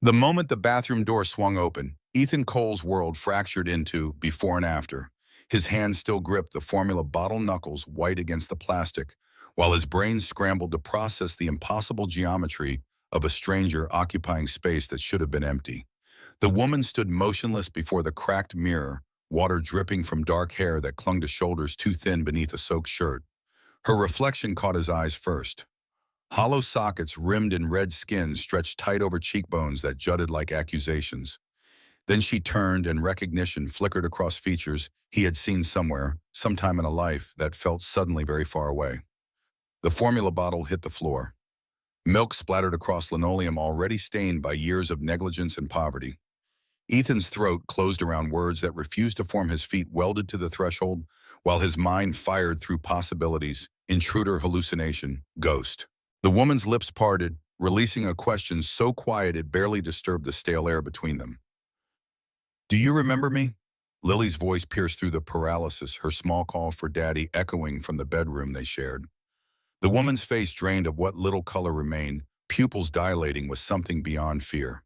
The moment the bathroom door swung open, Ethan Cole's world fractured into before and after. His hands still gripped the formula bottle knuckles white against the plastic, while his brain scrambled to process the impossible geometry of a stranger occupying space that should have been empty. The woman stood motionless before the cracked mirror, water dripping from dark hair that clung to shoulders too thin beneath a soaked shirt. Her reflection caught his eyes first. Hollow sockets rimmed in red skin stretched tight over cheekbones that jutted like accusations. Then she turned and recognition flickered across features he had seen somewhere, sometime in a life that felt suddenly very far away. The formula bottle hit the floor. Milk splattered across linoleum already stained by years of negligence and poverty. Ethan's throat closed around words that refused to form. His feet welded to the threshold, while his mind fired through possibilities, intruder, hallucination, ghost. The woman's lips parted, releasing a question so quiet it barely disturbed the stale air between them. "Do you remember me?" Lily's voice pierced through the paralysis, her small call for daddy echoing from the bedroom they shared. The woman's face drained of what little color remained, pupils dilating with something beyond fear.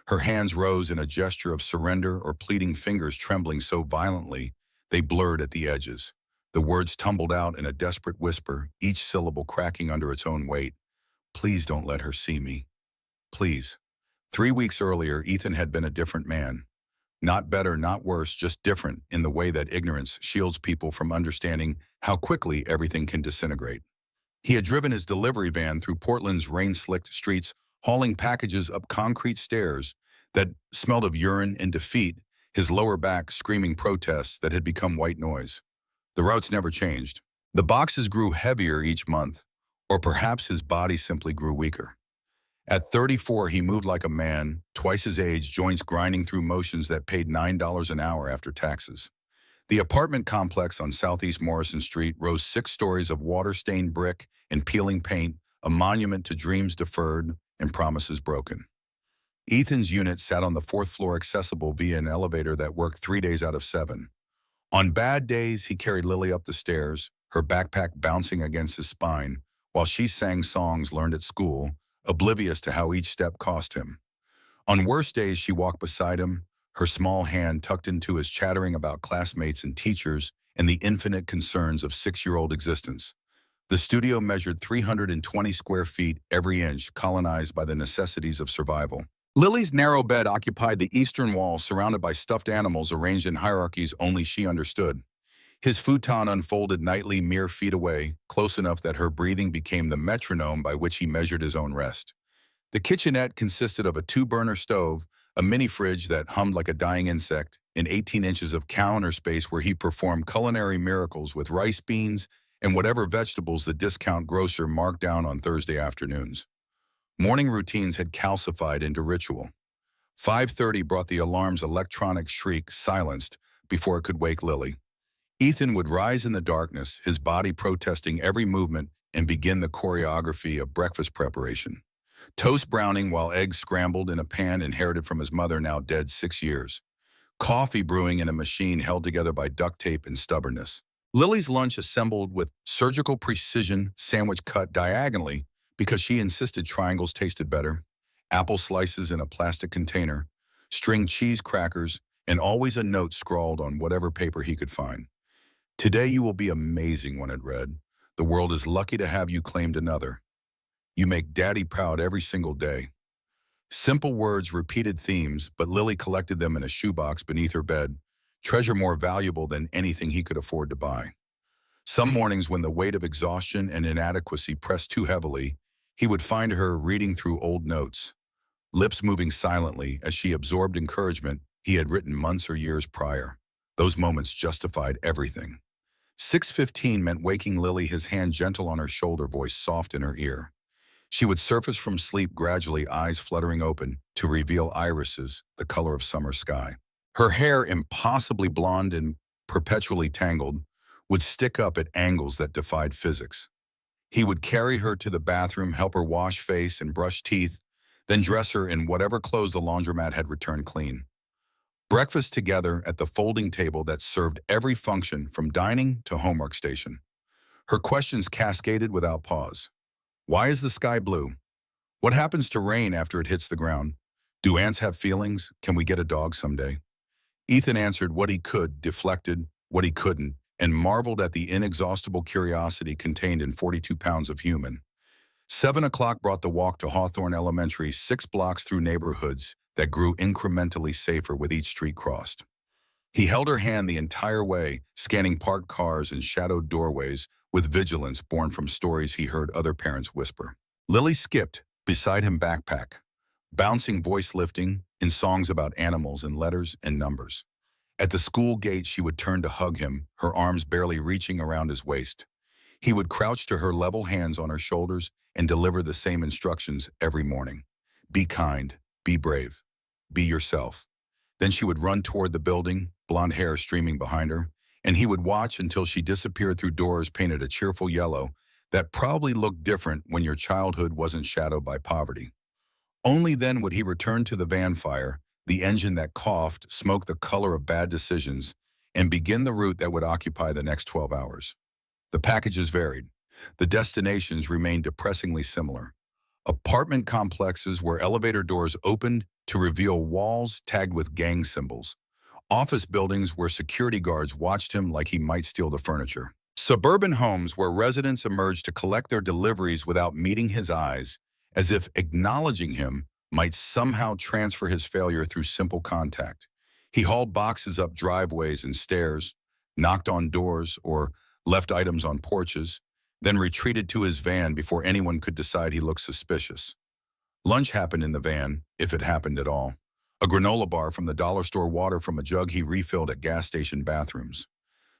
Her hands rose in a gesture of surrender or pleading, fingers trembling so violently they blurred at the edges. The words tumbled out in a desperate whisper, each syllable cracking under its own weight. "Please don't let her see me. Please." 3 weeks earlier, Ethan had been a different man. Not better, not worse, just different in the way that ignorance shields people from understanding how quickly everything can disintegrate. He had driven his delivery van through Portland's rain-slicked streets, hauling packages up concrete stairs that smelled of urine and defeat, his lower back screaming protests that had become white noise. The routes never changed. The boxes grew heavier each month, or perhaps his body simply grew weaker. At 34, he moved like a man, twice his age, joints grinding through motions that paid $9 an hour after taxes. The apartment complex on Southeast Morrison Street rose 6 stories of water-stained brick and peeling paint, a monument to dreams deferred and promises broken. Ethan's unit sat on the 4th floor, accessible via an elevator that worked 3 days out of 7. On bad days, he carried Lily up the stairs, her backpack bouncing against his spine, while she sang songs learned at school, oblivious to how each step cost him. On worse days, she walked beside him, her small hand tucked into his, chattering about classmates and teachers and the infinite concerns of 6-year-old existence. The studio measured 320 square feet, every inch colonized by the necessities of survival. Lily's narrow bed occupied the eastern wall, surrounded by stuffed animals arranged in hierarchies only she understood. His futon unfolded nightly mere feet away, close enough that her breathing became the metronome by which he measured his own rest. The kitchenette consisted of a 2-burner stove, a mini-fridge that hummed like a dying insect, and 18 inches of counter space where he performed culinary miracles with rice, beans, and whatever vegetables the discount grocer marked down on Thursday afternoons. Morning routines had calcified into ritual. 5:30 brought the alarm's electronic shriek, silenced before it could wake Lily. Ethan would rise in the darkness, his body protesting every movement, and begin the choreography of breakfast preparation. Toast browning while eggs scrambled in a pan inherited from his mother, now dead 6 years. Coffee brewing in a machine held together by duct tape and stubbornness. Lily's lunch assembled with surgical precision, sandwich cut diagonally because she insisted triangles tasted better, apple slices in a plastic container, string cheese crackers, and always a note scrawled on whatever paper he could find. "Today you will be amazing," one had read. "The world is lucky to have you," claimed another. "You make Daddy proud every single day." Simple words, repeated themes, but Lily collected them in a shoebox beneath her bed, treasure more valuable than anything he could afford to buy. Some mornings, when the weight of exhaustion and inadequacy pressed too heavily, he would find her reading through old notes, lips moving silently as she absorbed encouragement he had written months or years prior. Those moments justified everything. 6:15 meant waking Lily, his hand gentle on her shoulder, voice soft in her ear. She would surface from sleep gradually, eyes fluttering open to reveal irises, the color of summer sky. Her hair, impossibly blonde and perpetually tangled, would stick up at angles that defied physics. He would carry her to the bathroom, help her wash face and brush teeth, then dress her in whatever clothes the laundromat had returned clean. Breakfast together at the folding table that served every function from dining to homework station. Her questions cascaded without pause. Why is the sky blue? What happens to rain after it hits the ground? Do ants have feelings? Can we get a dog someday? Ethan answered what he could, deflected what he couldn't, and marveled at the inexhaustible curiosity contained in 42 pounds of human. 7 o'clock brought the walk to Hawthorne Elementary, 6 blocks through neighborhoods that grew incrementally safer with each street crossed. He held her hand the entire way, scanning parked cars and shadowed doorways with vigilance born from stories he heard other parents whisper. Lily skipped beside him, backpack, bouncing voice lifting in songs about animals and letters and numbers. At the school gate, she would turn to hug him, her arms barely reaching around his waist. He would crouch to her, level hands on her shoulders, and deliver the same instructions every morning. Be kind, be brave, be yourself. Then she would run toward the building, blonde hair streaming behind her, and he would watch until she disappeared through doors painted a cheerful yellow that probably looked different when your childhood wasn't shadowed by poverty. Only then would he return to the van fire, the engine that coughed, smoke the color of bad decisions, and begin the route that would occupy the next 12 hours. The packages varied. The destinations remained depressingly similar. Apartment complexes where elevator doors opened to reveal walls tagged with gang symbols. Office buildings where security guards watched him like he might steal the furniture. Suburban homes where residents emerged to collect their deliveries without meeting his eyes, as if acknowledging him might somehow transfer his failure through simple contact. He hauled boxes up driveways and stairs, knocked on doors, or left items on porches, then retreated to his van before anyone could decide he looked suspicious. Lunch happened in the van, if it happened at all. A granola bar from the dollar store, water from a jug he refilled at gas station bathrooms.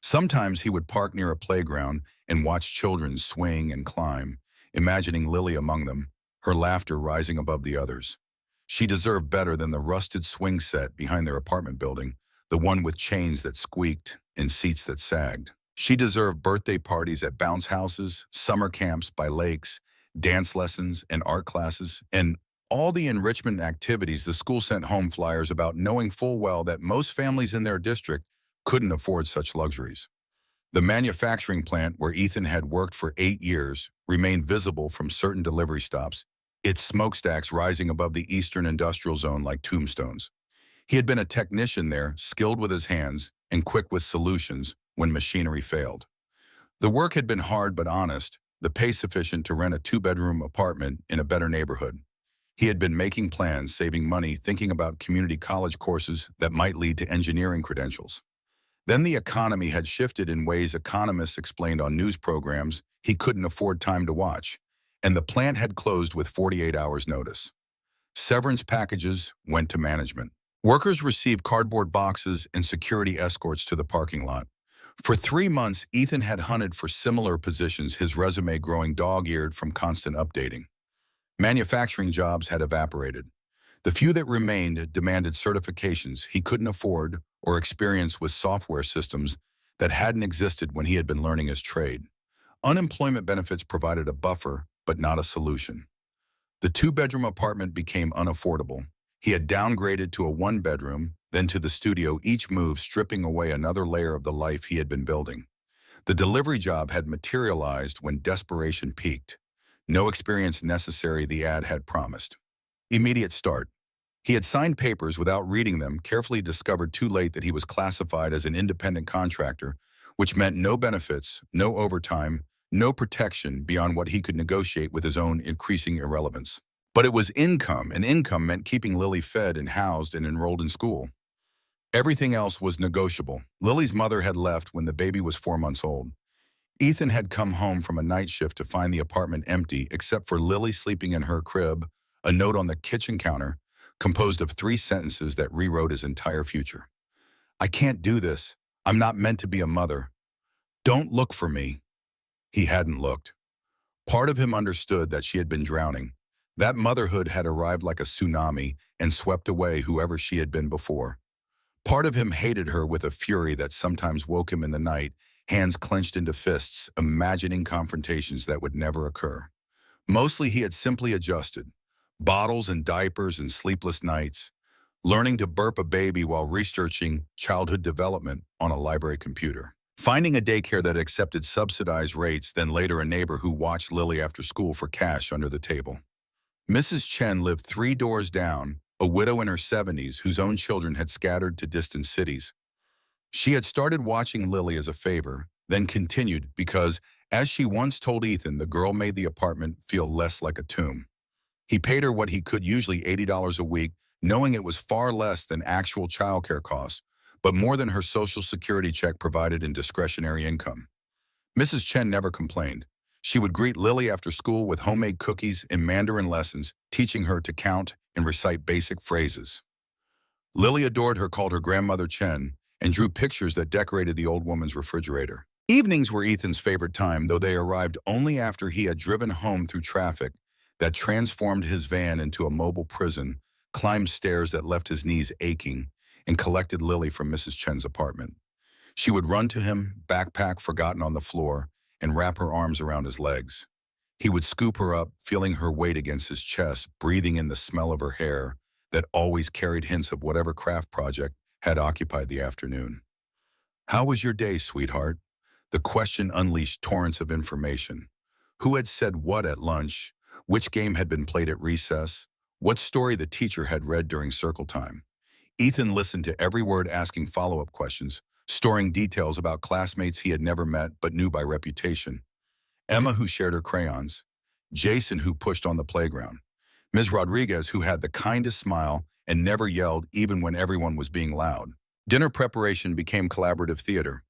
Sometimes he would park near a playground and watch children swing and climb, imagining Lily among them, her laughter rising above the others. She deserved better than the rusted swing set behind their apartment building, the one with chains that squeaked and seats that sagged. She deserved birthday parties at bounce houses, summer camps by lakes, dance lessons and art classes, and all the enrichment activities the school sent home flyers about, knowing full well that most families in their district couldn't afford such luxuries. The manufacturing plant where Ethan had worked for 8 years remained visible from certain delivery stops, its smokestacks rising above the eastern industrial zone like tombstones. He had been a technician there, skilled with his hands and quick with solutions when machinery failed. The work had been hard but honest, the pay sufficient to rent a 2-bedroom apartment in a better neighborhood. He had been making plans, saving money, thinking about community college courses that might lead to engineering credentials. Then the economy had shifted in ways economists explained on news programs he couldn't afford time to watch, and the plant had closed with 48 hours notice. Severance packages went to management. Workers received cardboard boxes and security escorts to the parking lot. For 3 months, Ethan had hunted for similar positions, his resume growing dog-eared from constant updating. Manufacturing jobs had evaporated. The few that remained demanded certifications he couldn't afford or experience with software systems that hadn't existed when he had been learning his trade. Unemployment benefits provided a buffer, but not a solution. The 2-bedroom apartment became unaffordable. He had downgraded to a 1-bedroom, then to the studio, each move stripping away another layer of the life he had been building. The delivery job had materialized when desperation peaked. No experience necessary, the ad had promised. Immediate start. He had signed papers without reading them, carefully discovered too late that he was classified as an independent contractor, which meant no benefits, no overtime, no protection beyond what he could negotiate with his own increasing irrelevance. But it was income, and income meant keeping Lily fed and housed and enrolled in school. Everything else was negotiable. Lily's mother had left when the baby was 4 months old. Ethan had come home from a night shift to find the apartment empty except for Lily sleeping in her crib, a note on the kitchen counter, composed of 3 sentences that rewrote his entire future. I can't do this. I'm not meant to be a mother. Don't look for me. He hadn't looked. Part of him understood that she had been drowning. That motherhood had arrived like a tsunami and swept away whoever she had been before. Part of him hated her with a fury that sometimes woke him in the night, hands clenched into fists, imagining confrontations that would never occur. Mostly he had simply adjusted. Bottles and diapers and sleepless nights, learning to burp a baby while researching childhood development on a library computer. Finding a daycare that accepted subsidized rates, then later a neighbor who watched Lily after school for cash under the table. Mrs. Chen lived 3 doors down, a widow in her 70s whose own children had scattered to distant cities. She had started watching Lily as a favor, then continued because, as she once told Ethan, the girl made the apartment feel less like a tomb. He paid her what he could, usually $80 a week, knowing it was far less than actual childcare costs, but more than her Social Security check provided in discretionary income. Mrs. Chen never complained. She would greet Lily after school with homemade cookies and Mandarin lessons, teaching her to count and recite basic phrases. Lily adored her, called her grandmother Chen, and drew pictures that decorated the old woman's refrigerator. Evenings were Ethan's favorite time, though they arrived only after he had driven home through traffic that transformed his van into a mobile prison, climbed stairs that left his knees aching, and collected Lily from Mrs. Chen's apartment. She would run to him, backpack forgotten on the floor, and wrap her arms around his legs. He would scoop her up, feeling her weight against his chest, breathing in the smell of her hair that always carried hints of whatever craft project had occupied the afternoon. "How was your day, sweetheart?" The question unleashed torrents of information. Who had said what at lunch? Which game had been played at recess? What story the teacher had read during circle time? Ethan listened to every word, asking follow-up questions, storing details about classmates he had never met but knew by reputation. Emma, who shared her crayons. Jason, who pushed on the playground. Ms. Rodriguez, who had the kindest smile and never yelled even when everyone was being loud. Dinner preparation became collaborative theater.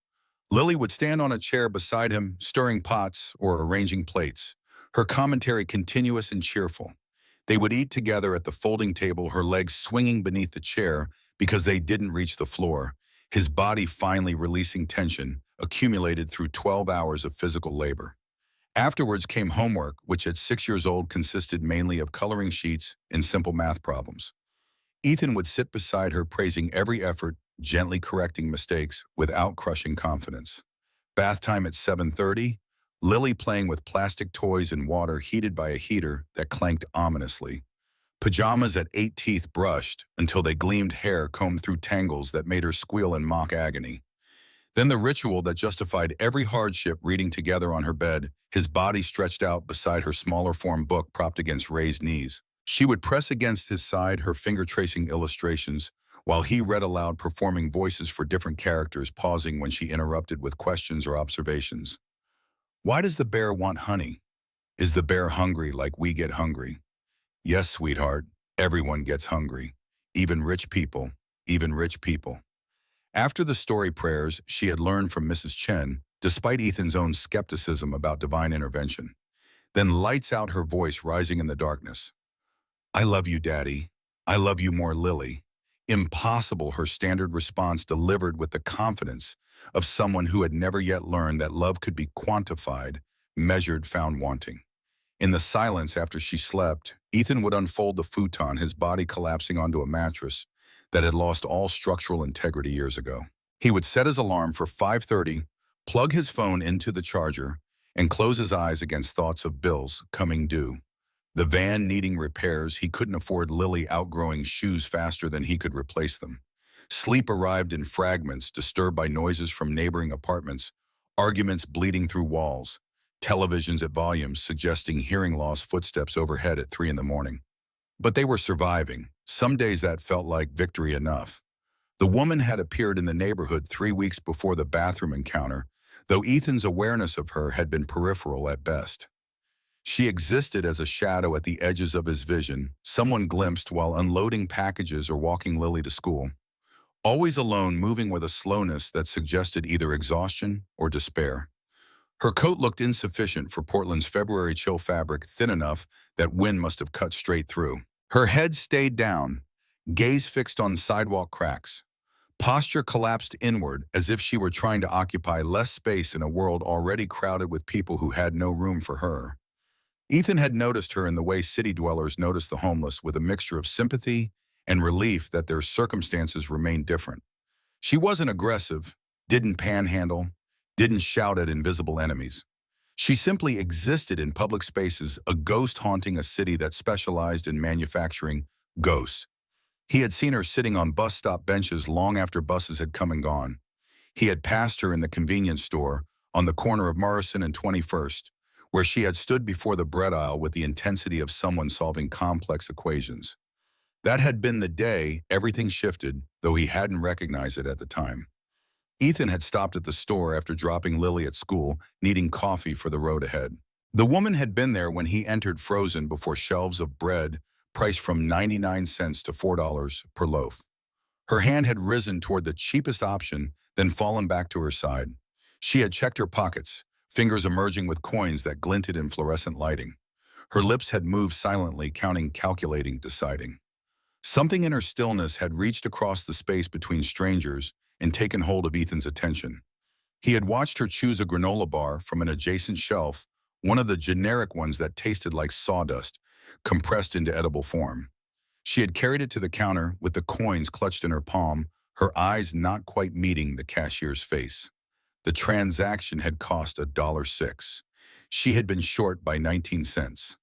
Lily would stand on a chair beside him, stirring pots or arranging plates, her commentary continuous and cheerful. They would eat together at the folding table, her legs swinging beneath the chair because they didn't reach the floor, his body finally releasing tension accumulated through 12 hours of physical labor. Afterwards came homework, which at 6 years old consisted mainly of coloring sheets and simple math problems. Ethan would sit beside her, praising every effort, gently correcting mistakes without crushing confidence. Bath time at 7:30, Lily playing with plastic toys and water heated by a heater that clanked ominously. Pajamas at 8, teeth brushed until they gleamed, hair combed through tangles that made her squeal in mock agony. Then the ritual that justified every hardship, reading together on her bed, his body stretched out beside her smaller form book propped against raised knees. She would press against his side, her finger tracing illustrations, while he read aloud, performing voices for different characters, pausing when she interrupted with questions or observations. "Why does the bear want honey? Is the bear hungry like we get hungry?" "Yes, sweetheart, everyone gets hungry. Even rich people, even rich people." After the story prayers she had learned from Mrs. Chen, despite Ethan's own skepticism about divine intervention, then lights out, her voice rising in the darkness. "I love you, Daddy. I love you more, Lily." Impossible, her standard response delivered with the confidence of someone who had never yet learned that love could be quantified, measured, found wanting. In the silence after she slept, Ethan would unfold the futon, his body collapsing onto a mattress that had lost all structural integrity years ago. He would set his alarm for 5:30, plug his phone into the charger, and close his eyes against thoughts of bills coming due. The van needing repairs, he couldn't afford Lily outgrowing shoes faster than he could replace them. Sleep arrived in fragments, disturbed by noises from neighboring apartments, arguments bleeding through walls, televisions at volumes suggesting hearing loss, footsteps overhead at 3 in the morning. But they were surviving. Some days that felt like victory enough. The woman had appeared in the neighborhood 3 weeks before the bathroom encounter, though Ethan's awareness of her had been peripheral at best. She existed as a shadow at the edges of his vision, someone glimpsed while unloading packages or walking Lily to school. Always alone, moving with a slowness that suggested either exhaustion or despair. Her coat looked insufficient for Portland's February chill, fabric thin enough that wind must have cut straight through. Her head stayed down, gaze fixed on sidewalk cracks. Posture collapsed inward as if she were trying to occupy less space in a world already crowded with people who had no room for her. Ethan had noticed her in the way city dwellers notice the homeless, with a mixture of sympathy and relief that their circumstances remained different. She wasn't aggressive, didn't panhandle, didn't shout at invisible enemies. She simply existed in public spaces, a ghost haunting a city that specialized in manufacturing ghosts. He had seen her sitting on bus stop benches long after buses had come and gone. He had passed her in the convenience store on the corner of Morrison and 21st, where she had stood before the bread aisle with the intensity of someone solving complex equations. That had been the day everything shifted, though he hadn't recognized it at the time. Ethan had stopped at the store after dropping Lily at school, needing coffee for the road ahead. The woman had been there when he entered frozen before shelves of bread priced from 99 cents to $4 per loaf. Her hand had risen toward the cheapest option, then fallen back to her side. She had checked her pockets, fingers emerging with coins that glinted in fluorescent lighting. Her lips had moved silently, counting, calculating, deciding. Something in her stillness had reached across the space between strangers and taken hold of Ethan's attention. He had watched her choose a granola bar from an adjacent shelf, one of the generic ones that tasted like sawdust, compressed into edible form. She had carried it to the counter with the coins clutched in her palm, her eyes not quite meeting the cashier's face. The transaction had cost $1.06. She had been short by 19 cents.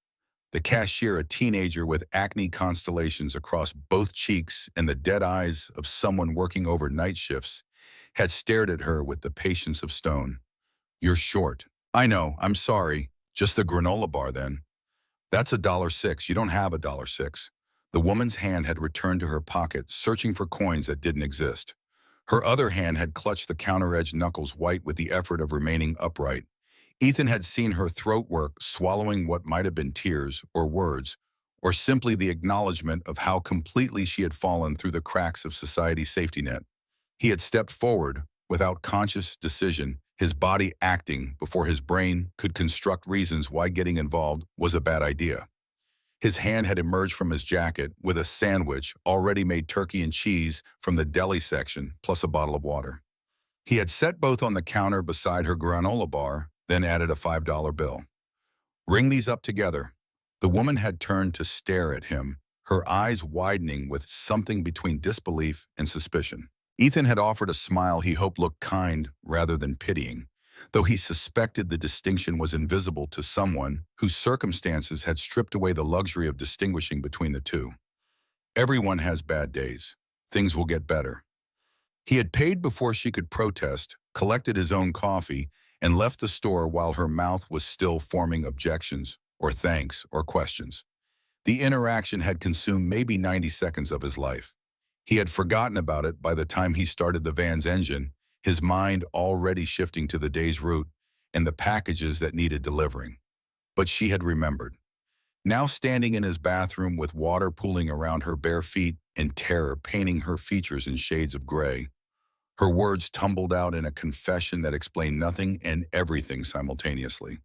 The cashier, a teenager with acne constellations across both cheeks and the dead eyes of someone working over night shifts, had stared at her with the patience of stone. "You're short." "I know, I'm sorry. Just the granola bar then." "That's $1.06. You don't have $1.06. The woman's hand had returned to her pocket, searching for coins that didn't exist. Her other hand had clutched the counter-edged knuckles white with the effort of remaining upright. Ethan had seen her throat work, swallowing what might have been tears or words, or simply the acknowledgement of how completely she had fallen through the cracks of society's safety net. He had stepped forward, without conscious decision, his body acting before his brain could construct reasons why getting involved was a bad idea. His hand had emerged from his jacket with a sandwich, already made turkey and cheese from the deli section, plus a bottle of water. He had set both on the counter beside her granola bar, then added a $5 bill. "Ring these up together." The woman had turned to stare at him, her eyes widening with something between disbelief and suspicion. Ethan had offered a smile he hoped looked kind rather than pitying, though he suspected the distinction was invisible to someone whose circumstances had stripped away the luxury of distinguishing between the two. Everyone has bad days. Things will get better. He had paid before she could protest, collected his own coffee, and left the store while her mouth was still forming objections, or thanks, or questions. The interaction had consumed maybe 90 seconds of his life. He had forgotten about it by the time he started the van's engine, his mind already shifting to the day's route and the packages that needed delivering. But she had remembered. Now standing in his bathroom with water pooling around her bare feet and terror painting her features in shades of gray, her words tumbled out in a confession that explained nothing and everything simultaneously.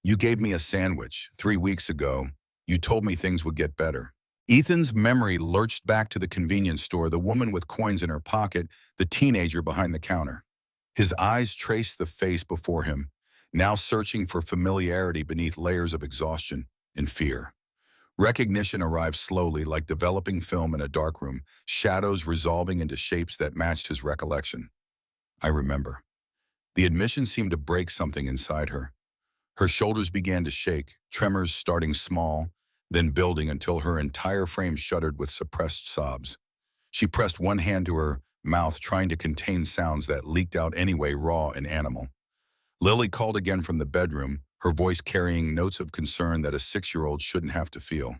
"You gave me a sandwich 3 weeks ago. You told me things would get better." Ethan's memory lurched back to the convenience store, the woman with coins in her pocket, the teenager behind the counter. His eyes traced the face before him, now searching for familiarity beneath layers of exhaustion and fear. Recognition arrived slowly, like developing film in a darkroom, shadows resolving into shapes that matched his recollection. "I remember." The admission seemed to break something inside her. Her shoulders began to shake, tremors starting small, then building until her entire frame shuddered with suppressed sobs. She pressed one hand to her mouth, trying to contain sounds that leaked out anyway, raw and animal. Lily called again from the bedroom, her voice carrying notes of concern that a 6-year-old shouldn't have to feel.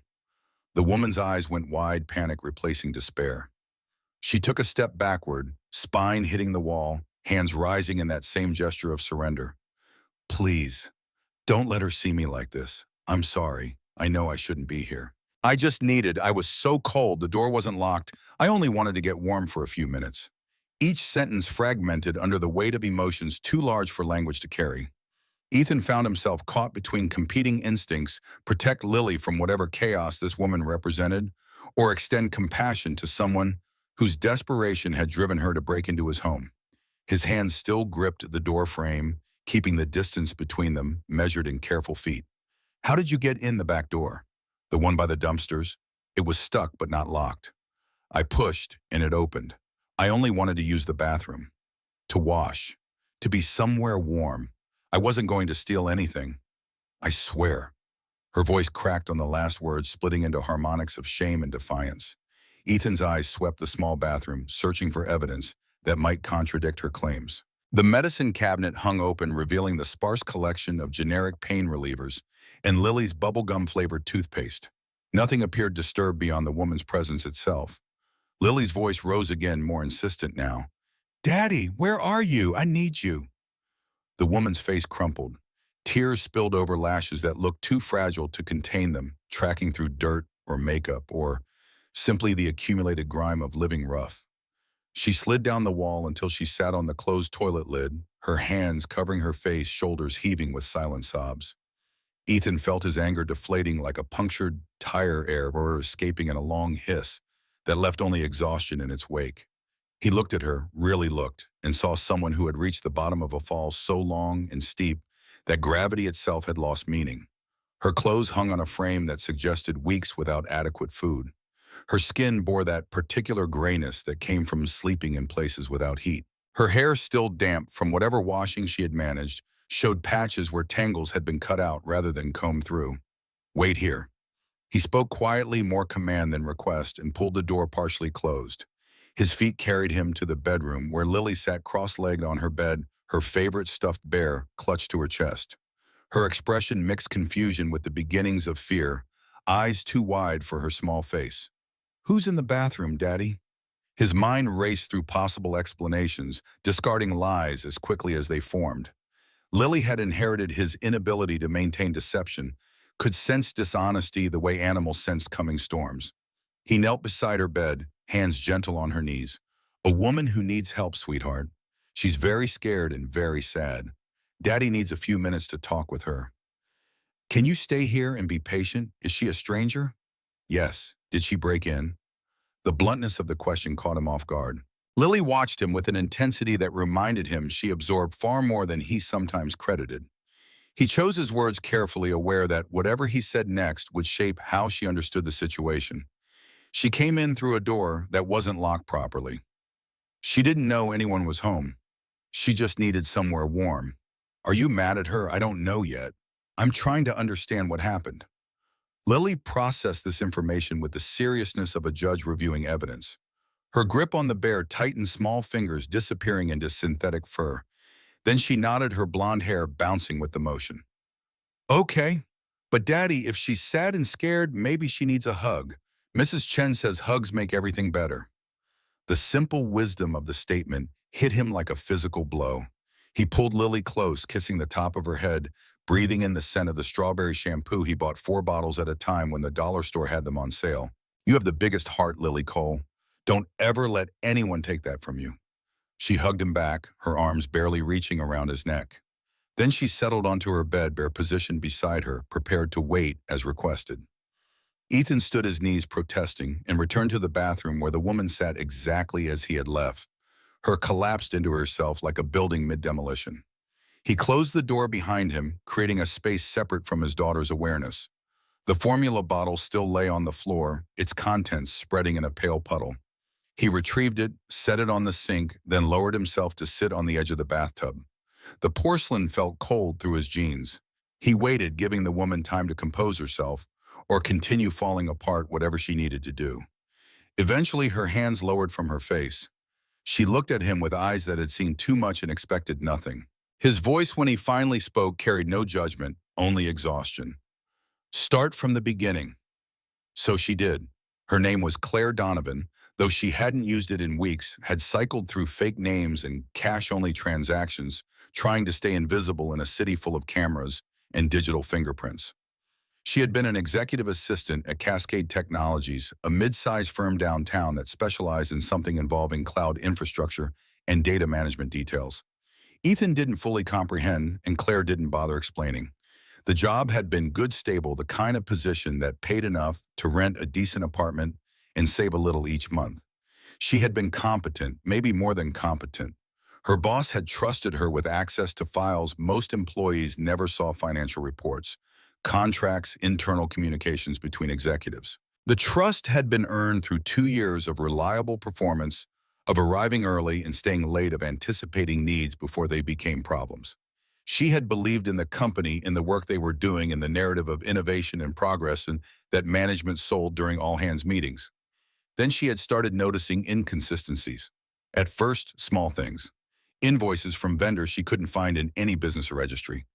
The woman's eyes went wide, panic replacing despair. She took a step backward, spine hitting the wall, hands rising in that same gesture of surrender. "Please, don't let her see me like this. I'm sorry. I know I shouldn't be here. I was so cold, the door wasn't locked. I only wanted to get warm for a few minutes." Each sentence fragmented under the weight of emotions too large for language to carry. Ethan found himself caught between competing instincts: protect Lily from whatever chaos this woman represented, or extend compassion to someone whose desperation had driven her to break into his home. His hands still gripped the door frame, keeping the distance between them measured in careful feet. "How did you get in the back door?" "The one by the dumpsters. It was stuck but not locked. I pushed and it opened. I only wanted to use the bathroom. To wash. To be somewhere warm. I wasn't going to steal anything. I swear." Her voice cracked on the last word, splitting into harmonics of shame and defiance. Ethan's eyes swept the small bathroom, searching for evidence that might contradict her claims. The medicine cabinet hung open, revealing the sparse collection of generic pain relievers and Lily's bubblegum-flavored toothpaste. Nothing appeared disturbed beyond the woman's presence itself. Lily's voice rose again, more insistent now. "Daddy, where are you? I need you." The woman's face crumpled. Tears spilled over lashes that looked too fragile to contain them, tracking through dirt or makeup or simply the accumulated grime of living rough. She slid down the wall until she sat on the closed toilet lid, her hands covering her face, shoulders heaving with silent sobs. Ethan felt his anger deflating like a punctured tire air or escaping in a long hiss that left only exhaustion in its wake. He looked at her, really looked, and saw someone who had reached the bottom of a fall so long and steep that gravity itself had lost meaning. Her clothes hung on a frame that suggested weeks without adequate food. Her skin bore that particular grayness that came from sleeping in places without heat. Her hair, still damp from whatever washing she had managed, showed patches where tangles had been cut out rather than combed through. "Wait here." He spoke quietly, more command than request, and pulled the door partially closed. His feet carried him to the bedroom where Lily sat cross-legged on her bed, her favorite stuffed bear clutched to her chest. Her expression mixed confusion with the beginnings of fear, eyes too wide for her small face. "Who's in the bathroom, Daddy?" His mind raced through possible explanations, discarding lies as quickly as they formed. Lily had inherited his inability to maintain deception, could sense dishonesty the way animals sense coming storms. He knelt beside her bed, hands gentle on her knees. "A woman who needs help, sweetheart. She's very scared and very sad. Daddy needs a few minutes to talk with her. Can you stay here and be patient? Is she a stranger?" "Yes." "Did she break in?" The bluntness of the question caught him off guard. Lily watched him with an intensity that reminded him she absorbed far more than he sometimes credited. He chose his words carefully, aware that whatever he said next would shape how she understood the situation. She came in through a door that wasn't locked properly. She didn't know anyone was home. She just needed somewhere warm. "Are you mad at her? I don't know yet. I'm trying to understand what happened." Lily processed this information with the seriousness of a judge reviewing evidence. Her grip on the bear tightened, small fingers disappearing into synthetic fur. Then she nodded, her blonde hair bouncing with the motion. "Okay, but Daddy, if she's sad and scared, maybe she needs a hug. Mrs. Chen says hugs make everything better." The simple wisdom of the statement hit him like a physical blow. He pulled Lily close, kissing the top of her head, breathing in the scent of the strawberry shampoo he bought 4 bottles at a time when the dollar store had them on sale. "You have the biggest heart, Lily Cole. Don't ever let anyone take that from you." She hugged him back, her arms barely reaching around his neck. Then she settled onto her bed, bare positioned beside her, prepared to wait as requested. Ethan stood his knees protesting and returned to the bathroom where the woman sat exactly as he had left, her collapsed into herself like a building mid-demolition. He closed the door behind him, creating a space separate from his daughter's awareness. The formula bottle still lay on the floor, its contents spreading in a pale puddle. He retrieved it, set it on the sink, then lowered himself to sit on the edge of the bathtub. The porcelain felt cold through his jeans. He waited, giving the woman time to compose herself or continue falling apart, whatever she needed to do. Eventually, her hands lowered from her face. She looked at him with eyes that had seen too much and expected nothing. His voice, when he finally spoke, carried no judgment, only exhaustion. "Start from the beginning." So she did. Her name was Claire Donovan, though she hadn't used it in weeks, had cycled through fake names and cash-only transactions, trying to stay invisible in a city full of cameras and digital fingerprints. She had been an executive assistant at Cascade Technologies, a mid-sized firm downtown that specialized in something involving cloud infrastructure and data management details. Ethan didn't fully comprehend, and Claire didn't bother explaining. The job had been good, stable, the kind of position that paid enough to rent a decent apartment and save a little each month. She had been competent, maybe more than competent. Her boss had trusted her with access to files most employees never saw: financial reports, contracts, internal communications between executives. The trust had been earned through 2 years of reliable performance, of arriving early and staying late, of anticipating needs before they became problems. She had believed in the company, in the work they were doing, in the narrative of innovation and progress and that management sold during all-hands meetings. Then she had started noticing inconsistencies. At first, small things. Invoices from vendors she couldn't find in any business or registry.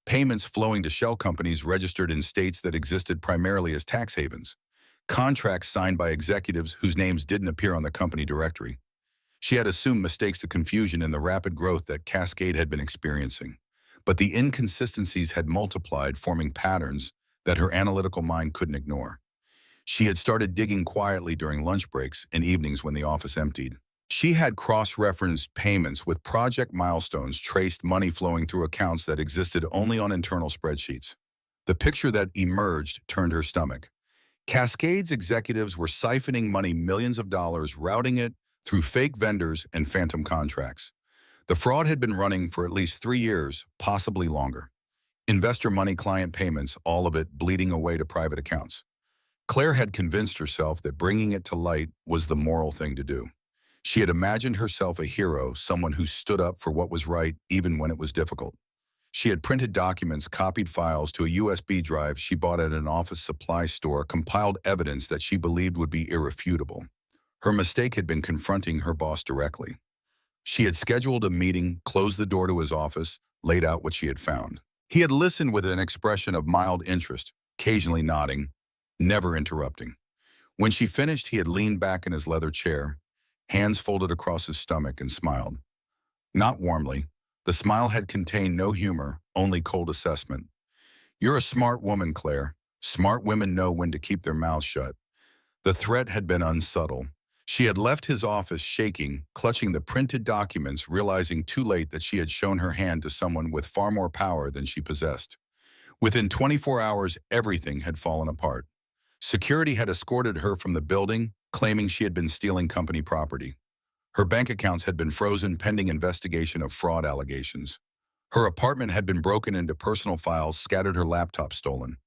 payments flowing to shell companies registered in states that existed primarily as tax havens, contracts signed by executives whose names didn't appear on the company directory. She had assumed mistakes to confusion in the rapid growth that Cascade had been experiencing. But the inconsistencies had multiplied, forming patterns that her analytical mind couldn't ignore. She had started digging quietly during lunch breaks and evenings when the office emptied. She had cross-referenced payments with project milestones, traced money flowing through accounts that existed only on internal spreadsheets. The picture that emerged turned her stomach. Cascade's executives were siphoning money, millions of dollars, routing it through fake vendors and phantom contracts. The fraud had been running for at least 3 years, possibly longer. Investor money, client payments, all of it bleeding away to private accounts. Claire had convinced herself that bringing it to light was the moral thing to do. She had imagined herself a hero, someone who stood up for what was right even when it was difficult. She had printed documents, copied files to a USB drive she bought at an office supply store, compiled evidence that she believed would be irrefutable. Her mistake had been confronting her boss directly. She had scheduled a meeting, closed the door to his office, laid out what she had found. He had listened with an expression of mild interest, occasionally nodding, never interrupting. When she finished, he had leaned back in his leather chair, hands folded across his stomach, and smiled. Not warmly. The smile had contained no humor, only cold assessment. "You're a smart woman, Claire. Smart women know when to keep their mouths shut." The threat had been unsubtle. She had left his office shaking, clutching the printed documents, realizing too late that she had shown her hand to someone with far more power than she possessed. Within 24 hours, everything had fallen apart. Security had escorted her from the building, claiming she had been stealing company property. Her bank accounts had been frozen pending investigation of fraud allegations. Her apartment had been broken into, personal files scattered, her laptop stolen.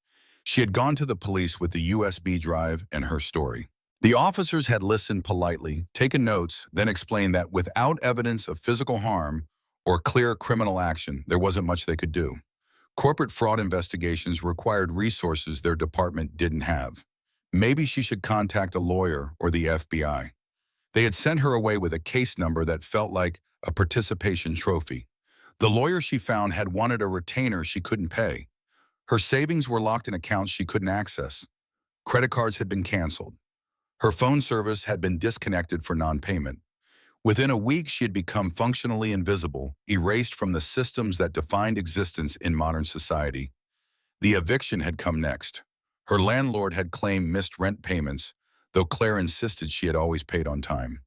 She had gone to the police with the USB drive and her story. The officers had listened politely, taken notes, then explained that without evidence of physical harm or clear criminal action, there wasn't much they could do. Corporate fraud investigations required resources their department didn't have. Maybe she should contact a lawyer or the FBI. They had sent her away with a case number that felt like a participation trophy. The lawyer she found had wanted a retainer she couldn't pay. Her savings were locked in accounts she couldn't access. Credit cards had been canceled. Her phone service had been disconnected for non-payment. Within a week, she had become functionally invisible, erased from the systems that defined existence in modern society. The eviction had come next. Her landlord had claimed missed rent payments, though Claire insisted she had always paid on time.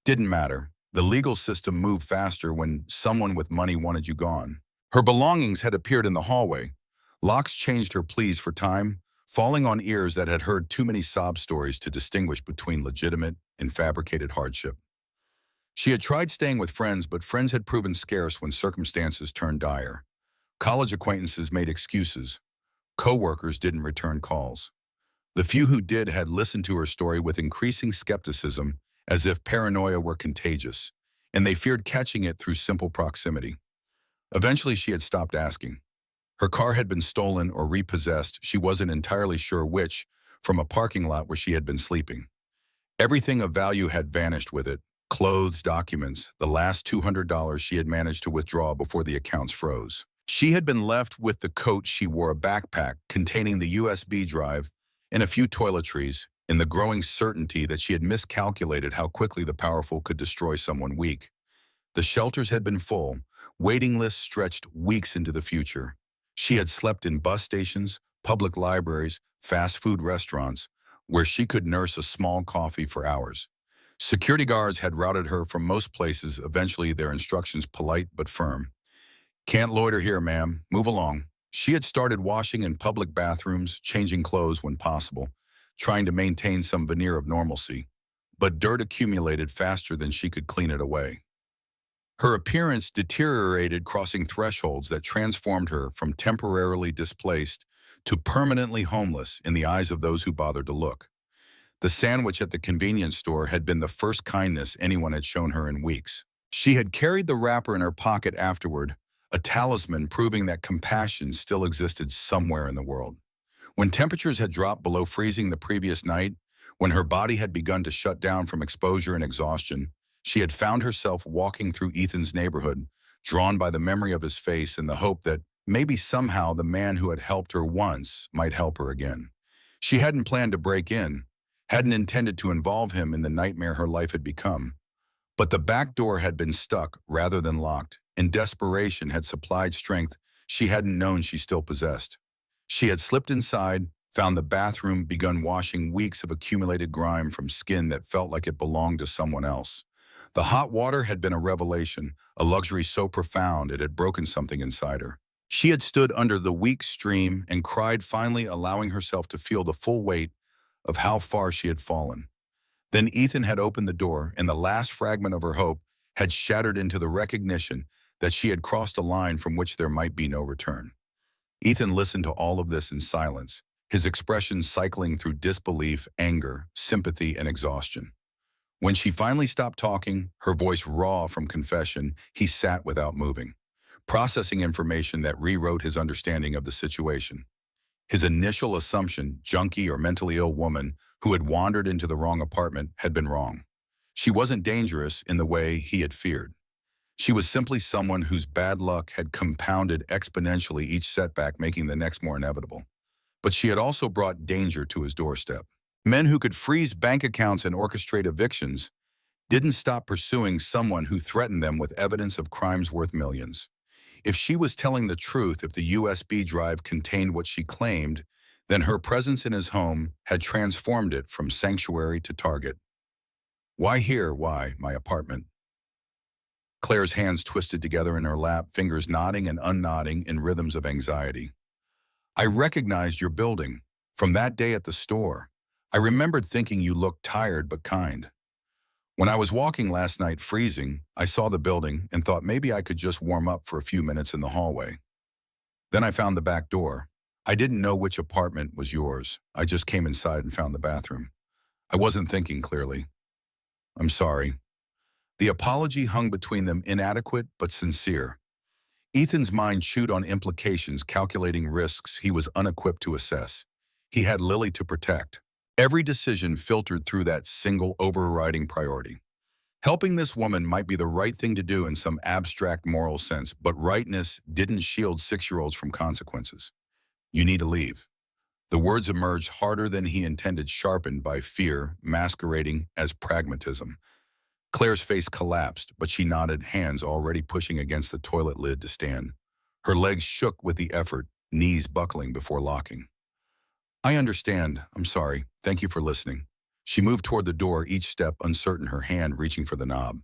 Didn't matter. The legal system moved faster when someone with money wanted you gone. Her belongings had appeared in the hallway. Locks changed her pleas for time, falling on ears that had heard too many sob stories to distinguish between legitimate and fabricated hardship. She had tried staying with friends, but friends had proven scarce when circumstances turned dire. College acquaintances made excuses. Co-workers didn't return calls. The few who did had listened to her story with increasing skepticism, as if paranoia were contagious, and they feared catching it through simple proximity. Eventually, she had stopped asking. Her car had been stolen or repossessed, she wasn't entirely sure which, from a parking lot where she had been sleeping. Everything of value had vanished with it: clothes, documents, the last $200 she had managed to withdraw before the accounts froze. She had been left with the coat she wore, a backpack containing the USB drive, and a few toiletries, in the growing certainty that she had miscalculated how quickly the powerful could destroy someone weak. The shelters had been full, waiting lists stretched weeks into the future. She had slept in bus stations, public libraries, fast food restaurants, where she could nurse a small coffee for hours. Security guards had routed her from most places, eventually their instructions polite but firm. "Can't loiter here, ma'am. Move along." She had started washing in public bathrooms, changing clothes when possible, trying to maintain some veneer of normalcy. But dirt accumulated faster than she could clean it away. Her appearance deteriorated, crossing thresholds that transformed her from temporarily displaced to permanently homeless in the eyes of those who bothered to look. The sandwich at the convenience store had been the first kindness anyone had shown her in weeks. She had carried the wrapper in her pocket afterward, a talisman proving that compassion still existed somewhere in the world. When temperatures had dropped below freezing the previous night, when her body had begun to shut down from exposure and exhaustion, she had found herself walking through Ethan's neighborhood, drawn by the memory of his face and the hope that Maybe somehow the man who had helped her once might help her again. She hadn't planned to break in, hadn't intended to involve him in the nightmare her life had become. But the back door had been stuck rather than locked, and desperation had supplied strength she hadn't known she still possessed. She had slipped inside, found the bathroom, begun washing weeks of accumulated grime from skin that felt like it belonged to someone else. The hot water had been a revelation, a luxury so profound it had broken something inside her. She had stood under the weak stream and cried, finally allowing herself to feel the full weight of how far she had fallen. Then Ethan had opened the door, and the last fragment of her hope had shattered into the recognition that she had crossed a line from which there might be no return. Ethan listened to all of this in silence, his expressions cycling through disbelief, anger, sympathy, and exhaustion. When she finally stopped talking, her voice raw from confession, he sat without moving, processing information that rewrote his understanding of the situation. His initial assumption, junkie or mentally ill woman who had wandered into the wrong apartment, had been wrong. She wasn't dangerous in the way he had feared. She was simply someone whose bad luck had compounded exponentially, each setback making the next more inevitable. But she had also brought danger to his doorstep. Men who could freeze bank accounts and orchestrate evictions didn't stop pursuing someone who threatened them with evidence of crimes worth millions. If she was telling the truth, if the USB drive contained what she claimed, then her presence in his home had transformed it from sanctuary to target. Why here? Why my apartment? Claire's hands twisted together in her lap, fingers nodding and unnodding in rhythms of anxiety. I recognized your building from that day at the store. I remembered thinking you looked tired but kind. When I was walking last night freezing, I saw the building and thought maybe I could just warm up for a few minutes in the hallway. Then I found the back door. I didn't know which apartment was yours. I just came inside and found the bathroom. I wasn't thinking clearly. I'm sorry. The apology hung between them, inadequate but sincere. Ethan's mind chewed on implications, calculating risks he was unequipped to assess. He had Lily to protect. Every decision filtered through that single overriding priority. Helping this woman might be the right thing to do in some abstract moral sense, but rightness didn't shield 6-year-olds from consequences. You need to leave. The words emerged harder than he intended, sharpened by fear, masquerading as pragmatism. Claire's face collapsed, but she nodded, hands already pushing against the toilet lid to stand. Her legs shook with the effort, knees buckling before locking. I understand. I'm sorry. Thank you for listening. She moved toward the door, each step uncertain, her hand reaching for the knob.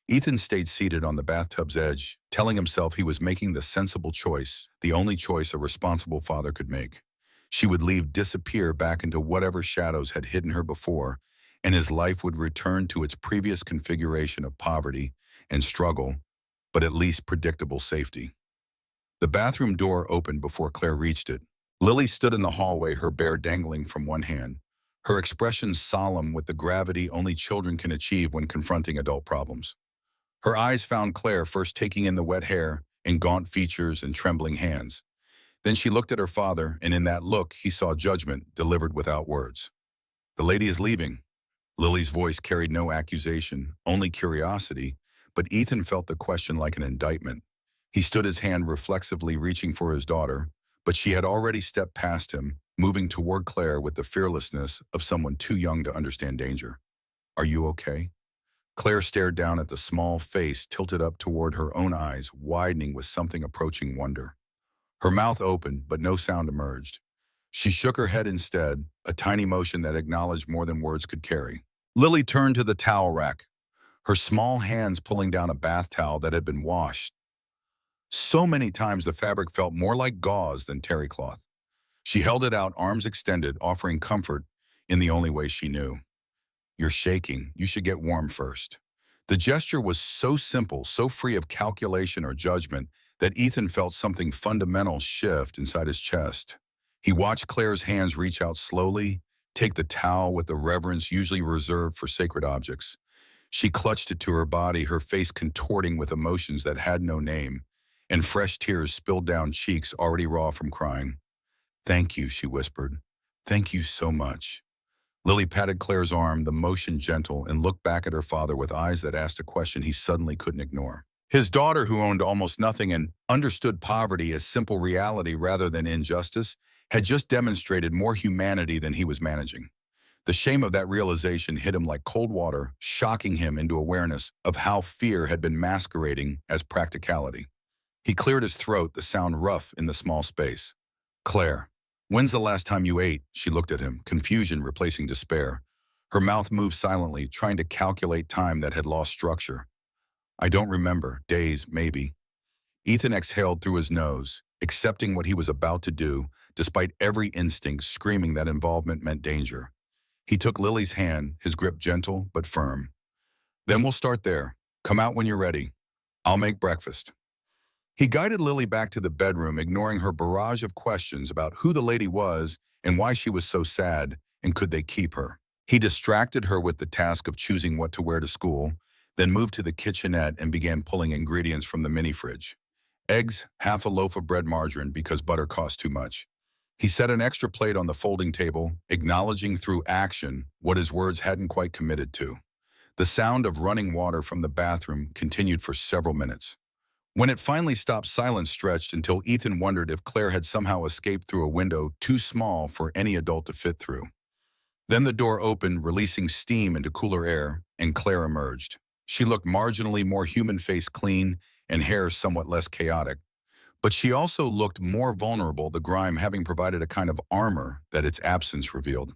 Ethan stayed seated on the bathtub's edge, telling himself he was making the sensible choice, the only choice a responsible father could make. She would leave, disappear back into whatever shadows had hidden her before, and his life would return to its previous configuration of poverty and struggle, but at least predictable safety. The bathroom door opened before Claire reached it. Lily stood in the hallway, her bear dangling from one hand, her expression solemn with the gravity only children can achieve when confronting adult problems. Her eyes found Claire, first taking in the wet hair and gaunt features and trembling hands. Then she looked at her father, and in that look he saw judgment delivered without words. The lady is leaving. Lily's voice carried no accusation, only curiosity, but Ethan felt the question like an indictment. He stood, his hand reflexively reaching for his daughter, but she had already stepped past him, moving toward Claire with the fearlessness of someone too young to understand danger. Are you okay? Claire stared down at the small face tilted up toward her own eyes, widening with something approaching wonder. Her mouth opened, but no sound emerged. She shook her head instead, a tiny motion that acknowledged more than words could carry. Lily turned to the towel rack, her small hands pulling down a bath towel that had been washed. So many times the fabric felt more like gauze than terry cloth. She held it out, arms extended, offering comfort in the only way she knew. You're shaking. You should get warm first. The gesture was so simple, so free of calculation or judgment, that Ethan felt something fundamental shift inside his chest. He watched Claire's hands reach out slowly, take the towel with the reverence usually reserved for sacred objects. She clutched it to her body, her face contorting with emotions that had no name, and fresh tears spilled down cheeks already raw from crying. Thank you, she whispered. Thank you so much. Lily patted Claire's arm, the motion gentle, and looked back at her father with eyes that asked a question he suddenly couldn't ignore. His daughter, who owned almost nothing and understood poverty as simple reality rather than injustice, had just demonstrated more humanity than he was managing. The shame of that realization hit him like cold water, shocking him into awareness of how fear had been masquerading as practicality. He cleared his throat, the sound rough in the small space. "Claire, when's the last time you ate?" She looked at him, confusion replacing despair. Her mouth moved silently, trying to calculate time that had lost structure. "I don't remember. Days, maybe." Ethan exhaled through his nose, accepting what he was about to do, despite every instinct screaming that involvement meant danger. He took Lily's hand, his grip gentle but firm. "Then we'll start there. Come out when you're ready. I'll make breakfast." He guided Lily back to the bedroom, ignoring her barrage of questions about who the lady was and why she was so sad, and could they keep her. He distracted her with the task of choosing what to wear to school, then moved to the kitchenette and began pulling ingredients from the mini fridge. Eggs, half a loaf of bread margarine because butter cost too much. He set an extra plate on the folding table, acknowledging through action what his words hadn't quite committed to. The sound of running water from the bathroom continued for several minutes. When it finally stopped, silence stretched until Ethan wondered if Claire had somehow escaped through a window too small for any adult to fit through. Then the door opened, releasing steam into cooler air, and Claire emerged. She looked marginally more human, face clean and hair somewhat less chaotic. But she also looked more vulnerable, the grime having provided a kind of armor that its absence revealed.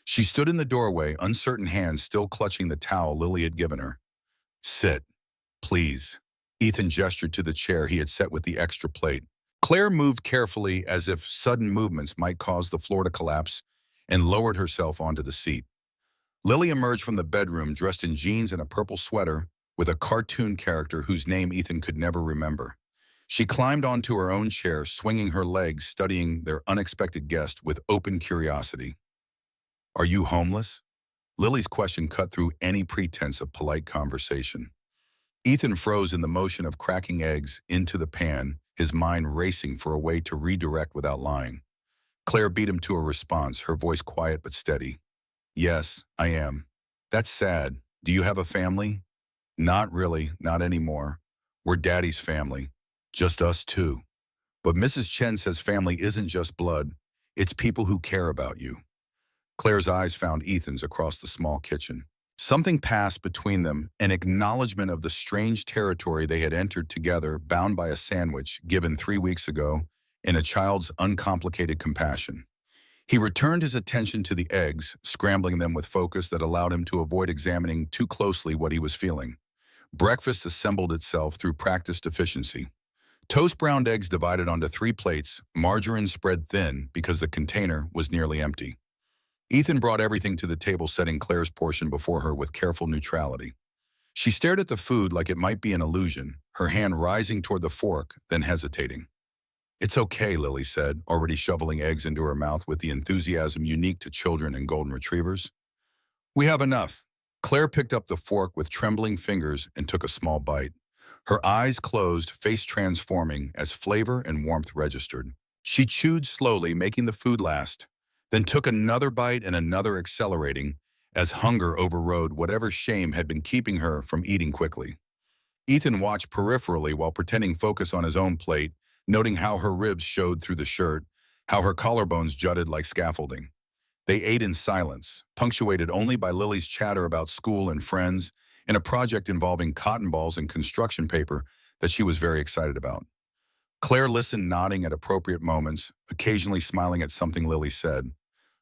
She stood in the doorway, uncertain hands still clutching the towel Lily had given her. "Sit, please." Ethan gestured to the chair he had set with the extra plate. Claire moved carefully, as if sudden movements might cause the floor to collapse, and lowered herself onto the seat. Lily emerged from the bedroom dressed in jeans and a purple sweater with a cartoon character whose name Ethan could never remember. She climbed onto her own chair, swinging her legs, studying their unexpected guest with open curiosity. "Are you homeless?" Lily's question cut through any pretense of polite conversation. Ethan froze in the motion of cracking eggs into the pan, his mind racing for a way to redirect without lying. Claire beat him to a response, her voice quiet but steady. "Yes, I am." "That's sad. Do you have a family?" "Not really, not anymore. We're Daddy's family. Just us two. But Mrs. Chen says family isn't just blood. It's people who care about you." Claire's eyes found Ethan's across the small kitchen. Something passed between them, an acknowledgement of the strange territory they had entered together, bound by a sandwich given 3 weeks ago, and a child's uncomplicated compassion. He returned his attention to the eggs, scrambling them with focus that allowed him to avoid examining too closely what he was feeling. Breakfast assembled itself through practiced efficiency. Toast browned eggs divided onto 3 plates, margarine spread thin because the container was nearly empty. Ethan brought everything to the table, setting Claire's portion before her with careful neutrality. She stared at the food like it might be an illusion, her hand rising toward the fork, then hesitating. "It's okay," Lily said, already shoveling eggs into her mouth with the enthusiasm unique to children and golden retrievers. "We have enough." Claire picked up the fork with trembling fingers and took a small bite. Her eyes closed, face transforming as flavor and warmth registered. She chewed slowly, making the food last, then took another bite and another, accelerating as hunger overrode whatever shame had been keeping her from eating quickly. Ethan watched peripherally while pretending focus on his own plate, noting how her ribs showed through the shirt, how her collarbones jutted like scaffolding. They ate in silence, punctuated only by Lily's chatter about school and friends, and a project involving cotton balls and construction paper that she was very excited about. Claire listened, nodding at appropriate moments, occasionally smiling at something Lily said.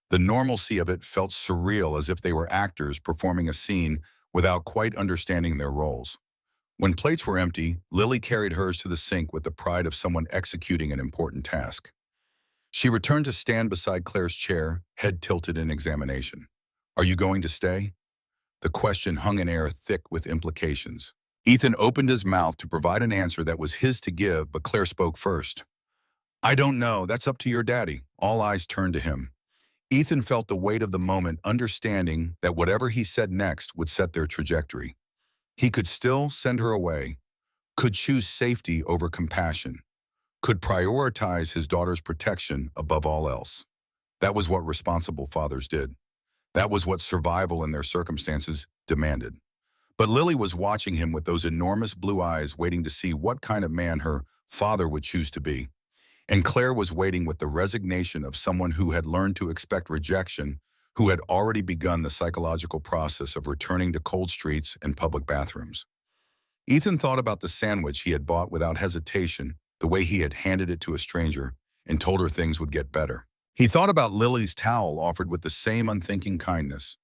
The normalcy of it felt surreal, as if they were actors performing a scene without quite understanding their roles. When plates were empty, Lily carried hers to the sink with the pride of someone executing an important task. She returned to stand beside Claire's chair, head tilted in examination. "Are you going to stay?" The question hung in air, thick with implications. Ethan opened his mouth to provide an answer that was his to give, but Claire spoke first. "I don't know. That's up to your daddy." All eyes turned to him. Ethan felt the weight of the moment, understanding that whatever he said next would set their trajectory. He could still send her away, could choose safety over compassion, could prioritize his daughter's protection above all else. That was what responsible fathers did. That was what survival in their circumstances demanded. But Lily was watching him with those enormous blue eyes, waiting to see what kind of man her father would choose to be. And Claire was waiting with the resignation of someone who had learned to expect rejection, who had already begun the psychological process of returning to cold streets and public bathrooms. Ethan thought about the sandwich he had bought without hesitation, the way he had handed it to a stranger and told her things would get better. He thought about Lily's towel offered with the same unthinking kindness.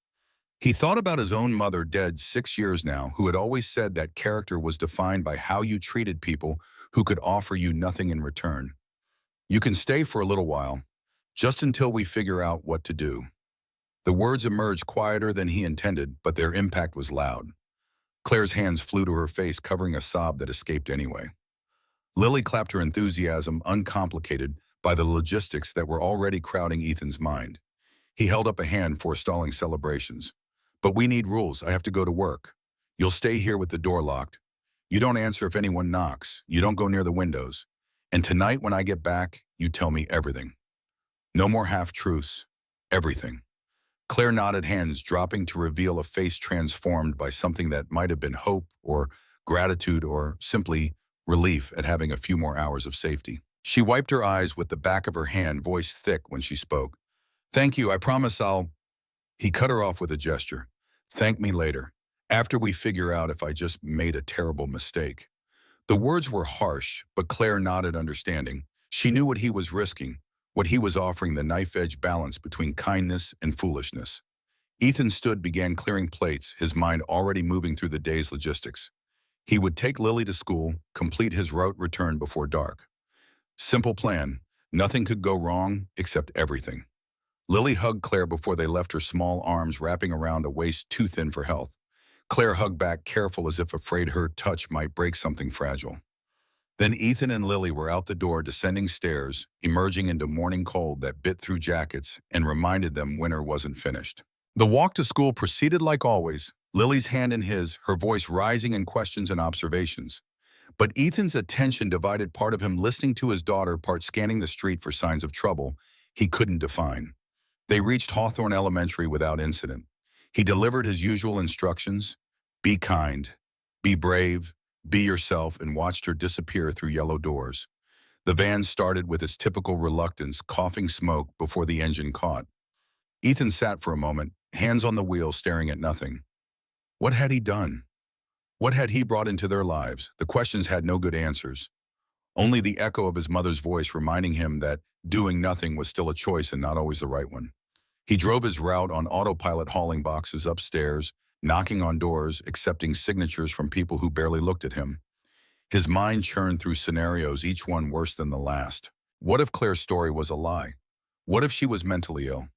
He thought about his own mother, dead 6 years now, who had always said that character was defined by how you treated people who could offer you nothing in return. You can stay for a little while, just until we figure out what to do. The words emerged quieter than he intended, but their impact was loud. Claire's hands flew to her face, covering a sob that escaped anyway. Lily clapped her enthusiasm, uncomplicated by the logistics that were already crowding Ethan's mind. He held up a hand, forestalling celebrations. But we need rules. I have to go to work. You'll stay here with the door locked. You don't answer if anyone knocks. You don't go near the windows. And tonight when I get back, you tell me everything. No more half-truths. Everything. Claire nodded, hands dropping to reveal a face transformed by something that might have been hope or gratitude or simply relief at having a few more hours of safety. She wiped her eyes with the back of her hand, voice thick when she spoke. Thank you, I promise I'll... He cut her off with a gesture. Thank me later, after we figure out if I just made a terrible mistake. The words were harsh, but Claire nodded understanding. She knew what he was risking, what he was offering, the knife-edge balance between kindness and foolishness. Ethan stood, began clearing plates, his mind already moving through the day's logistics. He would take Lily to school, complete his route return before dark. Simple plan. Nothing could go wrong except everything. Lily hugged Claire before they left, her small arms wrapping around a waist too thin for health. Claire hugged back, careful as if afraid her touch might break something fragile. Then Ethan and Lily were out the door, descending stairs, emerging into morning cold that bit through jackets and reminded them winter wasn't finished. The walk to school proceeded like always, Lily's hand in his, her voice rising in questions and observations. But Ethan's attention divided, part of him listening to his daughter, part scanning the street for signs of trouble he couldn't define. They reached Hawthorne Elementary without incident. He delivered his usual instructions: be kind, be brave, be yourself, and watched her disappear through yellow doors. The van started with its typical reluctance, coughing smoke before the engine caught. Ethan sat for a moment, hands on the wheel, staring at nothing. What had he done? What had he brought into their lives? The questions had no good answers. Only the echo of his mother's voice reminding him that doing nothing was still a choice and not always the right one. He drove his route on autopilot, hauling boxes upstairs, knocking on doors, accepting signatures from people who barely looked at him. His mind churned through scenarios, each one worse than the last. What if Claire's story was a lie? What if she was mentally ill?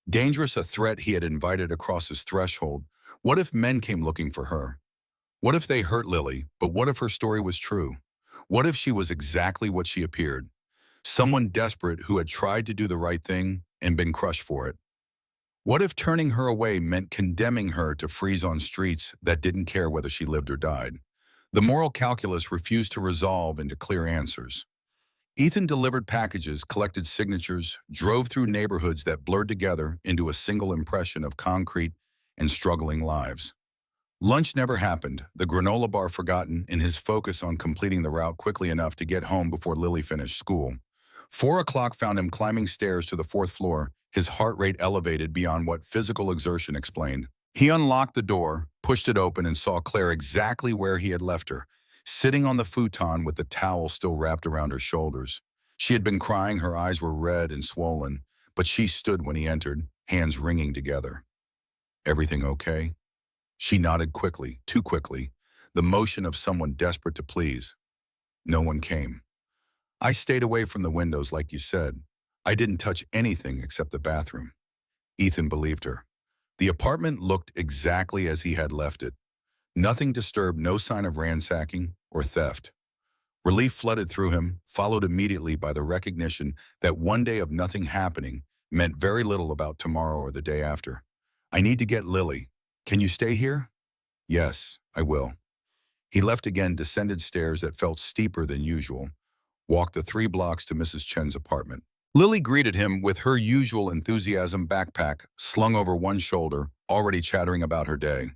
Dangerous, a threat he had invited across his threshold. What if men came looking for her? What if they hurt Lily, but what if her story was true? What if she was exactly what she appeared? Someone desperate who had tried to do the right thing and been crushed for it. What if turning her away meant condemning her to freeze on streets that didn't care whether she lived or died? The moral calculus refused to resolve into clear answers. Ethan delivered packages, collected signatures, drove through neighborhoods that blurred together into a single impression of concrete and struggling lives. Lunch never happened, the granola bar forgotten in his focus on completing the route quickly enough to get home before Lily finished school. 4 o'clock found him climbing stairs to the 4th floor, his heart rate elevated beyond what physical exertion explained. He unlocked the door, pushed it open, and saw Claire exactly where he had left her, sitting on the futon with the towel still wrapped around her shoulders. She had been crying, her eyes were red and swollen, but she stood when he entered, hands wringing together. Everything okay? She nodded quickly, too quickly, the motion of someone desperate to please. No one came. I stayed away from the windows like you said. I didn't touch anything except the bathroom. Ethan believed her. The apartment looked exactly as he had left it. Nothing disturbed, no sign of ransacking or theft. Relief flooded through him, followed immediately by the recognition that one day of nothing happening meant very little about tomorrow or the day after. I need to get Lily. Can you stay here? Yes, I will. He left again, descended stairs that felt steeper than usual, walked the 3 blocks to Mrs. Chen's apartment. Lily greeted him with her usual enthusiasm, backpack slung over one shoulder, already chattering about her day.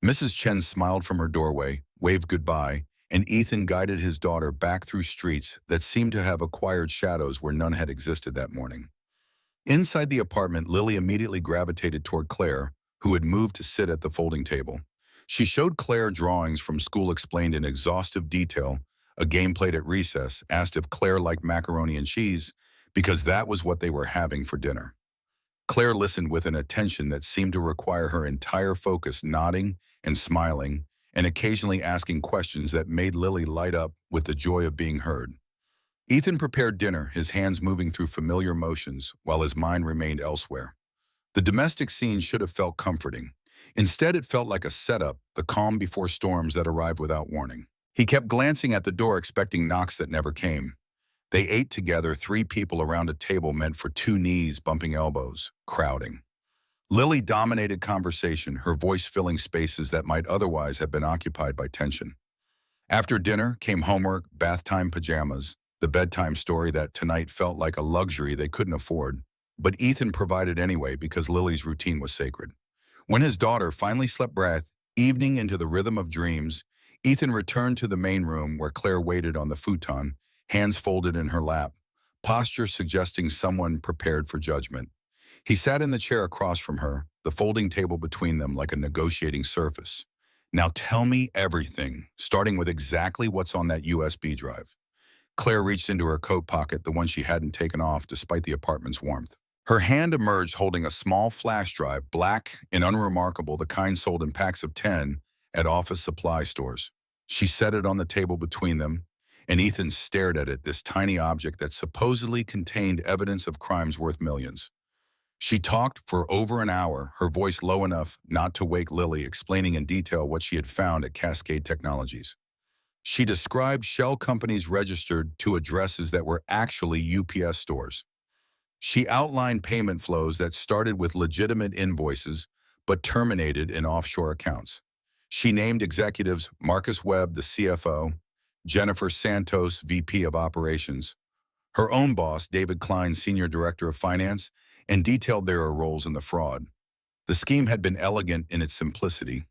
Mrs. Chen smiled from her doorway, waved goodbye, and Ethan guided his daughter back through streets that seemed to have acquired shadows where none had existed that morning. Inside the apartment, Lily immediately gravitated toward Claire, who had moved to sit at the folding table. She showed Claire drawings from school explained in exhaustive detail, a game played at recess, asked if Claire liked macaroni and cheese, because that was what they were having for dinner. Claire listened with an attention that seemed to require her entire focus, nodding and smiling, and occasionally asking questions that made Lily light up with the joy of being heard. Ethan prepared dinner, his hands moving through familiar motions while his mind remained elsewhere. The domestic scene should have felt comforting. Instead, it felt like a setup, the calm before storms that arrived without warning. He kept glancing at the door, expecting knocks that never came. They ate together, three people around a table meant for two knees bumping elbows, crowding. Lily dominated conversation, her voice filling spaces that might otherwise have been occupied by tension. After dinner came homework, bath time pajamas, the bedtime story that tonight felt like a luxury they couldn't afford, but Ethan provided anyway because Lily's routine was sacred. When his daughter finally slept breath, evening into the rhythm of dreams, Ethan returned to the main room where Claire waited on the futon, hands folded in her lap, posture suggesting someone prepared for judgment. He sat in the chair across from her, the folding table between them like a negotiating surface. Now tell me everything, starting with exactly what's on that USB drive. Claire reached into her coat pocket, the one she hadn't taken off despite the apartment's warmth. Her hand emerged holding a small flash drive, black and unremarkable, the kind sold in packs of 10 at office supply stores. She set it on the table between them, and Ethan stared at it, this tiny object that supposedly contained evidence of crimes worth millions. She talked for over an hour, her voice low enough not to wake Lily, explaining in detail what she had found at Cascade Technologies. She described shell companies registered to addresses that were actually UPS stores. She outlined payment flows that started with legitimate invoices but terminated in offshore accounts. She named executives Marcus Webb, the CFO, Jennifer Santos, VP of Operations, her own boss, David Klein, Senior Director of Finance, and detailed their roles in the fraud. The scheme had been elegant in its simplicity.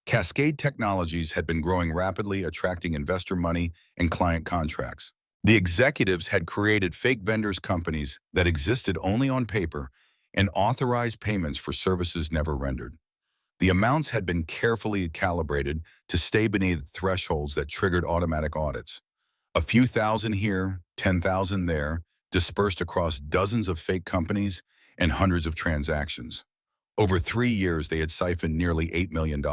Cascade Technologies had been growing rapidly, attracting investor money and client contracts. The executives had created fake vendors companies that existed only on paper and authorized payments for services never rendered. The amounts had been carefully calibrated to stay beneath thresholds that triggered automatic audits. A few thousand here, 10,000 there, dispersed across dozens of fake companies and hundreds of transactions. Over 3 years, they had siphoned nearly $8 million.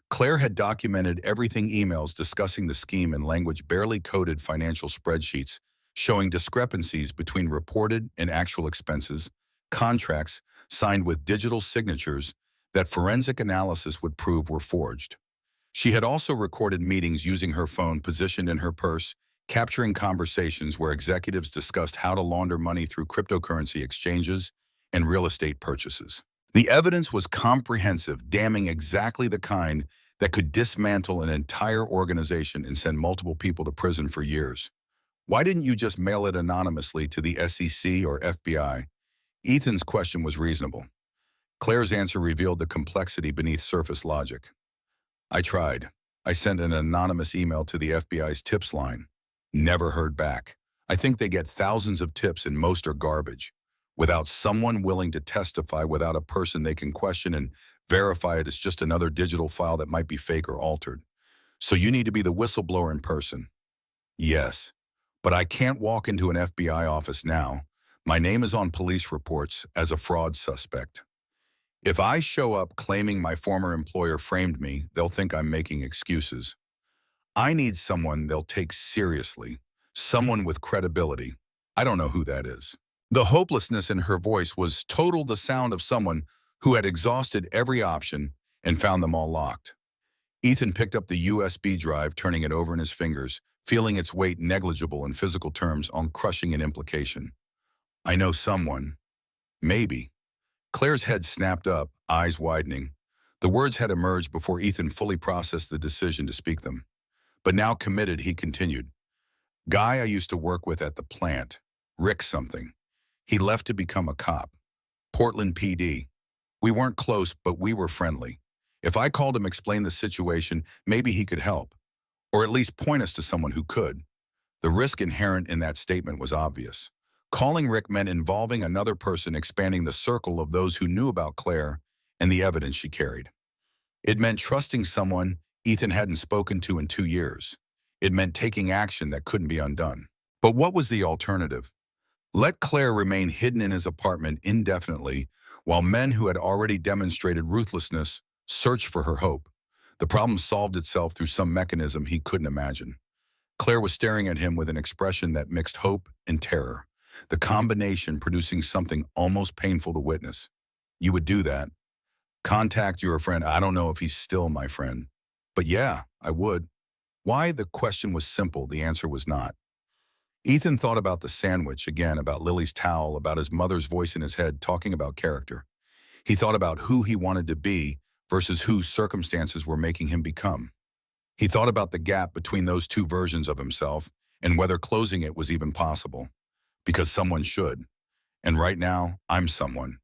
Claire had documented everything, emails discussing the scheme in language barely coded, financial spreadsheets showing discrepancies between reported and actual expenses, contracts signed with digital signatures that forensic analysis would prove were forged. She had also recorded meetings using her phone positioned in her purse, capturing conversations where executives discussed how to launder money through cryptocurrency exchanges and real estate purchases. The evidence was comprehensive, damning, exactly the kind that could dismantle an entire organization and send multiple people to prison for years. Why didn't you just mail it anonymously to the SEC or FBI? Ethan's question was reasonable. Claire's answer revealed the complexity beneath surface logic. I tried. I sent an anonymous email to the FBI's tips line. Never heard back. I think they get thousands of tips and most are garbage. Without someone willing to testify, without a person they can question and verify it as just another digital file that might be fake or altered. So you need to be the whistleblower in person. Yes, but I can't walk into an FBI office now. My name is on police reports as a fraud suspect. If I show up claiming my former employer framed me, they'll think I'm making excuses. I need someone they'll take seriously, someone with credibility. I don't know who that is. The hopelessness in her voice was total, the sound of someone who had exhausted every option and found them all locked. Ethan picked up the USB drive, turning it over in his fingers, feeling its weight negligible in physical terms on crushing an implication. I know someone. Maybe. Claire's head snapped up, eyes widening. The words had emerged before Ethan fully processed the decision to speak them. But now committed, he continued. Guy I used to work with at the plant. Rick something. He left to become a cop. Portland PD. We weren't close, but we were friendly. If I called him, explain the situation, maybe he could help, or at least point us to someone who could. The risk inherent in that statement was obvious. Calling Rick meant involving another person, expanding the circle of those who knew about Claire and the evidence she carried. It meant trusting someone Ethan hadn't spoken to in 2 years. It meant taking action that couldn't be undone. But what was the alternative? Let Claire remain hidden in his apartment indefinitely while men who had already demonstrated ruthlessness searched for her hope. The problem solved itself through some mechanism he couldn't imagine. Claire was staring at him with an expression that mixed hope and terror, the combination producing something almost painful to witness. You would do that? Contact your friend. I don't know if he's still my friend. But yeah, I would. Why? The question was simple. The answer was not. Ethan thought about the sandwich, again, about Lily's towel, about his mother's voice in his head talking about character. He thought about who he wanted to be versus who circumstances were making him become. He thought about the gap between those two versions of himself and whether closing it was even possible. Because someone should. And right now, I'm someone.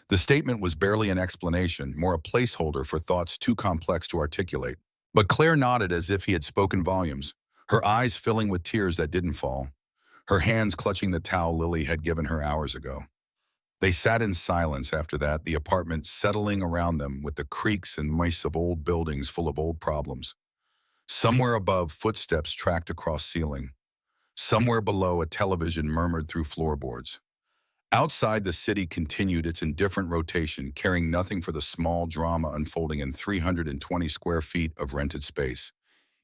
The statement was barely an explanation, more a placeholder for thoughts too complex to articulate. But Claire nodded as if he had spoken volumes, her eyes filling with tears that didn't fall, her hands clutching the towel Lily had given her hours ago. They sat in silence after that, the apartment settling around them with the creaks and mice of old buildings full of old problems. Somewhere above, footsteps tracked across ceiling. Somewhere below, a television murmured through floorboards. Outside, the city continued its indifferent rotation, caring nothing for the small drama unfolding in 320 square feet of rented space.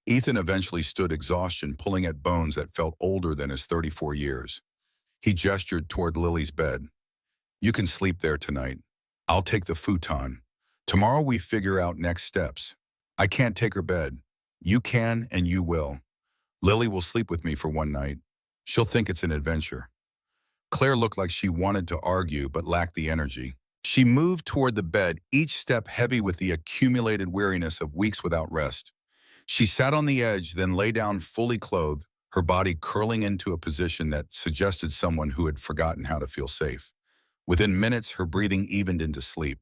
Ethan eventually stood, exhaustion pulling at bones that felt older than his 34 years. He gestured toward Lily's bed. You can sleep there tonight. I'll take the futon. Tomorrow we figure out next steps. I can't take her bed. You can and you will. Lily will sleep with me for one night. She'll think it's an adventure. Claire looked like she wanted to argue but lacked the energy. She moved toward the bed, each step heavy with the accumulated weariness of weeks without rest. She sat on the edge, then lay down fully clothed, her body curling into a position that suggested someone who had forgotten how to feel safe. Within minutes, her breathing evened into sleep.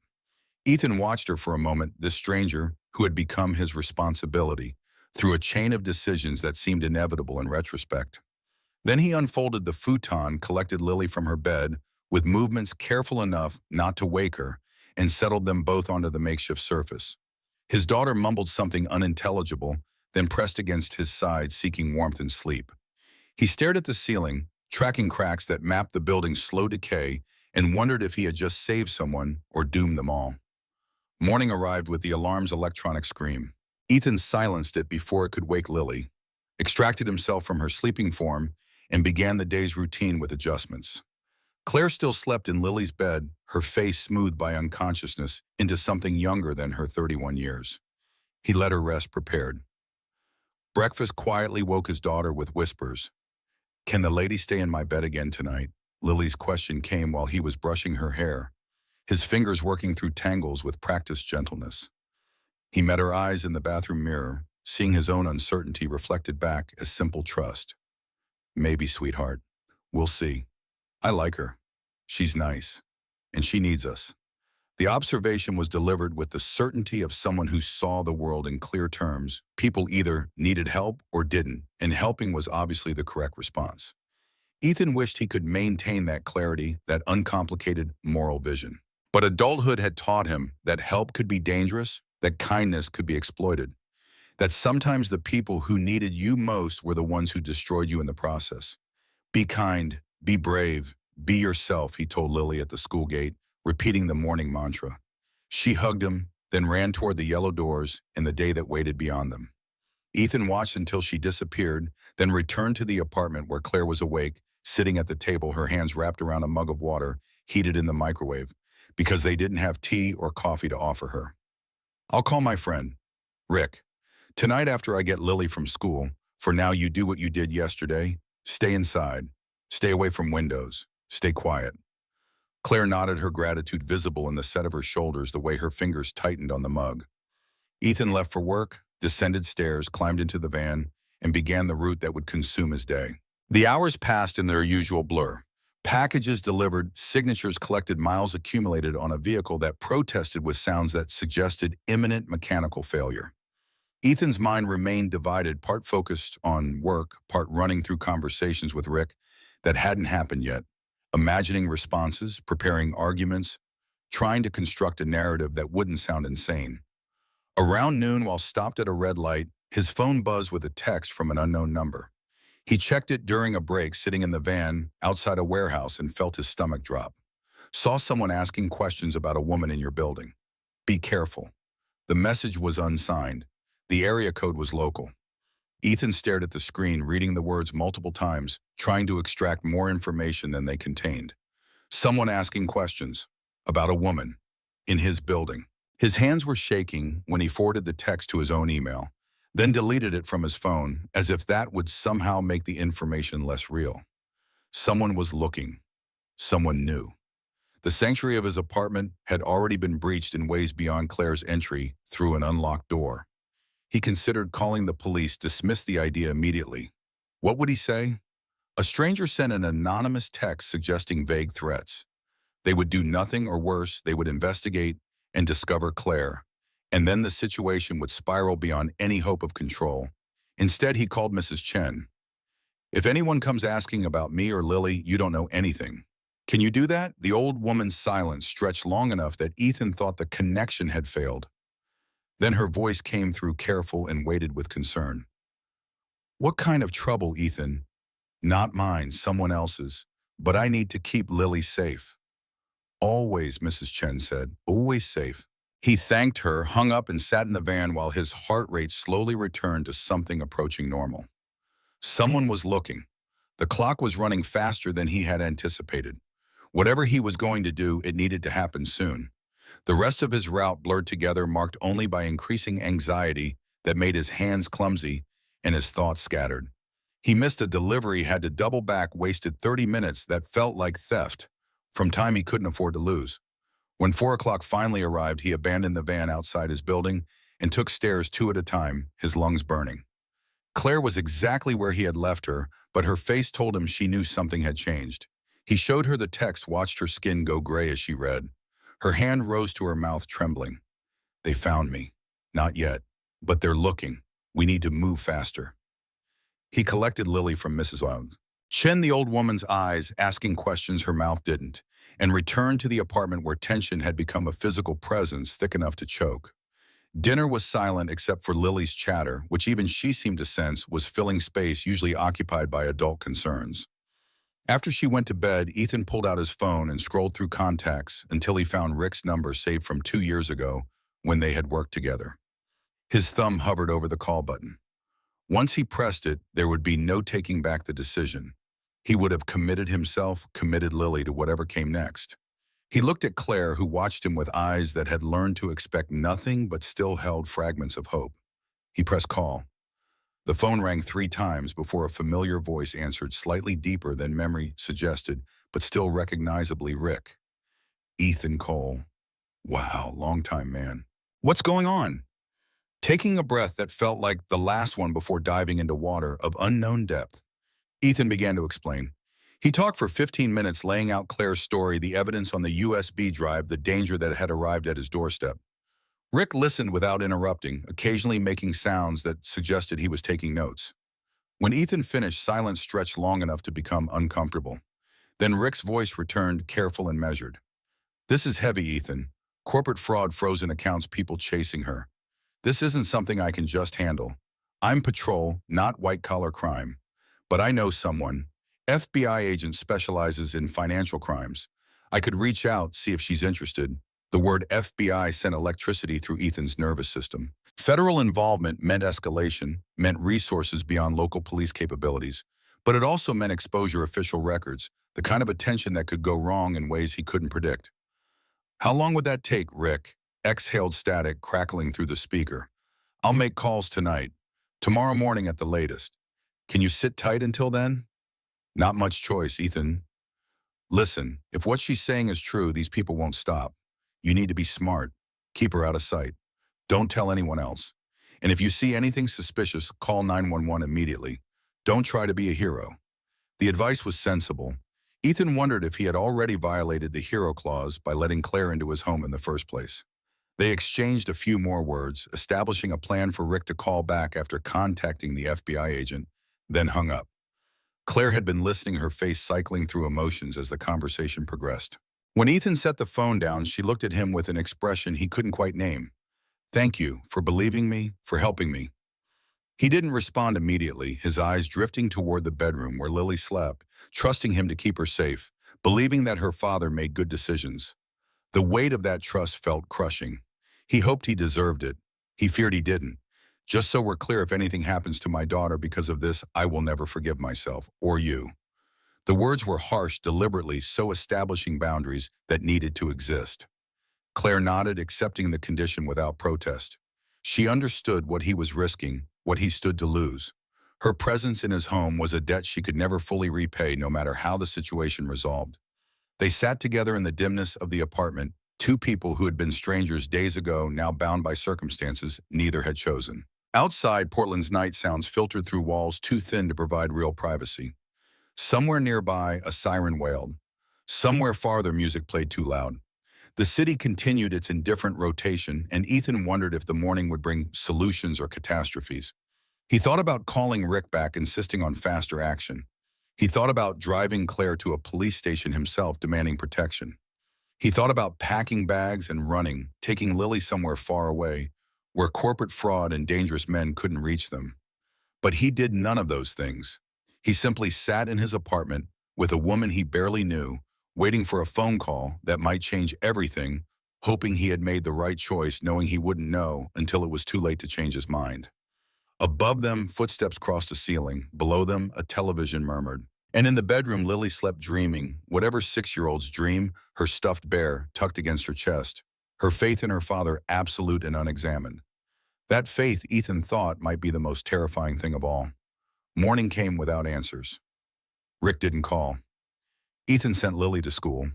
Ethan watched her for a moment, this stranger who had become his responsibility, through a chain of decisions that seemed inevitable in retrospect. Then he unfolded the futon, collected Lily from her bed, with movements careful enough not to wake her, and settled them both onto the makeshift surface. His daughter mumbled something unintelligible, then pressed against his side, seeking warmth and sleep. He stared at the ceiling, tracking cracks that mapped the building's slow decay, and wondered if he had just saved someone or doomed them all. Morning arrived with the alarm's electronic scream. Ethan silenced it before it could wake Lily, extracted himself from her sleeping form, and began the day's routine with adjustments. Claire still slept in Lily's bed, her face smoothed by unconsciousness into something younger than her 31 years. He let her rest, prepared. Breakfast quietly woke his daughter with whispers. Can the lady stay in my bed again tonight? Lily's question came while he was brushing her hair, his fingers working through tangles with practiced gentleness. He met her eyes in the bathroom mirror, seeing his own uncertainty reflected back as simple trust. Maybe, sweetheart. We'll see. I like her. She's nice. And she needs us. The observation was delivered with the certainty of someone who saw the world in clear terms. People either needed help or didn't, and helping was obviously the correct response. Ethan wished he could maintain that clarity, that uncomplicated moral vision. But adulthood had taught him that help could be dangerous, that kindness could be exploited, that sometimes the people who needed you most were the ones who destroyed you in the process. Be kind, be brave, be yourself, he told Lily at the school gate, repeating the morning mantra. She hugged him, then ran toward the yellow doors and the day that waited beyond them. Ethan watched until she disappeared, then returned to the apartment where Claire was awake, sitting at the table, her hands wrapped around a mug of water, heated in the microwave, because they didn't have tea or coffee to offer her. I'll call my friend, Rick. Tonight after I get Lily from school. For now, you do what you did yesterday. Stay inside. Stay away from windows. Stay quiet. Claire nodded, her gratitude visible in the set of her shoulders, the way her fingers tightened on the mug. Ethan left for work, descended stairs, climbed into the van, and began the route that would consume his day. The hours passed in their usual blur. Packages delivered, signatures collected, miles accumulated on a vehicle that protested with sounds that suggested imminent mechanical failure. Ethan's mind remained divided, part focused on work, part running through conversations with Rick that hadn't happened yet, imagining responses, preparing arguments, trying to construct a narrative that wouldn't sound insane. Around noon, while stopped at a red light, his phone buzzed with a text from an unknown number. He checked it during a break, sitting in the van outside a warehouse, and felt his stomach drop. Saw someone asking questions about a woman in your building. Be careful. The message was unsigned. The area code was local. Ethan stared at the screen, reading the words multiple times, trying to extract more information than they contained. Someone asking questions about a woman in his building. His hands were shaking when he forwarded the text to his own email, then deleted it from his phone, as if that would somehow make the information less real. Someone was looking. Someone new. The sanctuary of his apartment had already been breached in ways beyond Claire's entry through an unlocked door. He considered calling the police, dismissed the idea immediately. What would he say? A stranger sent an anonymous text suggesting vague threats. They would do nothing, or worse, they would investigate and discover Claire, and then the situation would spiral beyond any hope of control. Instead, he called Mrs. Chen. If anyone comes asking about me or Lily, you don't know anything. Can you do that? The old woman's silence stretched long enough that Ethan thought the connection had failed. Then her voice came through, careful and weighted with concern. What kind of trouble, Ethan? Not mine, someone else's. But I need to keep Lily safe. Always, Mrs. Chen said, always safe. He thanked her, hung up, and sat in the van while his heart rate slowly returned to something approaching normal. Someone was looking. The clock was running faster than he had anticipated. Whatever he was going to do, it needed to happen soon. The rest of his route blurred together, marked only by increasing anxiety that made his hands clumsy and his thoughts scattered. He missed a delivery, had to double back, wasted 30 minutes that felt like theft, from time he couldn't afford to lose. When 4 o'clock finally arrived, he abandoned the van outside his building and took stairs 2 at a time, his lungs burning. Claire was exactly where he had left her, but her face told him she knew something had changed. He showed her the text, watched her skin go gray as she read. Her hand rose to her mouth, trembling. They found me. Not yet. But they're looking. We need to move faster. He collected Lily from Mrs. Chen, the old woman's eyes, asking questions her mouth didn't, and returned to the apartment where tension had become a physical presence thick enough to choke. Dinner was silent except for Lily's chatter, which even she seemed to sense was filling space usually occupied by adult concerns. After she went to bed, Ethan pulled out his phone and scrolled through contacts until he found Rick's number, saved from 2 years ago when they had worked together. His thumb hovered over the call button. Once he pressed it, there would be no taking back the decision. He would have committed himself, committed Lily to whatever came next. He looked at Claire, who watched him with eyes that had learned to expect nothing but still held fragments of hope. He pressed call. The phone rang 3 times before a familiar voice answered, slightly deeper than memory suggested, but still recognizably Rick. Ethan Cole. Wow, long time, man. What's going on? Taking a breath that felt like the last one before diving into water of unknown depth, Ethan began to explain. He talked for 15 minutes, laying out Claire's story, the evidence on the USB drive, the danger that had arrived at his doorstep. Rick listened without interrupting, occasionally making sounds that suggested he was taking notes. When Ethan finished, silence stretched long enough to become uncomfortable. Then Rick's voice returned, careful and measured. This is heavy, Ethan. Corporate fraud, frozen accounts, people chasing her. This isn't something I can just handle. I'm patrol, not white-collar crime. But I know someone. FBI agent specializes in financial crimes. I could reach out, see if she's interested. The word FBI sent electricity through Ethan's nervous system. Federal involvement meant escalation, meant resources beyond local police capabilities. But it also meant exposure, official records, the kind of attention that could go wrong in ways he couldn't predict. How long would that take, Rick? Exhaled static crackling through the speaker. I'll make calls tonight. Tomorrow morning at the latest. Can you sit tight until then? Not much choice, Ethan. Listen, if what she's saying is true, these people won't stop. You need to be smart. Keep her out of sight. Don't tell anyone else. And if you see anything suspicious, call 911 immediately. Don't try to be a hero. The advice was sensible. Ethan wondered if he had already violated the hero clause by letting Claire into his home in the first place. They exchanged a few more words, establishing a plan for Rick to call back after contacting the FBI agent, then hung up. Claire had been listening, her face cycling through emotions as the conversation progressed. When Ethan set the phone down, she looked at him with an expression he couldn't quite name. "Thank you for believing me, for helping me." He didn't respond immediately, his eyes drifting toward the bedroom where Lily slept, trusting him to keep her safe, believing that her father made good decisions. The weight of that trust felt crushing. He hoped he deserved it. He feared he didn't. "Just so we're clear, if anything happens to my daughter because of this, I will never forgive myself, or you." The words were harsh, deliberately so establishing boundaries that needed to exist. Claire nodded, accepting the condition without protest. She understood what he was risking, what he stood to lose. Her presence in his home was a debt she could never fully repay, no matter how the situation resolved. They sat together in the dimness of the apartment, two people who had been strangers days ago, now bound by circumstances neither had chosen. Outside, Portland's night sounds filtered through walls too thin to provide real privacy. Somewhere nearby, a siren wailed. Somewhere farther, music played too loud. The city continued its indifferent rotation, and Ethan wondered if the morning would bring solutions or catastrophes. He thought about calling Rick back, insisting on faster action. He thought about driving Claire to a police station himself, demanding protection. He thought about packing bags and running, taking Lily somewhere far away, where corporate fraud and dangerous men couldn't reach them. But he did none of those things. He simply sat in his apartment with a woman he barely knew, waiting for a phone call that might change everything, hoping he had made the right choice, knowing he wouldn't know until it was too late to change his mind. Above them, footsteps crossed a ceiling. Below them, a television murmured. And in the bedroom, Lily slept, dreaming, whatever six-year-olds dream, her stuffed bear tucked against her chest, her faith in her father absolute and unexamined. That faith, Ethan thought, might be the most terrifying thing of all. Morning came without answers. Rick didn't call. Ethan sent Lily to school,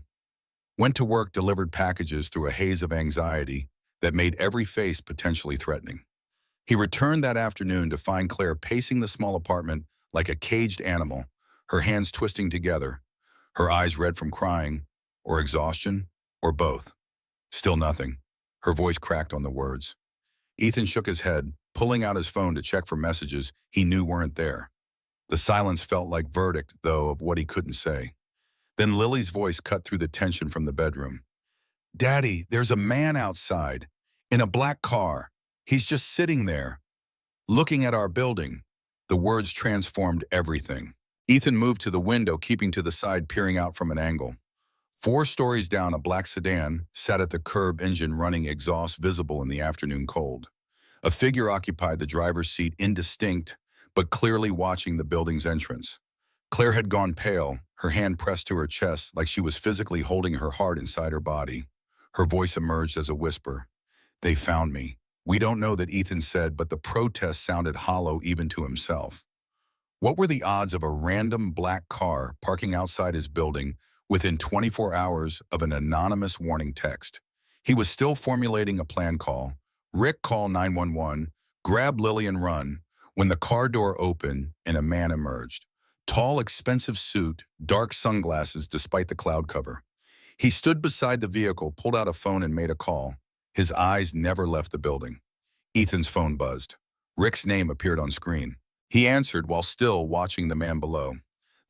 went to work, delivered packages through a haze of anxiety that made every face potentially threatening. He returned that afternoon to find Claire pacing the small apartment like a caged animal, her hands twisting together, her eyes red from crying, or exhaustion, or both. Still nothing. Her voice cracked on the words. Ethan shook his head, pulling out his phone to check for messages he knew weren't there. The silence felt like verdict, though, of what he couldn't say. Then Lily's voice cut through the tension from the bedroom. "Daddy, there's a man outside, in a black car. He's just sitting there, looking at our building." The words transformed everything. Ethan moved to the window, keeping to the side, peering out from an angle. 4 stories down, a black sedan sat at the curb, engine running, exhaust visible in the afternoon cold. A figure occupied the driver's seat, indistinct, but clearly watching the building's entrance. Claire had gone pale, her hand pressed to her chest like she was physically holding her heart inside her body. Her voice emerged as a whisper. "They found me." "We don't know," that Ethan said, but the protest sounded hollow even to himself. What were the odds of a random black car parking outside his building within 24 hours of an anonymous warning text? He was still formulating a plan. Call Rick, call 911, grab Lily and run, when the car door opened and a man emerged. Tall, expensive suit, dark sunglasses despite the cloud cover. He stood beside the vehicle, pulled out a phone and made a call. His eyes never left the building. Ethan's phone buzzed. Rick's name appeared on screen. He answered while still watching the man below.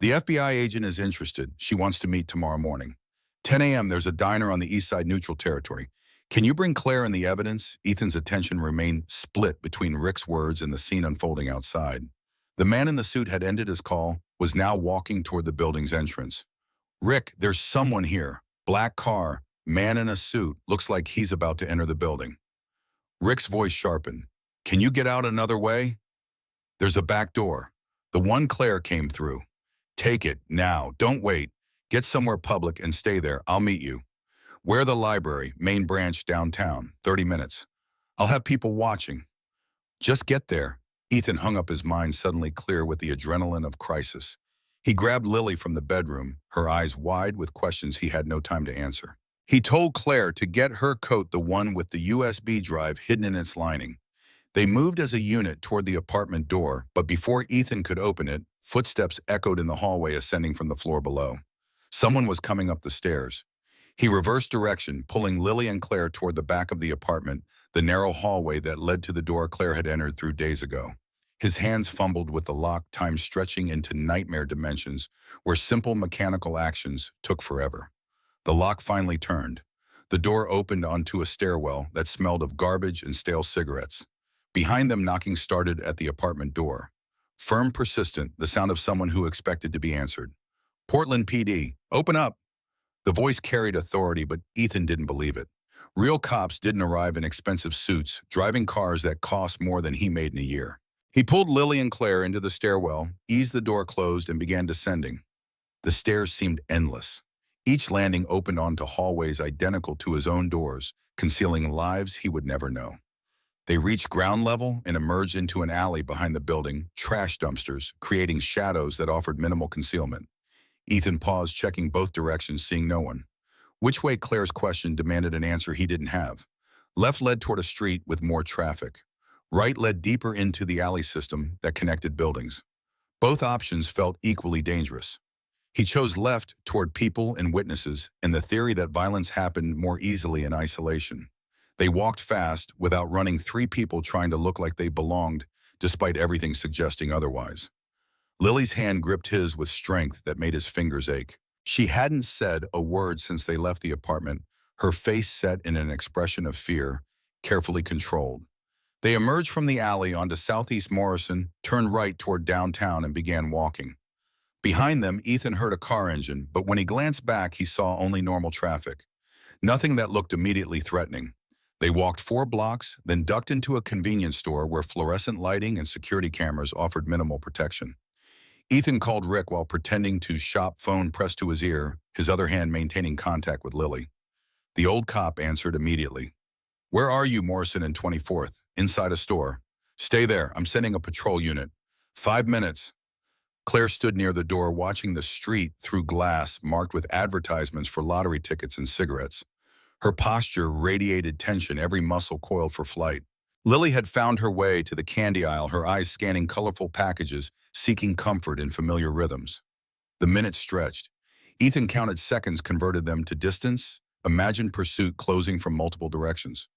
"The FBI agent is interested. She wants to meet tomorrow morning. 10 a.m. There's a diner on the east side, neutral territory. Can you bring Claire and the evidence?" Ethan's attention remained split between Rick's words and the scene unfolding outside. The man in the suit had ended his call, was now walking toward the building's entrance. "Rick, there's someone here. Black car, man in a suit, looks like he's about to enter the building." Rick's voice sharpened. "Can you get out another way?" "There's a back door. The one Claire came through. Take it, now, don't wait. Get somewhere public and stay there. I'll meet you. Where the library, main branch downtown, 30 minutes. I'll have people watching. Just get there." Ethan hung up, his mind suddenly clear with the adrenaline of crisis. He grabbed Lily from the bedroom, her eyes wide with questions he had no time to answer. He told Claire to get her coat, the one with the USB drive hidden in its lining. They moved as a unit toward the apartment door, but before Ethan could open it, footsteps echoed in the hallway, ascending from the floor below. Someone was coming up the stairs. He reversed direction, pulling Lily and Claire toward the back of the apartment, the narrow hallway that led to the door Claire had entered through days ago. His hands fumbled with the lock, time stretching into nightmare dimensions where simple mechanical actions took forever. The lock finally turned. The door opened onto a stairwell that smelled of garbage and stale cigarettes. Behind them, knocking started at the apartment door. Firm, persistent, the sound of someone who expected to be answered. "Portland PD, open up!" The voice carried authority, but Ethan didn't believe it. Real cops didn't arrive in expensive suits, driving cars that cost more than he made in a year. He pulled Lily and Claire into the stairwell, eased the door closed, and began descending. The stairs seemed endless. Each landing opened onto hallways identical to his own doors, concealing lives he would never know. They reached ground level and emerged into an alley behind the building, trash dumpsters, creating shadows that offered minimal concealment. Ethan paused, checking both directions, seeing no one. Which way? Claire's question demanded an answer he didn't have. Left led toward a street with more traffic. Right led deeper into the alley system that connected buildings. Both options felt equally dangerous. He chose left toward people and witnesses and the theory that violence happened more easily in isolation. They walked fast without running, three people trying to look like they belonged, despite everything suggesting otherwise. Lily's hand gripped his with strength that made his fingers ache. She hadn't said a word since they left the apartment, her face set in an expression of fear, carefully controlled. They emerged from the alley onto Southeast Morrison, turned right toward downtown, and began walking. Behind them, Ethan heard a car engine, but when he glanced back, he saw only normal traffic. Nothing that looked immediately threatening. They walked 4 blocks, then ducked into a convenience store where fluorescent lighting and security cameras offered minimal protection. Ethan called Rick while pretending to shop, phone pressed to his ear, his other hand maintaining contact with Lily. The old cop answered immediately. "Where are you, Morrison and 24th? Inside a store. Stay there. I'm sending a patrol unit. 5 minutes. Claire stood near the door, watching the street through glass marked with advertisements for lottery tickets and cigarettes. Her posture radiated tension, every muscle coiled for flight. Lily had found her way to the candy aisle, her eyes scanning colorful packages, seeking comfort in familiar rhythms. The minutes stretched. Ethan counted seconds, converted them to distance, imagined pursuit closing from multiple directions.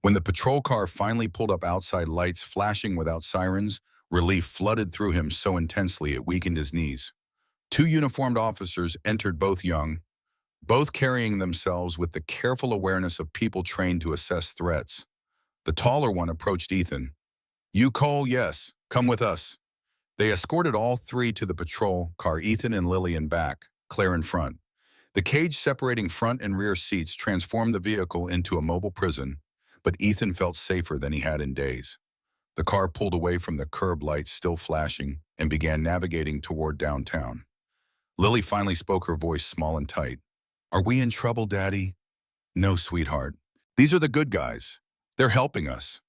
When the patrol car finally pulled up outside, lights flashing without sirens, relief flooded through him so intensely it weakened his knees. 2 uniformed officers entered, both young, both carrying themselves with the careful awareness of people trained to assess threats. The taller one approached Ethan. "You, Cole? Yes. Come with us." They escorted all 3 to the patrol car, Ethan and Lily in back, Claire in front. The cage separating front and rear seats transformed the vehicle into a mobile prison, but Ethan felt safer than he had in days. The car pulled away from the curb, lights still flashing, and began navigating toward downtown. Lily finally spoke, her voice small and tight. "Are we in trouble, Daddy?" "No, sweetheart. These are the good guys. They're helping us."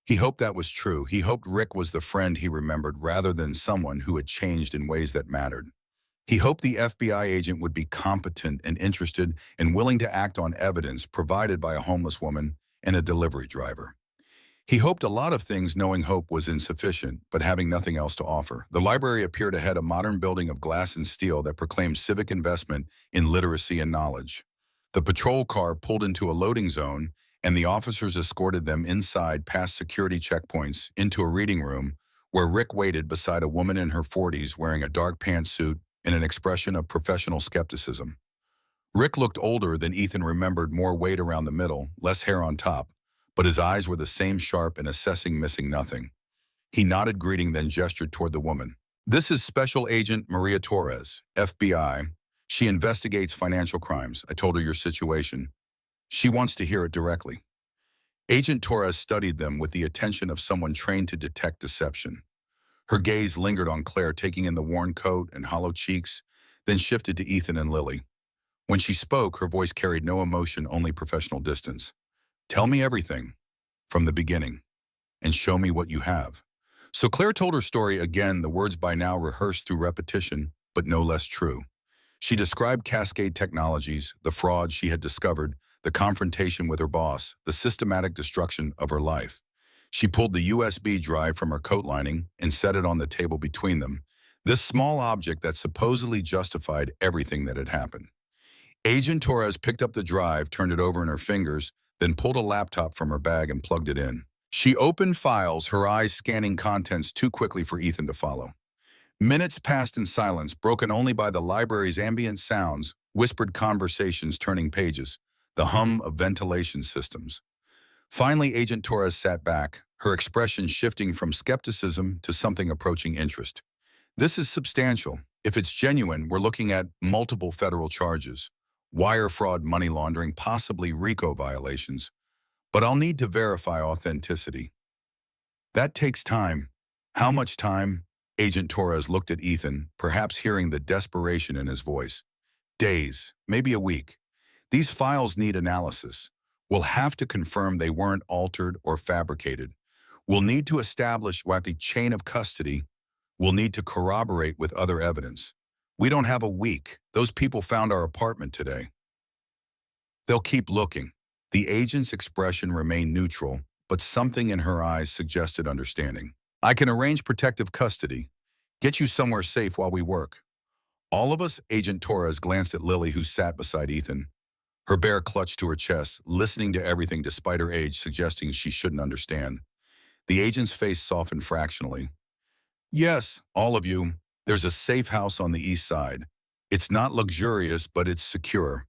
He hoped that was true. He hoped Rick was the friend he remembered rather than someone who had changed in ways that mattered. He hoped the FBI agent would be competent and interested and willing to act on evidence provided by a homeless woman and a delivery driver. He hoped a lot of things, knowing hope was insufficient, but having nothing else to offer. The library appeared ahead, a modern building of glass and steel that proclaimed civic investment in literacy and knowledge. The patrol car pulled into a loading zone, and the officers escorted them inside, past security checkpoints, into a reading room where Rick waited beside a woman in her 40s wearing a dark pantsuit and an expression of professional skepticism. Rick looked older than Ethan remembered, more weight around the middle, less hair on top, but his eyes were the same, sharp and assessing, missing nothing. He nodded, greeting, then gestured toward the woman. "This is Special Agent Maria Torres, FBI. She investigates financial crimes. I told her your situation. She wants to hear it directly." Agent Torres studied them with the attention of someone trained to detect deception. Her gaze lingered on Claire, taking in the worn coat and hollow cheeks, then shifted to Ethan and Lily. When she spoke, her voice carried no emotion, only professional distance. "Tell me everything, from the beginning, and show me what you have." So Claire told her story again, the words by now rehearsed through repetition, but no less true. She described Cascade Technologies, the fraud she had discovered, the confrontation with her boss, the systematic destruction of her life. She pulled the USB drive from her coat lining and set it on the table between them, This small object that supposedly justified everything that had happened. Agent Torres picked up the drive, turned it over in her fingers, then pulled a laptop from her bag and plugged it in. She opened files, her eyes scanning contents too quickly for Ethan to follow. Minutes passed in silence, broken only by the library's ambient sounds, whispered conversations turning pages, the hum of ventilation systems. Finally, Agent Torres sat back, her expression shifting from skepticism to something approaching interest. This is substantial. If it's genuine, we're looking at multiple federal charges, wire fraud, money laundering, possibly RICO violations. But I'll need to verify authenticity. That takes time. How much time? Agent Torres looked at Ethan, perhaps hearing the desperation in his voice. Days, maybe a week. These files need analysis. We'll have to confirm they weren't altered or fabricated. We'll need to establish what the chain of custody. We'll need to corroborate with other evidence. We don't have a week. Those people found our apartment today. They'll keep looking. The agent's expression remained neutral, but something in her eyes suggested understanding. I can arrange protective custody. Get you somewhere safe while we work. All of us, Agent Torres glanced at Lily, who sat beside Ethan. Her bear clutched to her chest, listening to everything despite her age, suggesting she shouldn't understand. The agent's face softened fractionally. Yes, all of you. There's a safe house on the east side. It's not luxurious, but it's secure.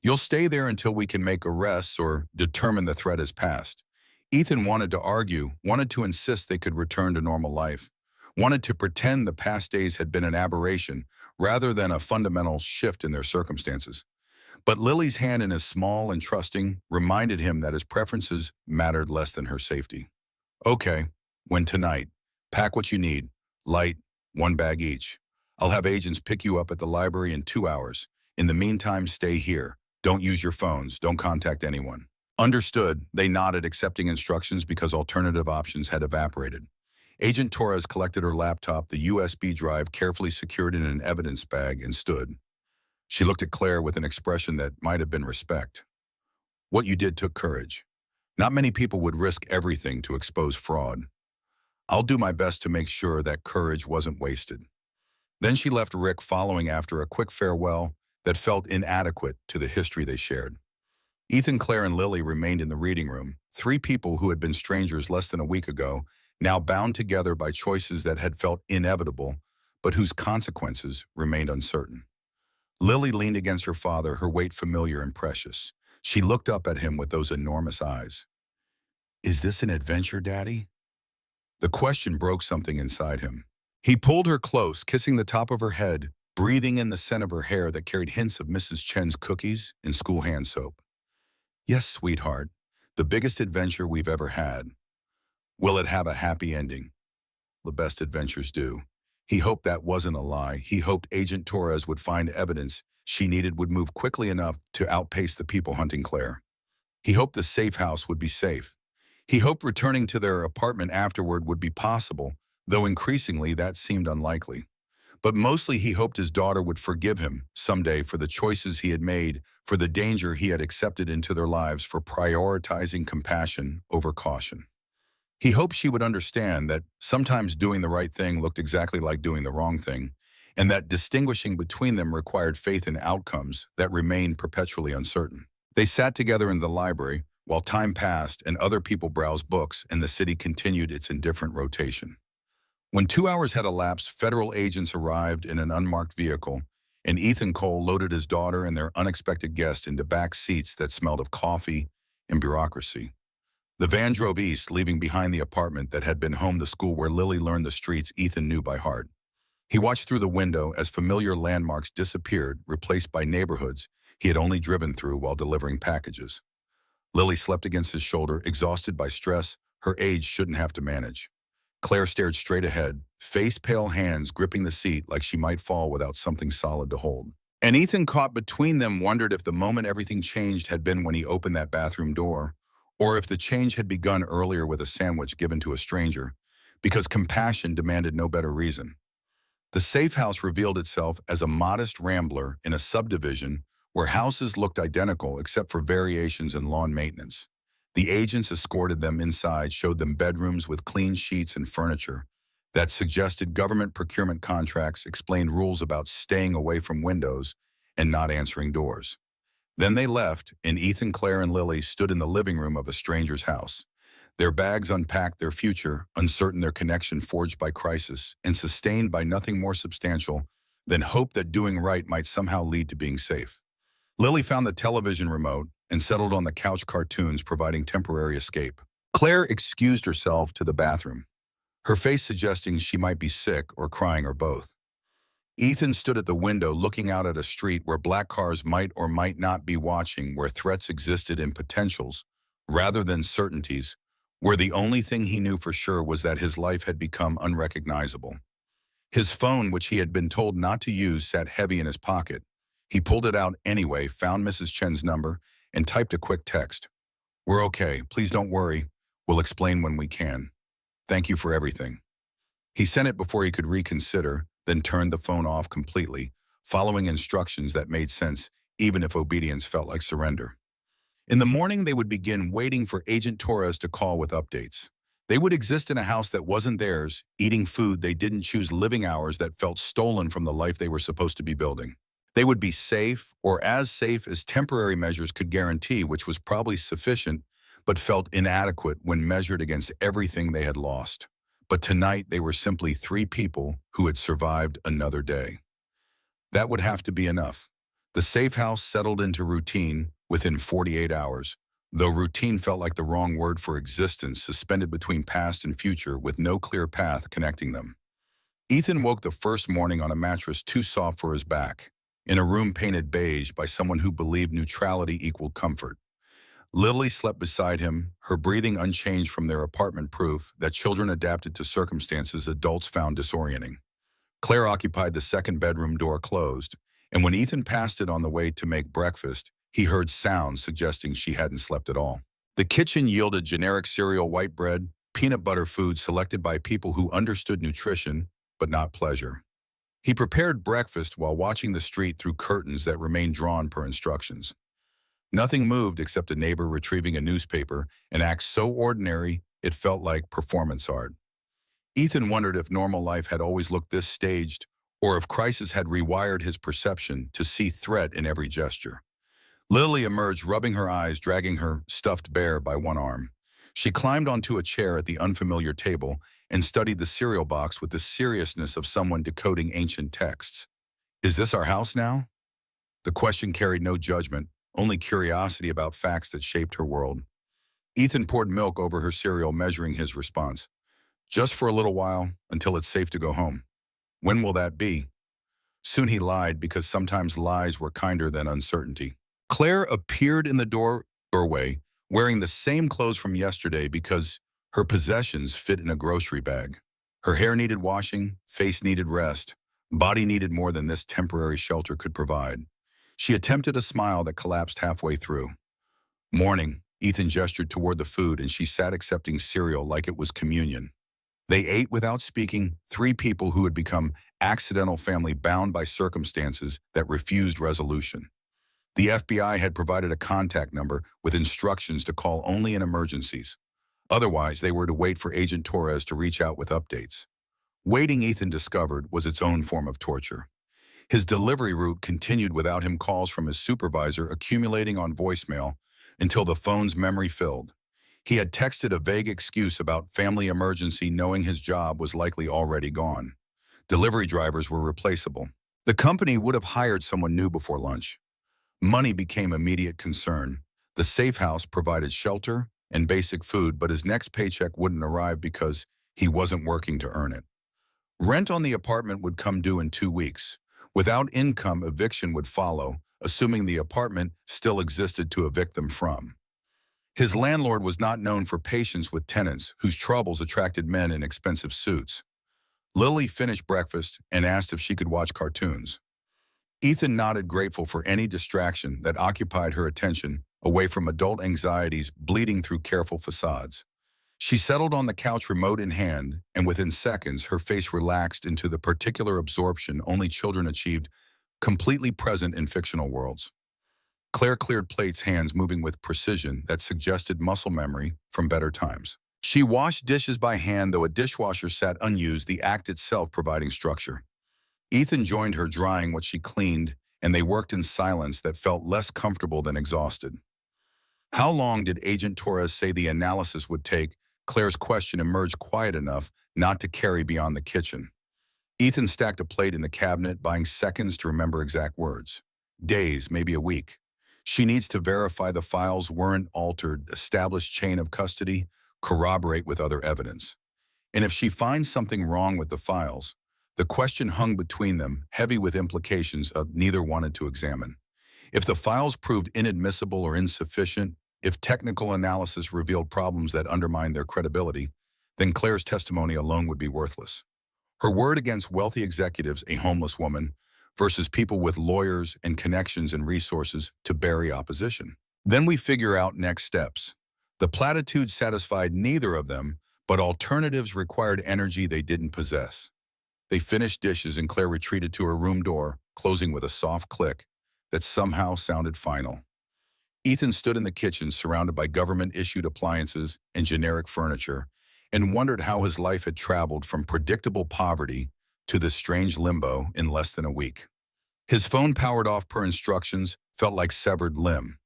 You'll stay there until we can make arrests or determine the threat has passed. Ethan wanted to argue, wanted to insist they could return to normal life, wanted to pretend the past days had been an aberration rather than a fundamental shift in their circumstances. But Lily's hand in his small and trusting reminded him that his preferences mattered less than her safety. Okay, when tonight. Pack what you need. Light, 1 bag each. I'll have agents pick you up at the library in 2 hours. In the meantime, stay here. Don't use your phones. Don't contact anyone. Understood, they nodded, accepting instructions because alternative options had evaporated. Agent Torres collected her laptop, the USB drive carefully secured in an evidence bag, and stood. She looked at Claire with an expression that might have been respect. What you did took courage. Not many people would risk everything to expose fraud. I'll do my best to make sure that courage wasn't wasted. Then she left Rick, following after a quick farewell that felt inadequate to the history they shared. Ethan, Claire, and Lily remained in the reading room, 3 people who had been strangers less than a week ago, now bound together by choices that had felt inevitable, but whose consequences remained uncertain. Lily leaned against her father, her weight familiar and precious. She looked up at him with those enormous eyes. Is this an adventure, Daddy? The question broke something inside him. He pulled her close, kissing the top of her head, breathing in the scent of her hair that carried hints of Mrs. Chen's cookies and school hand soap. Yes, sweetheart, the biggest adventure we've ever had. Will it have a happy ending? The best adventures do. He hoped that wasn't a lie. He hoped Agent Torres would find evidence she needed, would move quickly enough to outpace the people hunting Claire. He hoped the safe house would be safe. He hoped returning to their apartment afterward would be possible, though increasingly that seemed unlikely. But mostly he hoped his daughter would forgive him someday for the choices he had made, for the danger he had accepted into their lives, for prioritizing compassion over caution. He hoped she would understand that sometimes doing the right thing looked exactly like doing the wrong thing, and that distinguishing between them required faith in outcomes that remained perpetually uncertain. They sat together in the library while time passed and other people browsed books and the city continued its indifferent rotation. When 2 hours had elapsed, federal agents arrived in an unmarked vehicle, and Ethan Cole loaded his daughter and their unexpected guest into back seats that smelled of coffee and bureaucracy. The van drove east, leaving behind the apartment that had been home to school where Lily learned the streets Ethan knew by heart. He watched through the window as familiar landmarks disappeared, replaced by neighborhoods he had only driven through while delivering packages. Lily slept against his shoulder, exhausted by stress her age shouldn't have to manage. Claire stared straight ahead, face-pale hands gripping the seat like she might fall without something solid to hold. And Ethan, caught between them, wondered if the moment everything changed had been when he opened that bathroom door, or if the change had begun earlier with a sandwich given to a stranger, because compassion demanded no better reason. The safe house revealed itself as a modest rambler in a subdivision where houses looked identical except for variations in lawn maintenance. The agents escorted them inside, showed them bedrooms with clean sheets and furniture, that suggested government procurement contracts, explained rules about staying away from windows, and not answering doors. Then they left, and Ethan, Claire, and Lily stood in the living room of a stranger's house. Their bags unpacked, their future, uncertain, their connection forged by crisis, and sustained by nothing more substantial than hope that doing right might somehow lead to being safe. Lily found the television remote and settled on the couch, cartoons providing temporary escape. Claire excused herself to the bathroom, her face suggesting she might be sick or crying or both. Ethan stood at the window looking out at a street where black cars might or might not be watching, where threats existed in potentials rather than certainties, where the only thing he knew for sure was that his life had become unrecognizable. His phone, which he had been told not to use, sat heavy in his pocket. He pulled it out anyway, found Mrs. Chen's number, and typed a quick text. "We're okay. Please don't worry. We'll explain when we can. Thank you for everything." He sent it before he could reconsider, then turned the phone off completely, following instructions that made sense, even if obedience felt like surrender. In the morning, they would begin waiting for Agent Torres to call with updates. They would exist in a house that wasn't theirs, eating food they didn't choose, living hours that felt stolen from the life they were supposed to be building. They would be safe, or as safe as temporary measures could guarantee, which was probably sufficient, but felt inadequate when measured against everything they had lost. But tonight, they were simply three people who had survived another day. That would have to be enough. The safe house settled into routine within 48 hours, though routine felt like the wrong word for existence, suspended between past and future with no clear path connecting them. Ethan woke the first morning on a mattress too soft for his back, in a room painted beige by someone who believed neutrality equaled comfort. Lily slept beside him, her breathing unchanged from their apartment, proof that children adapted to circumstances adults found disorienting. Claire occupied the second bedroom, door closed, and when Ethan passed it on the way to make breakfast, he heard sounds suggesting she hadn't slept at all. The kitchen yielded generic cereal, white bread, peanut butter food selected by people who understood nutrition, but not pleasure. He prepared breakfast while watching the street through curtains that remained drawn per instructions. Nothing moved except a neighbor retrieving a newspaper, an act so ordinary it felt like performance art. Ethan wondered if normal life had always looked this staged, or if crisis had rewired his perception to see threat in every gesture. Lily emerged, rubbing her eyes, dragging her stuffed bear by one arm. She climbed onto a chair at the unfamiliar table and studied the cereal box with the seriousness of someone decoding ancient texts. "Is this our house now?" The question carried no judgment, only curiosity about facts that shaped her world. Ethan poured milk over her cereal, measuring his response. "Just for a little while, until it's safe to go home." "When will that be?" Soon he lied, because sometimes lies were kinder than uncertainty. Claire appeared in the doorway, wearing the same clothes from yesterday because her possessions fit in a grocery bag. Her hair needed washing, face needed rest, body needed more than this temporary shelter could provide. She attempted a smile that collapsed halfway through. "Morning," Ethan gestured toward the food, and she sat accepting cereal like it was communion. They ate without speaking, three people who had become accidental family bound by circumstances that refused resolution. The FBI had provided a contact number with instructions to call only in emergencies. Otherwise, they were to wait for Agent Torres to reach out with updates. Waiting, Ethan discovered, was its own form of torture. His delivery route continued without him, calls from his supervisor accumulating on voicemail until the phone's memory filled. He had texted a vague excuse about family emergency, knowing his job was likely already gone. Delivery drivers were replaceable. The company would have hired someone new before lunch. Money became immediate concern. The safe house provided shelter and basic food, but his next paycheck wouldn't arrive because he wasn't working to earn it. Rent on the apartment would come due in 2 weeks. Without income, eviction would follow, assuming the apartment still existed to evict them from. His landlord was not known for patience with tenants whose troubles attracted men in expensive suits. Lily finished breakfast and asked if she could watch cartoons. Ethan nodded, grateful for any distraction that occupied her attention away from adult anxieties bleeding through careful facades. She settled on the couch, remote in hand, and within seconds her face relaxed into the particular absorption only children achieved, completely present in fictional worlds. Claire cleared plates, hands moving with precision that suggested muscle memory from better times. She washed dishes by hand, though a dishwasher sat unused, the act itself providing structure. Ethan joined her drying what she cleaned, and they worked in silence that felt less comfortable than exhausted. How long did Agent Torres say the analysis would take? Claire's question emerged quiet enough not to carry beyond the kitchen. Ethan stacked a plate in the cabinet, buying seconds to remember exact words. Days, maybe a week. She needs to verify the files weren't altered, establish chain of custody, corroborate with other evidence. And if she finds something wrong with the files, the question hung between them, heavy with implications of neither wanted to examine. If the files proved inadmissible or insufficient, if technical analysis revealed problems that undermined their credibility, then Claire's testimony alone would be worthless. Her word against wealthy executives, a homeless woman, versus people with lawyers and connections and resources to bury opposition. Then we figure out next steps. The platitudes satisfied neither of them, but alternatives required energy they didn't possess. They finished dishes and Claire retreated to her room door, closing with a soft click that somehow sounded final. Ethan stood in the kitchen surrounded by government-issued appliances and generic furniture and wondered how his life had traveled from predictable poverty to this strange limbo in less than a week. His phone, powered off per instructions, felt like severed limb.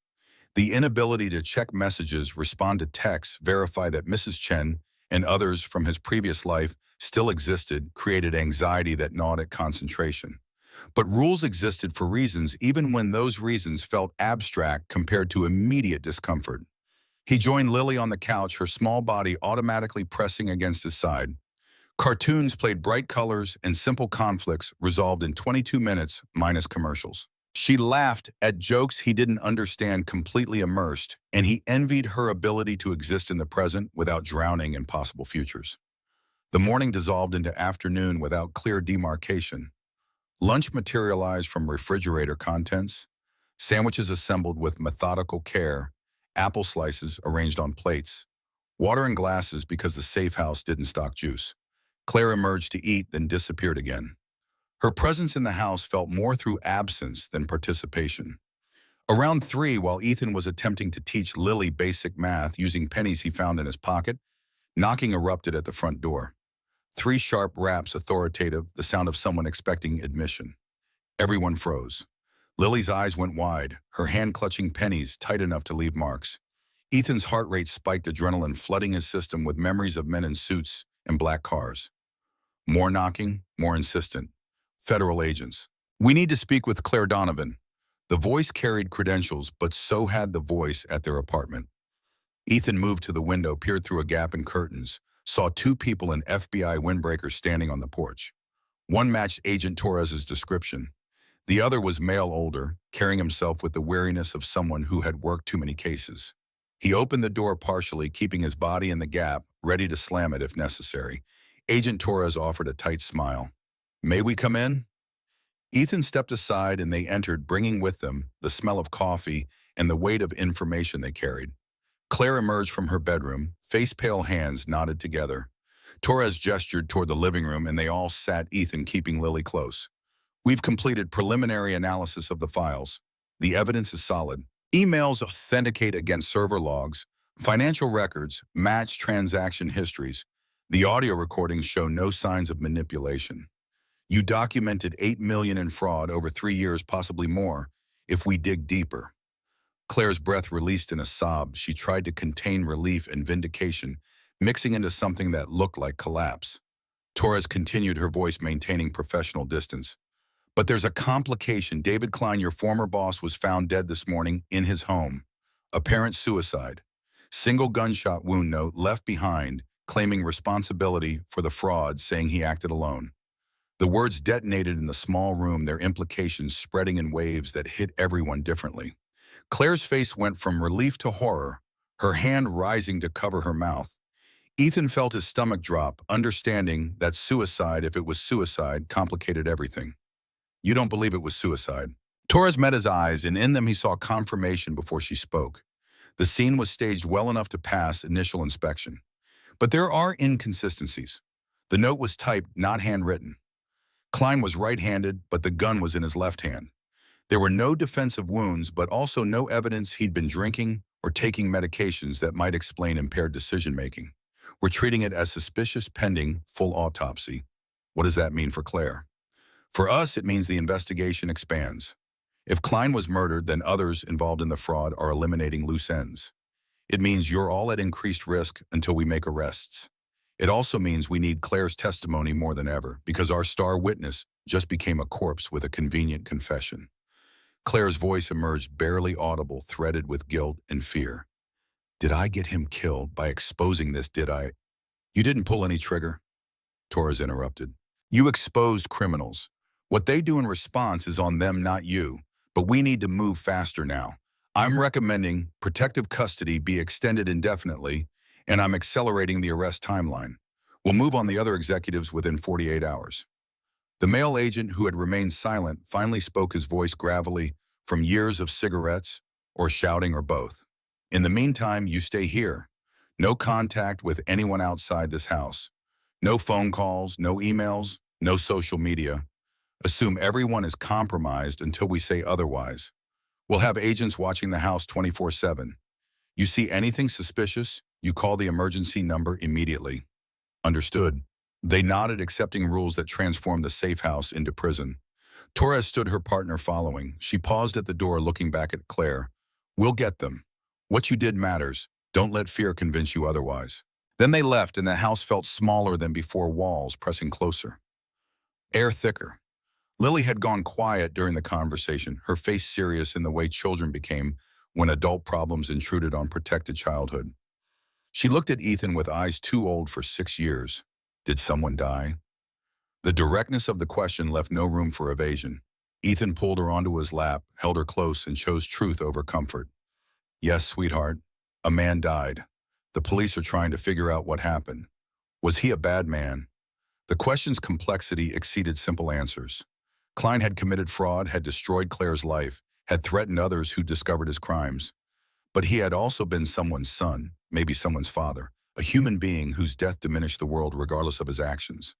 The inability to check messages, respond to texts, verify that Mrs. Chen and others from his previous life still existed created anxiety that gnawed at concentration. But rules existed for reasons even when those reasons felt abstract compared to immediate discomfort. He joined Lily on the couch, her small body automatically pressing against his side. Cartoons played bright colors and simple conflicts resolved in 22 minutes minus commercials. She laughed at jokes he didn't understand, completely immersed, and he envied her ability to exist in the present without drowning in possible futures. The morning dissolved into afternoon without clear demarcation. Lunch materialized from refrigerator contents, sandwiches assembled with methodical care, apple slices arranged on plates, water in glasses because the safe house didn't stock juice. Claire emerged to eat, then disappeared again. Her presence in the house felt more through absence than participation. Around 3, while Ethan was attempting to teach Lily basic math using pennies he found in his pocket, knocking erupted at the front door. 3 sharp raps, authoritative, the sound of someone expecting admission. Everyone froze. Lily's eyes went wide, her hand clutching pennies tight enough to leave marks. Ethan's heart rate spiked, adrenaline flooding his system with memories of men in suits and black cars. More knocking, more insistent. Federal agents. "We need to speak with Claire Donovan." The voice carried credentials, but so had the voice at their apartment. Ethan moved to the window, peered through a gap in curtains, saw 2 people in FBI windbreakers standing on the porch. One matched Agent Torres's description. The other was male, older, carrying himself with the wariness of someone who had worked too many cases. He opened the door partially, keeping his body in the gap, ready to slam it if necessary. Agent Torres offered a tight smile. "May we come in?" Ethan stepped aside and they entered, bringing with them the smell of coffee and the weight of information they carried. Claire emerged from her bedroom, face-pale hands knotted together. Torres gestured toward the living room and they all sat, Ethan keeping Lily close. "We've completed preliminary analysis of the files. The evidence is solid. Emails authenticate against server logs, financial records match transaction histories. The audio recordings show no signs of manipulation. You documented $8 million in fraud over 3 years, possibly more, if we dig deeper." Claire's breath released in a sob. She tried to contain relief and vindication, mixing into something that looked like collapse. Torres continued, her voice maintaining professional distance. "But there's a complication. David Klein, your former boss, was found dead this morning in his home. Apparent suicide. Single gunshot wound note left behind, claiming responsibility for the fraud, saying he acted alone." The words detonated in the small room, their implications spreading in waves that hit everyone differently. Claire's face went from relief to horror, her hand rising to cover her mouth. Ethan felt his stomach drop, understanding that suicide, if it was suicide, complicated everything. "You don't believe it was suicide?" Torres met his eyes, and in them he saw confirmation before she spoke. The scene was staged well enough to pass initial inspection. But there are inconsistencies. The note was typed, not handwritten. Klein was right-handed, but the gun was in his left hand. There were no defensive wounds, but also no evidence he'd been drinking or taking medications that might explain impaired decision-making. We're treating it as suspicious pending full autopsy. What does that mean for Claire? For us, it means the investigation expands. If Klein was murdered, then others involved in the fraud are eliminating loose ends. It means you're all at increased risk until we make arrests. It also means we need Claire's testimony more than ever because our star witness just became a corpse with a convenient confession. Claire's voice emerged barely audible, threaded with guilt and fear. Did I get him killed by exposing this, did I? You didn't pull any trigger, Torres interrupted. You exposed criminals. What they do in response is on them, not you. But we need to move faster now. I'm recommending protective custody be extended indefinitely, and I'm accelerating the arrest timeline. We'll move on the other executives within 48 hours. The male agent who had remained silent finally spoke, his voice gravelly, from years of cigarettes or shouting or both. In the meantime, you stay here. No contact with anyone outside this house. No phone calls, no emails, no social media. Assume everyone is compromised until we say otherwise. We'll have agents watching the house 24/7. You see anything suspicious, you call the emergency number immediately. Understood. They nodded, accepting rules that transformed the safe house into prison. Torres stood, her partner following. She paused at the door, looking back at Claire. We'll get them. What you did matters. Don't let fear convince you otherwise. Then they left, and the house felt smaller than before, walls pressing closer. Air thicker. Lily had gone quiet during the conversation, her face serious in the way children became when adult problems intruded on protected childhood. She looked at Ethan with eyes too old for 6 years. Did someone die? The directness of the question left no room for evasion. Ethan pulled her onto his lap, held her close, and chose truth over comfort. Yes, sweetheart, a man died. The police are trying to figure out what happened. Was he a bad man? The question's complexity exceeded simple answers. Klein had committed fraud, had destroyed Claire's life, had threatened others who discovered his crimes. But he had also been someone's son, maybe someone's father, a human being whose death diminished the world regardless of his actions.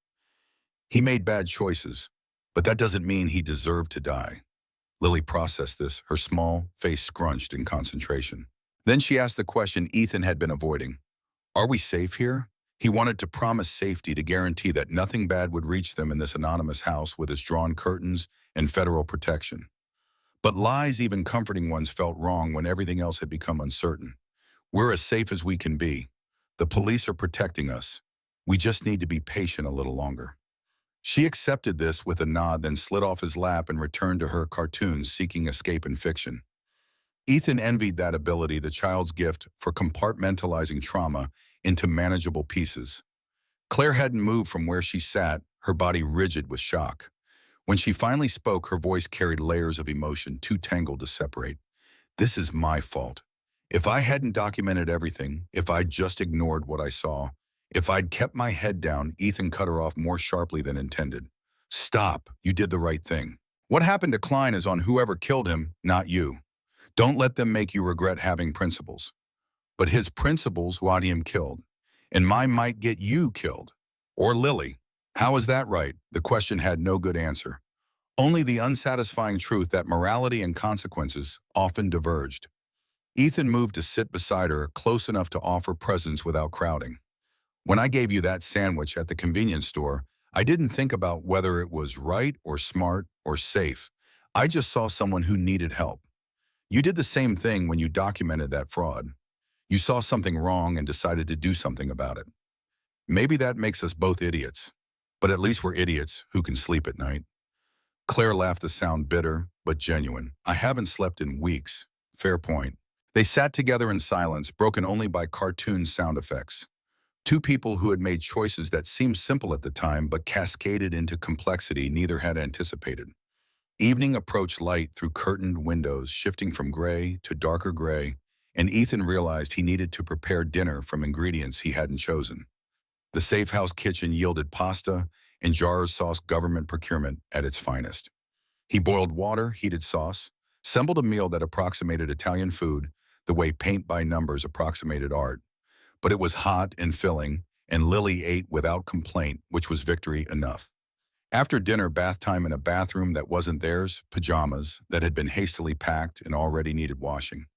He made bad choices, but that doesn't mean he deserved to die. Lily processed this, her small face scrunched in concentration. Then she asked the question Ethan had been avoiding. Are we safe here? He wanted to promise safety, to guarantee that nothing bad would reach them in this anonymous house with its drawn curtains and federal protection. But lies, even comforting ones, felt wrong when everything else had become uncertain. We're as safe as we can be. The police are protecting us. We just need to be patient a little longer. She accepted this with a nod, then slid off his lap and returned to her cartoons, seeking escape in fiction. Ethan envied that ability, the child's gift for compartmentalizing trauma into manageable pieces. Claire hadn't moved from where she sat, her body rigid with shock. When she finally spoke, her voice carried layers of emotion too tangled to separate. This is my fault. If I hadn't documented everything, if I'd just ignored what I saw, if I'd kept my head down, Ethan cut her off more sharply than intended. Stop, you did the right thing. What happened to Klein is on whoever killed him, not you. Don't let them make you regret having principles. But his principles got him killed, and mine might get you killed. Or Lily. How is that right? The question had no good answer. Only the unsatisfying truth that morality and consequences often diverged. Ethan moved to sit beside her, close enough to offer presence without crowding. When I gave you that sandwich at the convenience store, I didn't think about whether it was right or smart or safe. I just saw someone who needed help. You did the same thing when you documented that fraud. You saw something wrong and decided to do something about it. Maybe that makes us both idiots, but at least we're idiots who can sleep at night. Claire laughed, the sound bitter but genuine. I haven't slept in weeks. Fair point. They sat together in silence, broken only by cartoon sound effects. Two people who had made choices that seemed simple at the time but cascaded into complexity neither had anticipated. Evening approached, light through curtained windows, shifting from gray to darker gray, and Ethan realized he needed to prepare dinner from ingredients he hadn't chosen. The safe house kitchen yielded pasta and jars sauce, government procurement at its finest. He boiled water, heated sauce, assembled a meal that approximated Italian food the way paint by numbers approximated art. But it was hot and filling, and Lily ate without complaint, which was victory enough. After dinner, bath time in a bathroom that wasn't theirs, pajamas that had been hastily packed and already needed washing.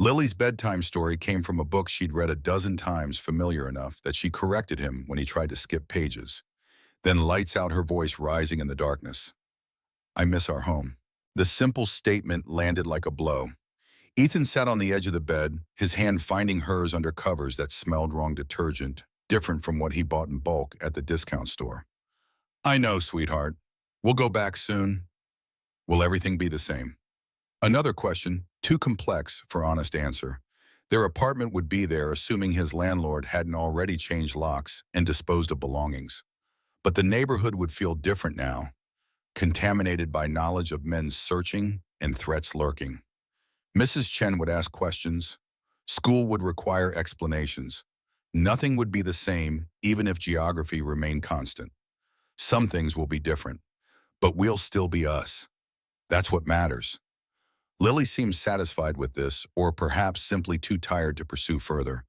Lily's bedtime story came from a book she'd read a dozen times, familiar enough that she corrected him when he tried to skip pages, then lights out her voice rising in the darkness. I miss our home. The simple statement landed like a blow. Ethan sat on the edge of the bed, his hand finding hers under covers that smelled wrong detergent, different from what he bought in bulk at the discount store. I know, sweetheart. We'll go back soon. Will everything be the same? Another question, too complex for honest answer. Their apartment would be there, assuming his landlord hadn't already changed locks and disposed of belongings. But the neighborhood would feel different now, contaminated by knowledge of men searching and threats lurking. Mrs. Chen would ask questions. School would require explanations. Nothing would be the same, even if geography remained constant. Some things will be different, but we'll still be us. That's what matters. Lily seemed satisfied with this, or perhaps simply too tired to pursue further.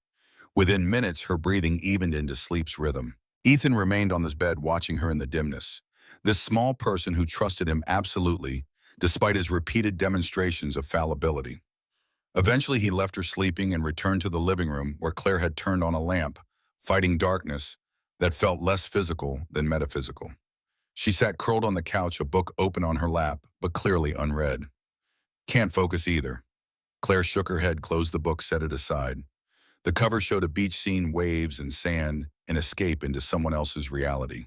Within minutes, her breathing evened into sleep's rhythm. Ethan remained on his bed watching her in the dimness. This small person who trusted him absolutely, despite his repeated demonstrations of fallibility. Eventually, he left her sleeping and returned to the living room where Claire had turned on a lamp, fighting darkness that felt less physical than metaphysical. She sat curled on the couch, a book open on her lap, but clearly unread. Can't focus either. Claire shook her head, closed the book, set it aside. The cover showed a beach scene, waves and sand, an escape into someone else's reality.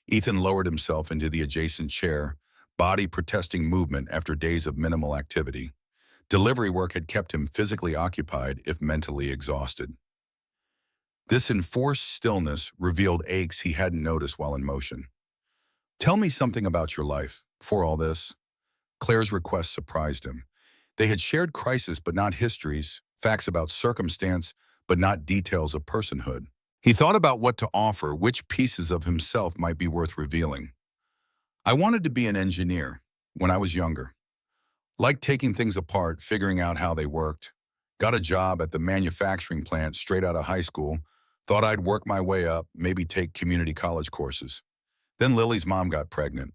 Ethan lowered himself into the adjacent chair, body protesting movement after days of minimal activity. Delivery work had kept him physically occupied, if mentally exhausted. This enforced stillness revealed aches he hadn't noticed while in motion. Tell me something about your life, before all this. Claire's request surprised him. They had shared crisis but not histories, facts about circumstance but not details of personhood. He thought about what to offer, which pieces of himself might be worth revealing. I wanted to be an engineer when I was younger. Liked taking things apart, figuring out how they worked. Got a job at the manufacturing plant straight out of high school. Thought I'd work my way up, maybe take community college courses. Then Lily's mom got pregnant.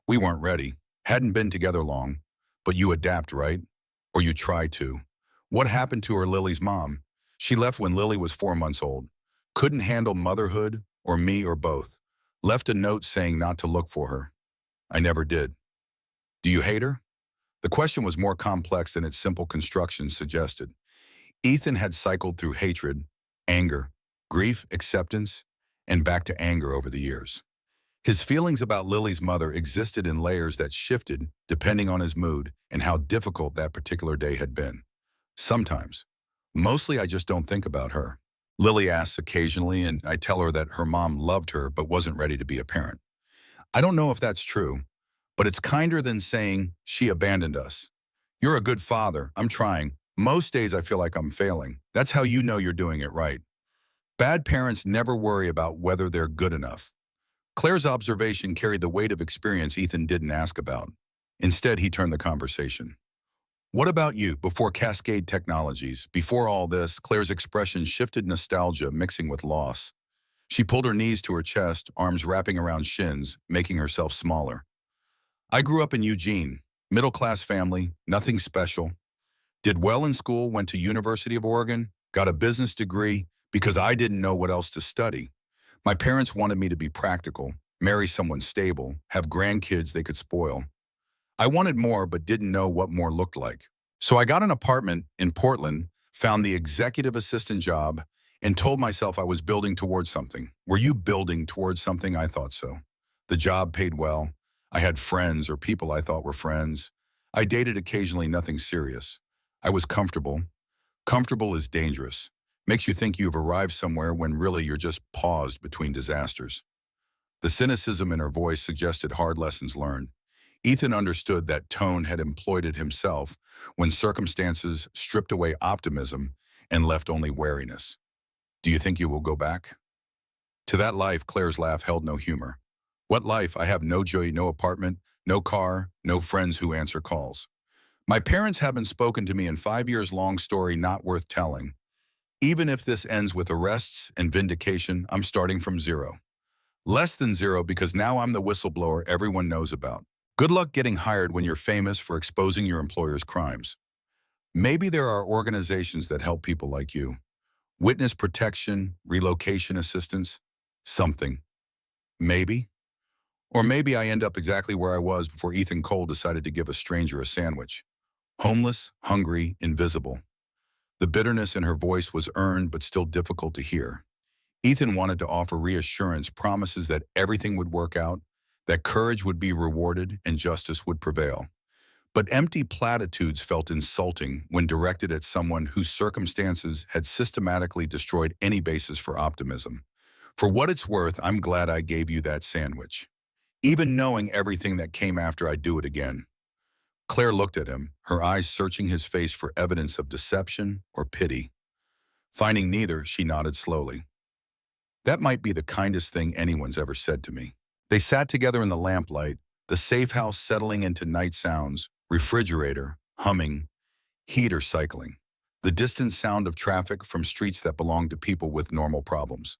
We weren't ready. Hadn't been together long. But you adapt, right? Or you try to. What happened to her, Lily's mom? She left when Lily was 4 months old. Couldn't handle motherhood, or me, or both. Left a note saying not to look for her. I never did. Do you hate her? The question was more complex than its simple construction suggested. Ethan had cycled through hatred, anger, grief, acceptance, and back to anger over the years. His feelings about Lily's mother existed in layers that shifted depending on his mood and how difficult that particular day had been. Sometimes. Mostly I just don't think about her. Lily asks occasionally, and I tell her that her mom loved her but wasn't ready to be a parent. I don't know if that's true, but it's kinder than saying she abandoned us. You're a good father. I'm trying. Most days I feel like I'm failing. That's how you know you're doing it right. Bad parents never worry about whether they're good enough. Claire's observation carried the weight of experience Ethan didn't ask about. Instead, he turned the conversation. What about you, before Cascade Technologies? Before all this, Claire's expression shifted, nostalgia mixing with loss. She pulled her knees to her chest, arms wrapping around shins, making herself smaller. I grew up in Eugene, middle-class family, nothing special. Did well in school, went to University of Oregon, got a business degree because I didn't know what else to study. My parents wanted me to be practical, marry someone stable, have grandkids they could spoil. I wanted more but didn't know what more looked like. So I got an apartment in Portland, found the executive assistant job, and told myself I was building towards something. Were you building towards something? I thought so. The job paid well. I had friends or people I thought were friends. I dated occasionally, nothing serious. I was comfortable. Comfortable is dangerous. Makes you think you've arrived somewhere when really you're just paused between disasters. The cynicism in her voice suggested hard lessons learned. Ethan understood that tone had employed it himself when circumstances stripped away optimism and left only wariness. Do you think you will go back? To that life, Claire's laugh held no humor. What life? I have no joy, no apartment, no car, no friends who answer calls. My parents haven't spoken to me in 5 years, long story not worth telling. Even if this ends with arrests and vindication, I'm starting from zero. Less than zero because now I'm the whistleblower everyone knows about. Good luck getting hired when you're famous for exposing your employer's crimes. Maybe there are organizations that help people like you. Witness protection, relocation assistance, something. Maybe. Or maybe I end up exactly where I was before Ethan Cole decided to give a stranger a sandwich. Homeless, hungry, invisible. The bitterness in her voice was earned but still difficult to hear. Ethan wanted to offer reassurance, promises that everything would work out, that courage would be rewarded and justice would prevail. But empty platitudes felt insulting when directed at someone whose circumstances had systematically destroyed any basis for optimism. For what it's worth, I'm glad I gave you that sandwich. Even knowing everything that came after, I'd do it again. Claire looked at him, her eyes searching his face for evidence of deception or pity. Finding neither, she nodded slowly. That might be the kindest thing anyone's ever said to me. They sat together in the lamplight, the safe house settling into night sounds, refrigerator, humming, heater cycling, the distant sound of traffic from streets that belonged to people with normal problems.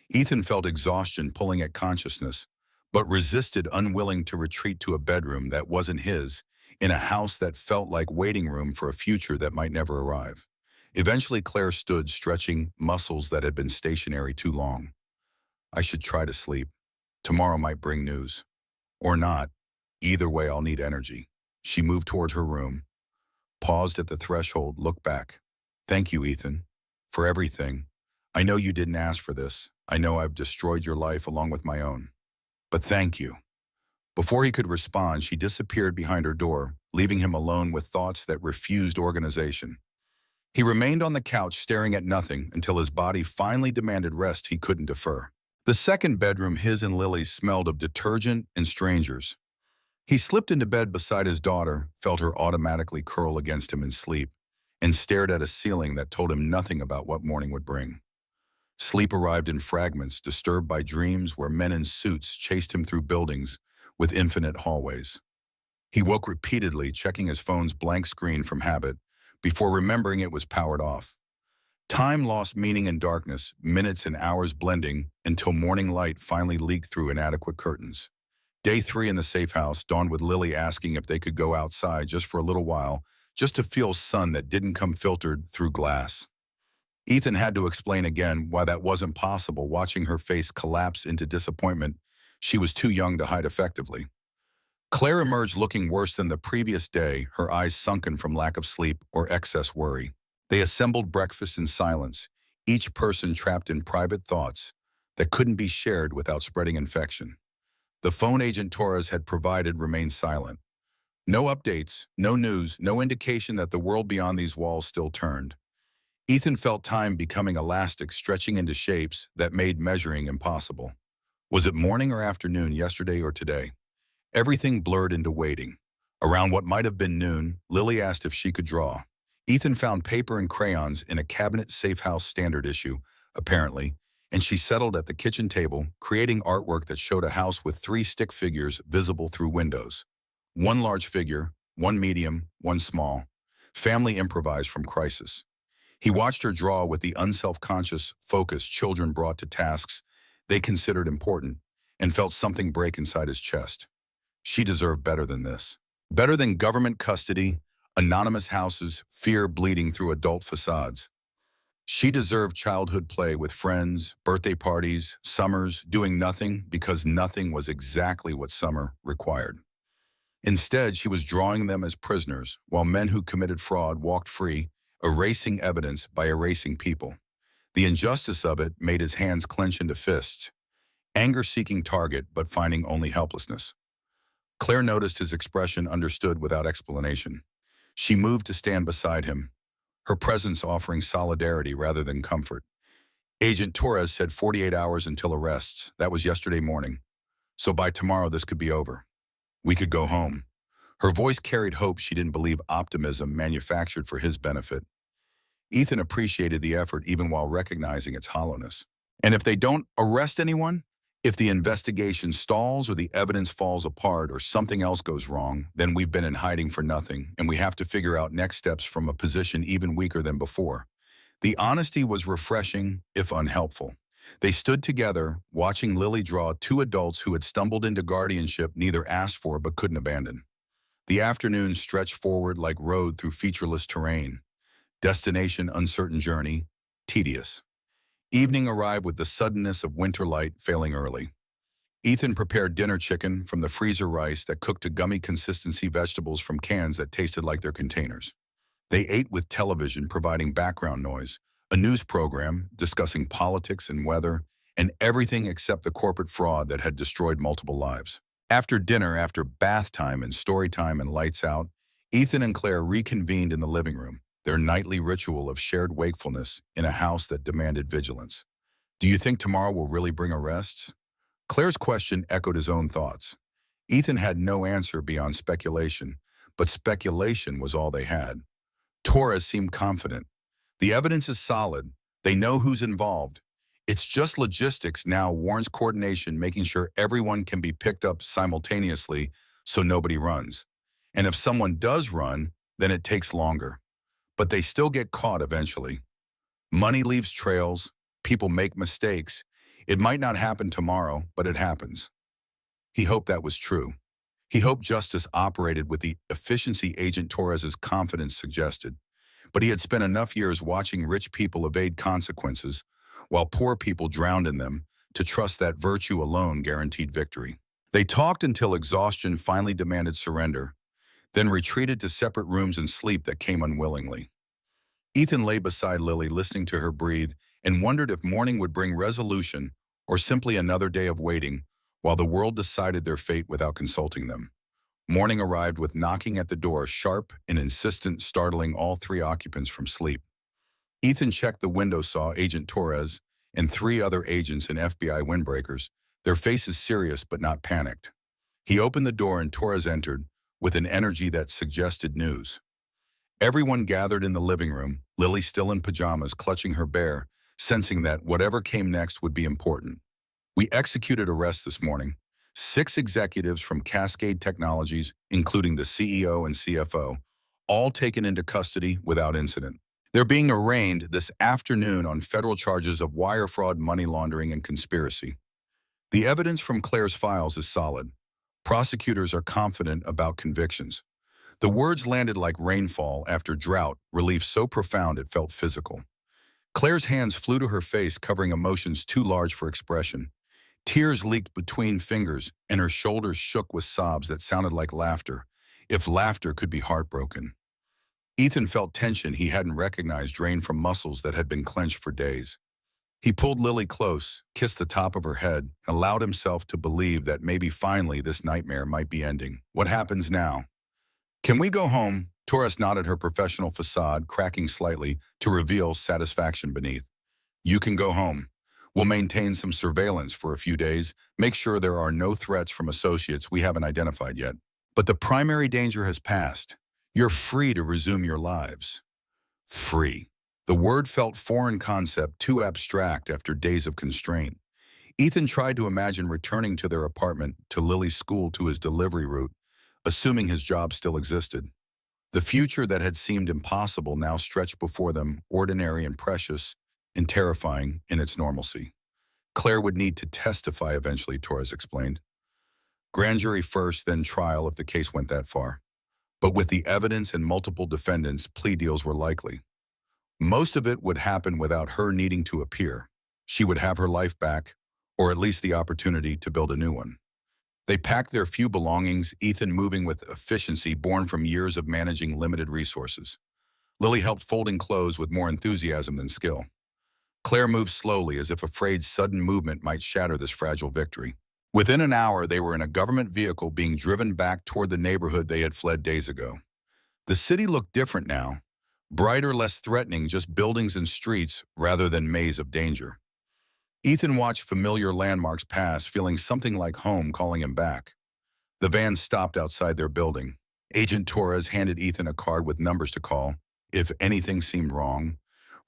Ethan felt exhaustion pulling at consciousness, but resisted, unwilling to retreat to a bedroom that wasn't his, in a house that felt like waiting room for a future that might never arrive. Eventually, Claire stood, stretching muscles that had been stationary too long. I should try to sleep. Tomorrow might bring news. Or not. Either way, I'll need energy. She moved toward her room, paused at the threshold, looked back. Thank you, Ethan, for everything. I know you didn't ask for this. I know I've destroyed your life along with my own. But thank you. Before he could respond, she disappeared behind her door, leaving him alone with thoughts that refused organization. He remained on the couch staring at nothing until his body finally demanded rest he couldn't defer. The second bedroom, his and Lily's, smelled of detergent and strangers. He slipped into bed beside his daughter, felt her automatically curl against him in sleep, and stared at a ceiling that told him nothing about what morning would bring. Sleep arrived in fragments, disturbed by dreams where men in suits chased him through buildings with infinite hallways. He woke repeatedly, checking his phone's blank screen from habit, before remembering it was powered off. Time lost meaning in darkness, minutes and hours blending, until morning light finally leaked through inadequate curtains. Day 3 in the safe house dawned with Lily asking if they could go outside just for a little while, just to feel sun that didn't come filtered through glass. Ethan had to explain again why that wasn't possible, watching her face collapse into disappointment she was too young to hide effectively. Claire emerged looking worse than the previous day, her eyes sunken from lack of sleep or excess worry. They assembled breakfast in silence, each person trapped in private thoughts that couldn't be shared without spreading infection. The phone agent Torres had provided remained silent. No updates, no news, no indication that the world beyond these walls still turned. Ethan felt time becoming elastic, stretching into shapes that made measuring impossible. Was it morning or afternoon, yesterday or today? Everything blurred into waiting. Around what might have been noon, Lily asked if she could draw. Ethan found paper and crayons in a cabinet safe house standard issue, apparently, and she settled at the kitchen table, creating artwork that showed a house with 3 stick figures visible through windows. One large figure, one medium, one small. Family improvised from crisis. He watched her draw with the unself-conscious focus children brought to tasks they considered important, and felt something break inside his chest. She deserved better than this. Better than government custody, anonymous houses, fear bleeding through adult facades. She deserved childhood play with friends, birthday parties, summers, doing nothing because nothing was exactly what summer required. Instead, she was drawing them as prisoners, while men who committed fraud walked free, erasing evidence by erasing people. The injustice of it made his hands clench into fists, anger-seeking target but finding only helplessness. Claire noticed his expression, understood without explanation. She moved to stand beside him, her presence offering solidarity rather than comfort. Agent Torres said 48 hours until arrests. That was yesterday morning. So by tomorrow this could be over. We could go home. Her voice carried hope she didn't believe, optimism manufactured for his benefit. Ethan appreciated the effort even while recognizing its hollowness. And if they don't arrest anyone, if the investigation stalls or the evidence falls apart or something else goes wrong, then we've been in hiding for nothing, and we have to figure out next steps from a position even weaker than before. The honesty was refreshing, if unhelpful. They stood together, watching Lily draw 2 adults who had stumbled into guardianship neither asked for but couldn't abandon. The afternoon stretched forward like road through featureless terrain. Destination uncertain journey, tedious. Evening arrived with the suddenness of winter light failing early. Ethan prepared dinner chicken from the freezer rice that cooked to gummy consistency vegetables from cans that tasted like their containers. They ate with television providing background noise, a news program discussing politics and weather, and everything except the corporate fraud that had destroyed multiple lives. After dinner, after bath time and story time and lights out, Ethan and Claire reconvened in the living room, their nightly ritual of shared wakefulness in a house that demanded vigilance. Do you think tomorrow will really bring arrests? Claire's question echoed his own thoughts. Ethan had no answer beyond speculation, but speculation was all they had. Torres seemed confident. The evidence is solid. They know who's involved. It's just logistics now warrants coordination, making sure everyone can be picked up simultaneously so nobody runs. And if someone does run, then it takes longer. But they still get caught eventually. Money leaves trails. People make mistakes. It might not happen tomorrow, but it happens. He hoped that was true. He hoped justice operated with the efficiency Agent Torres's confidence suggested. But he had spent enough years watching rich people evade consequences, while poor people drowned in them, to trust that virtue alone guaranteed victory. They talked until exhaustion finally demanded surrender, then retreated to separate rooms and sleep that came unwillingly. Ethan lay beside Lily, listening to her breathe, and wondered if morning would bring resolution or simply another day of waiting, while the world decided their fate without consulting them. Morning arrived with knocking at the door, sharp and insistent, startling all three occupants from sleep. Ethan checked the window, saw Agent Torres and three other agents and FBI windbreakers, their faces serious but not panicked. He opened the door and Torres entered, with an energy that suggested news. Everyone gathered in the living room, Lily still in pajamas, clutching her bear, sensing that whatever came next would be important. We executed arrests this morning. 6 executives from Cascade Technologies, including the CEO and CFO, all taken into custody without incident. They're being arraigned this afternoon on federal charges of wire fraud, money laundering, and conspiracy. The evidence from Claire's files is solid. Prosecutors are confident about convictions. The words landed like rainfall after drought, relief so profound it felt physical. Claire's hands flew to her face, covering emotions too large for expression. Tears leaked between fingers, and her shoulders shook with sobs that sounded like laughter, if laughter could be heartbroken. Ethan felt tension he hadn't recognized drain from muscles that had been clenched for days. He pulled Lily close, kissed the top of her head, and allowed himself to believe that maybe finally this nightmare might be ending. What happens now? Can we go home? Torres nodded, her professional facade cracking slightly to reveal satisfaction beneath. You can go home. We'll maintain some surveillance for a few days, make sure there are no threats from associates we haven't identified yet. But the primary danger has passed. You're free to resume your lives. Free. The word felt foreign concept, too abstract after days of constraint. Ethan tried to imagine returning to their apartment, to Lily's school, to his delivery route, assuming his job still existed. The future that had seemed impossible now stretched before them, ordinary and precious, and terrifying in its normalcy. Claire would need to testify eventually, Torres explained. Grand jury first, then trial if the case went that far. But with the evidence and multiple defendants, plea deals were likely. Most of it would happen without her needing to appear. She would have her life back, or at least the opportunity to build a new one. They packed their few belongings, Ethan moving with efficiency born from years of managing limited resources. Lily helped folding clothes with more enthusiasm than skill. Claire moved slowly, as if afraid sudden movement might shatter this fragile victory. Within an hour, they were in a government vehicle being driven back toward the neighborhood they had fled days ago. The city looked different now. Brighter, less threatening, just buildings and streets rather than maze of danger. Ethan watched familiar landmarks pass, feeling something like home calling him back. The van stopped outside their building. Agent Torres handed Ethan a card with numbers to call if anything seemed wrong,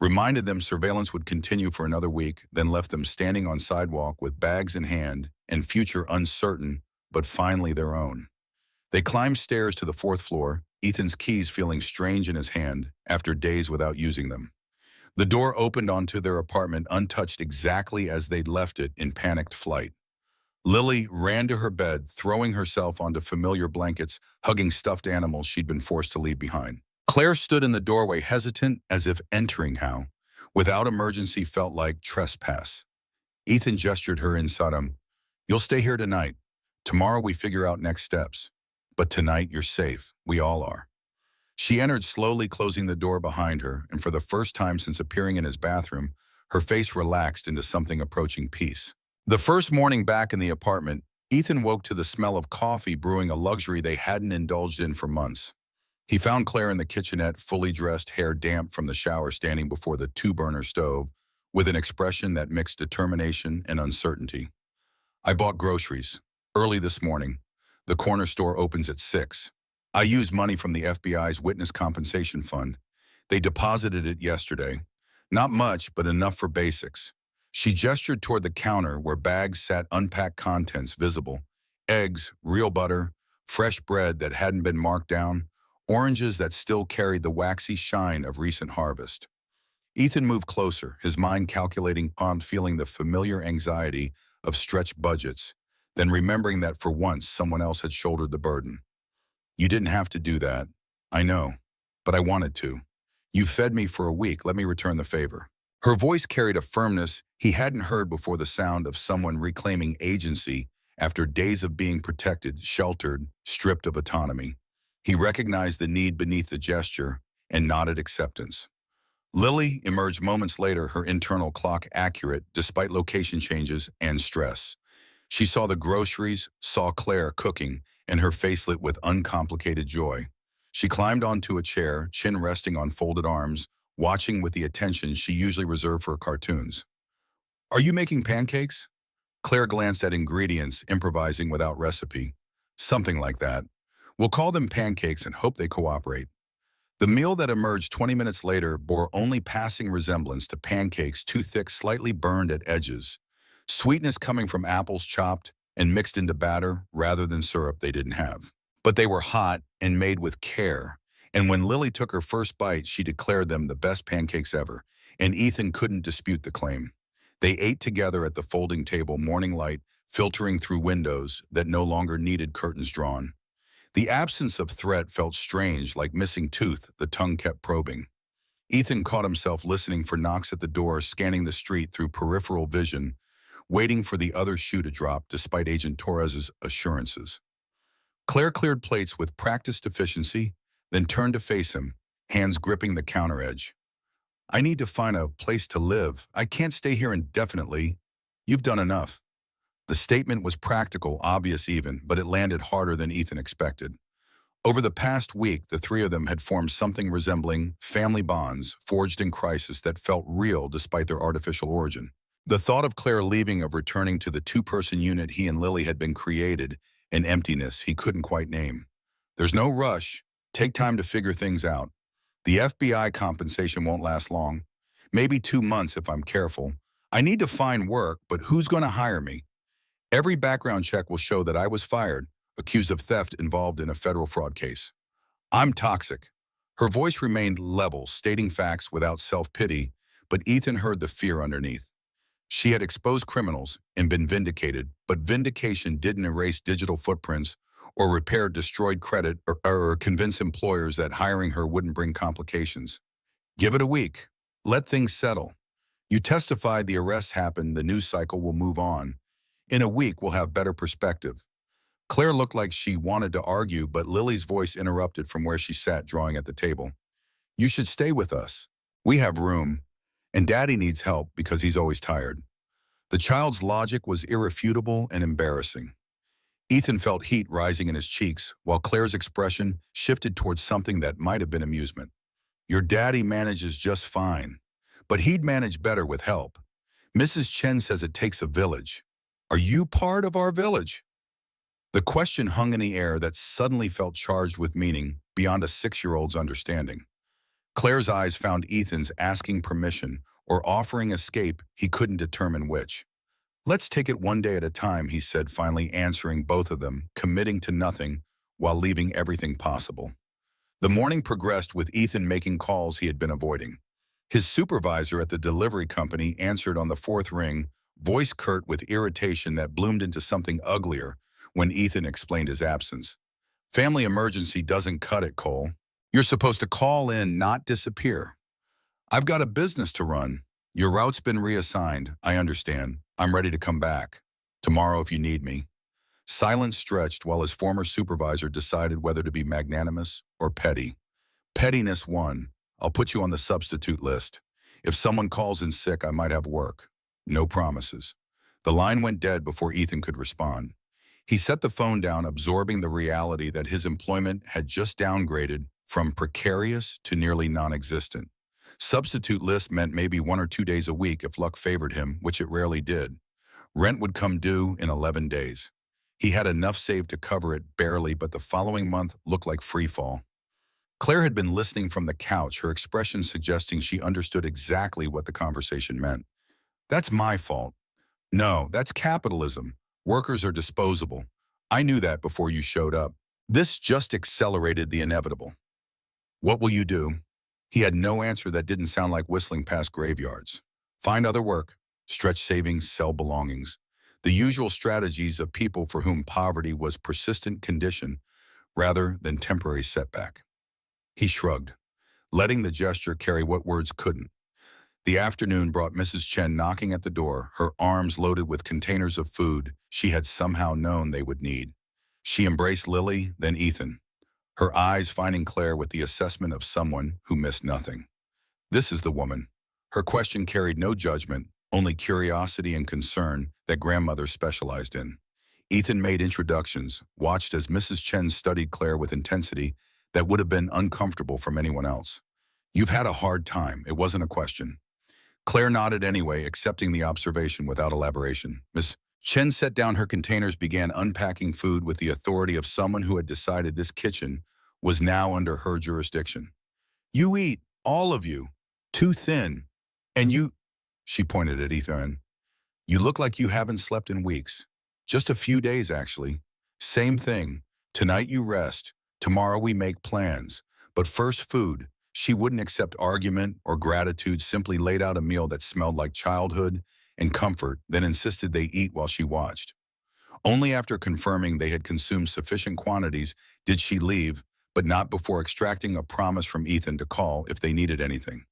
reminded them surveillance would continue for another week, then left them standing on sidewalk with bags in hand and future uncertain, but finally their own. They climbed stairs to the 4th floor, Ethan's keys feeling strange in his hand after days without using them. The door opened onto their apartment untouched, exactly as they'd left it in panicked flight. Lily ran to her bed, throwing herself onto familiar blankets, hugging stuffed animals she'd been forced to leave behind. Claire stood in the doorway, hesitant as if entering how, without emergency, felt like trespass. Ethan gestured her inside him. You'll stay here tonight. Tomorrow we figure out next steps. But tonight you're safe. We all are. She entered slowly, closing the door behind her, and for the first time since appearing in his bathroom, her face relaxed into something approaching peace. The first morning back in the apartment, Ethan woke to the smell of coffee brewing, a luxury they hadn't indulged in for months. He found Claire in the kitchenette, fully dressed, hair damp from the shower, standing before the two-burner stove, with an expression that mixed determination and uncertainty. I bought groceries. Early this morning. The corner store opens at 6. I used money from the FBI's Witness Compensation Fund. They deposited it yesterday. Not much, but enough for basics. She gestured toward the counter where bags sat, unpacked contents visible. Eggs, real butter, fresh bread that hadn't been marked down, oranges that still carried the waxy shine of recent harvest. Ethan moved closer, his mind calculating, feeling the familiar anxiety of stretched budgets, then remembering that for once someone else had shouldered the burden. You didn't have to do that. I know, but I wanted to. You fed me for a week, let me return the favor. Her voice carried a firmness he hadn't heard before, the sound of someone reclaiming agency after days of being protected, sheltered, stripped of autonomy. He recognized the need beneath the gesture and nodded acceptance. Lily emerged moments later, her internal clock accurate despite location changes and stress. She saw the groceries, saw Claire cooking, and her face lit with uncomplicated joy. She climbed onto a chair, chin resting on folded arms, watching with the attention she usually reserved for cartoons. Are you making pancakes? Claire glanced at ingredients, improvising without recipe. Something like that. We'll call them pancakes and hope they cooperate. The meal that emerged 20 minutes later bore only passing resemblance to pancakes, too thick, slightly burned at edges. Sweetness coming from apples chopped and mixed into batter rather than syrup they didn't have. But they were hot and made with care, and when Lily took her first bite, she declared them the best pancakes ever, and Ethan couldn't dispute the claim. They ate together at the folding table, morning light filtering through windows that no longer needed curtains drawn. The absence of threat felt strange, like missing tooth the tongue kept probing. Ethan caught himself listening for knocks at the door, scanning the street through peripheral vision, waiting for the other shoe to drop despite Agent Torres's assurances. Claire cleared plates with practiced efficiency, then turned to face him, hands gripping the counter edge. I need to find a place to live. I can't stay here indefinitely. You've done enough. The statement was practical, obvious even, but it landed harder than Ethan expected. Over the past week, the three of them had formed something resembling family bonds forged in crisis that felt real despite their artificial origin. The thought of Claire leaving, of returning to the two-person unit he and Lily had been created, an emptiness he couldn't quite name. There's no rush. Take time to figure things out. The FBI compensation won't last long. Maybe 2 months if I'm careful. I need to find work, but who's going to hire me? Every background check will show that I was fired, accused of theft involved in a federal fraud case. I'm toxic. Her voice remained level, stating facts without self-pity, but Ethan heard the fear underneath. She had exposed criminals and been vindicated, but vindication didn't erase digital footprints or repair destroyed credit or convince employers that hiring her wouldn't bring complications. Give it a week. Let things settle. You testified the arrests happened, the news cycle will move on. In a week, we'll have better perspective. Claire looked like she wanted to argue, but Lily's voice interrupted from where she sat, drawing at the table. You should stay with us. We have room, and Daddy needs help because he's always tired. The child's logic was irrefutable and embarrassing. Ethan felt heat rising in his cheeks, while Claire's expression shifted towards something that might have been amusement. Your daddy manages just fine, but he'd manage better with help. Mrs. Chen says it takes a village. Are you part of our village? The question hung in the air that suddenly felt charged with meaning beyond a 6-year-old's understanding. Claire's eyes found Ethan's, asking permission or offering escape, he couldn't determine which. Let's take it one day at a time, he said, finally answering both of them, committing to nothing while leaving everything possible. The morning progressed with Ethan making calls he had been avoiding. His supervisor at the delivery company answered on the 4th ring, voice curt with irritation that bloomed into something uglier when Ethan explained his absence. Family emergency doesn't cut it, Cole. You're supposed to call in, not disappear. I've got a business to run. Your route's been reassigned. I understand. I'm ready to come back. Tomorrow if you need me. Silence stretched while his former supervisor decided whether to be magnanimous or petty. Pettiness won. I'll put you on the substitute list. If someone calls in sick, I might have work. No promises. The line went dead before Ethan could respond. He set the phone down, absorbing the reality that his employment had just downgraded from precarious to nearly non-existent. Substitute list meant maybe 1 or 2 days a week if luck favored him, which it rarely did. Rent would come due in 11 days. He had enough saved to cover it barely, but the following month looked like free fall. Claire had been listening from the couch, her expression suggesting she understood exactly what the conversation meant. That's my fault. No, that's capitalism. Workers are disposable. I knew that before you showed up. This just accelerated the inevitable. What will you do? He had no answer that didn't sound like whistling past graveyards. Find other work, stretch savings, sell belongings. The usual strategies of people for whom poverty was persistent condition rather than temporary setback. He shrugged, letting the gesture carry what words couldn't. The afternoon brought Mrs. Chen knocking at the door, her arms loaded with containers of food she had somehow known they would need. She embraced Lily, then Ethan, her eyes finding Claire with the assessment of someone who missed nothing. This is the woman. Her question carried no judgment, only curiosity and concern that grandmothers specialized in. Ethan made introductions, watched as Mrs. Chen studied Claire with intensity that would have been uncomfortable from anyone else. You've had a hard time, it wasn't a question. Claire nodded anyway, accepting the observation without elaboration. Miss Chen set down her containers, began unpacking food with the authority of someone who had decided this kitchen was now under her jurisdiction. You eat, all of you. Too thin. And you, she pointed at Ethan, you look like you haven't slept in weeks. Just a few days, actually. Same thing. Tonight you rest. Tomorrow we make plans. But first food. She wouldn't accept argument or gratitude, simply laid out a meal that smelled like childhood and comfort, then insisted they eat while she watched. Only after confirming they had consumed sufficient quantities did she leave, but not before extracting a promise from Ethan to call if they needed anything.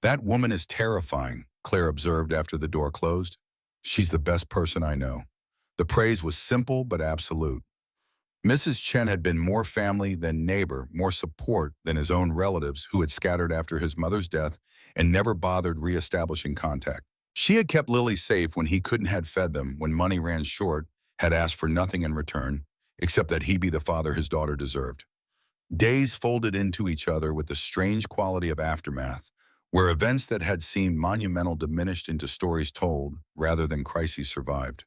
That woman is terrifying, Claire observed after the door closed. She's the best person I know. The praise was simple but absolute. Mrs. Chen had been more family than neighbor, more support than his own relatives who had scattered after his mother's death and never bothered reestablishing contact. She had kept Lily safe when he couldn't have fed them, when money ran short, had asked for nothing in return, except that he be the father his daughter deserved. Days folded into each other with the strange quality of aftermath, where events that had seemed monumental diminished into stories told rather than crises survived.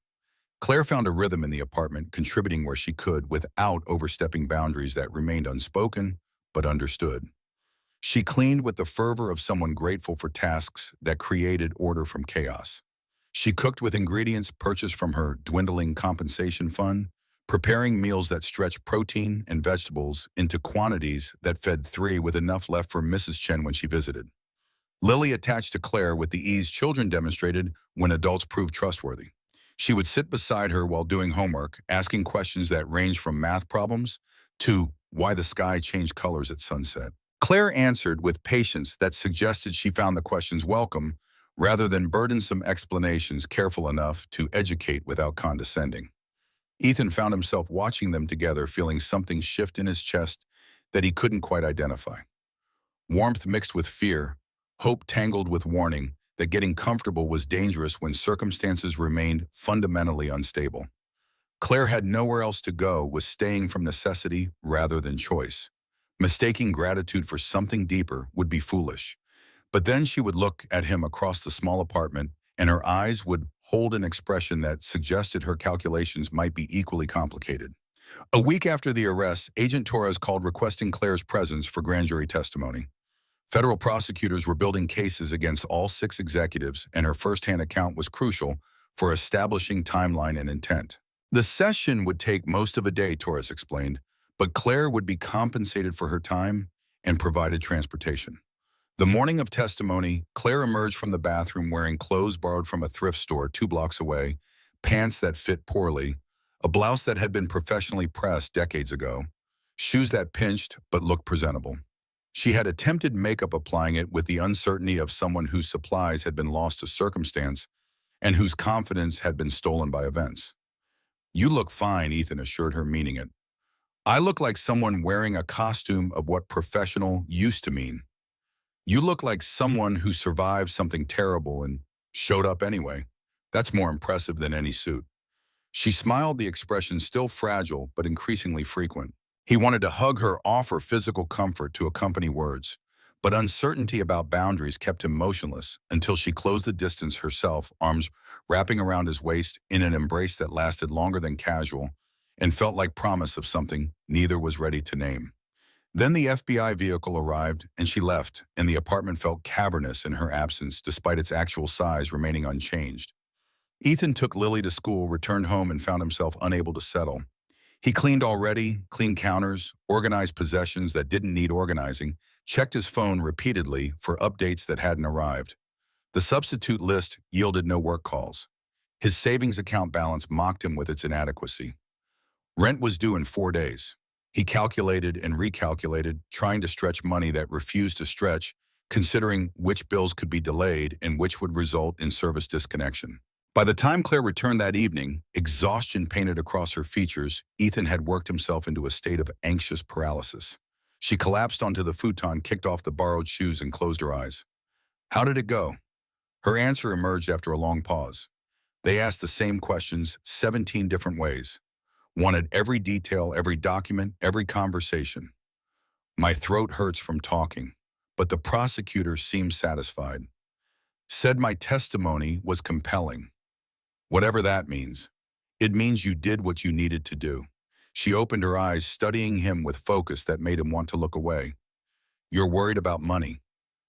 Claire found a rhythm in the apartment, contributing where she could without overstepping boundaries that remained unspoken but understood. She cleaned with the fervor of someone grateful for tasks that created order from chaos. She cooked with ingredients purchased from her dwindling compensation fund, preparing meals that stretched protein and vegetables into quantities that fed three, with enough left for Mrs. Chen when she visited. Lily attached to Claire with the ease children demonstrated when adults proved trustworthy. She would sit beside her while doing homework, asking questions that ranged from math problems to why the sky changed colors at sunset. Claire answered with patience that suggested she found the questions welcome, rather than burdensome explanations, careful enough to educate without condescending. Ethan found himself watching them together, feeling something shift in his chest that he couldn't quite identify. Warmth mixed with fear, hope tangled with warning that getting comfortable was dangerous when circumstances remained fundamentally unstable. Claire had nowhere else to go, was staying from necessity rather than choice. Mistaking gratitude for something deeper would be foolish. But then she would look at him across the small apartment, and her eyes would hold an expression that suggested her calculations might be equally complicated. A week after the arrest, Agent Torres called requesting Claire's presence for grand jury testimony. Federal prosecutors were building cases against all 6 executives, and her first-hand account was crucial for establishing timeline and intent. The session would take most of a day, Torres explained, but Claire would be compensated for her time and provided transportation. The morning of testimony, Claire emerged from the bathroom wearing clothes borrowed from a thrift store 2 blocks away, pants that fit poorly, a blouse that had been professionally pressed decades ago, shoes that pinched but looked presentable. She had attempted makeup applying it with the uncertainty of someone whose supplies had been lost to circumstance and whose confidence had been stolen by events. "You look fine," Ethan assured her, meaning it. "I look like someone wearing a costume of what professional used to mean. You look like someone who survived something terrible and showed up anyway. That's more impressive than any suit." She smiled, the expression still fragile but increasingly frequent. He wanted to hug her, offer physical comfort to accompany words, but uncertainty about boundaries kept him motionless until she closed the distance herself, arms wrapping around his waist in an embrace that lasted longer than casual and felt like promise of something neither was ready to name. Then the FBI vehicle arrived and she left, and the apartment felt cavernous in her absence despite its actual size remaining unchanged. Ethan took Lily to school, returned home, and found himself unable to settle. He cleaned already, cleaned counters, organized possessions that didn't need organizing, checked his phone repeatedly for updates that hadn't arrived. The substitute list yielded no work calls. His savings account balance mocked him with its inadequacy. Rent was due in 4 days. He calculated and recalculated, trying to stretch money that refused to stretch, considering which bills could be delayed and which would result in service disconnection. By the time Claire returned that evening, exhaustion painted across her features. Ethan had worked himself into a state of anxious paralysis. She collapsed onto the futon, kicked off the borrowed shoes, and closed her eyes. "How did it go?" Her answer emerged after a long pause. They asked the same questions 17 different ways. Wanted every detail, every document, every conversation. "My throat hurts from talking, but the prosecutor seemed satisfied. Said my testimony was compelling." "Whatever that means." "It means you did what you needed to do." She opened her eyes, studying him with focus that made him want to look away. "You're worried about money."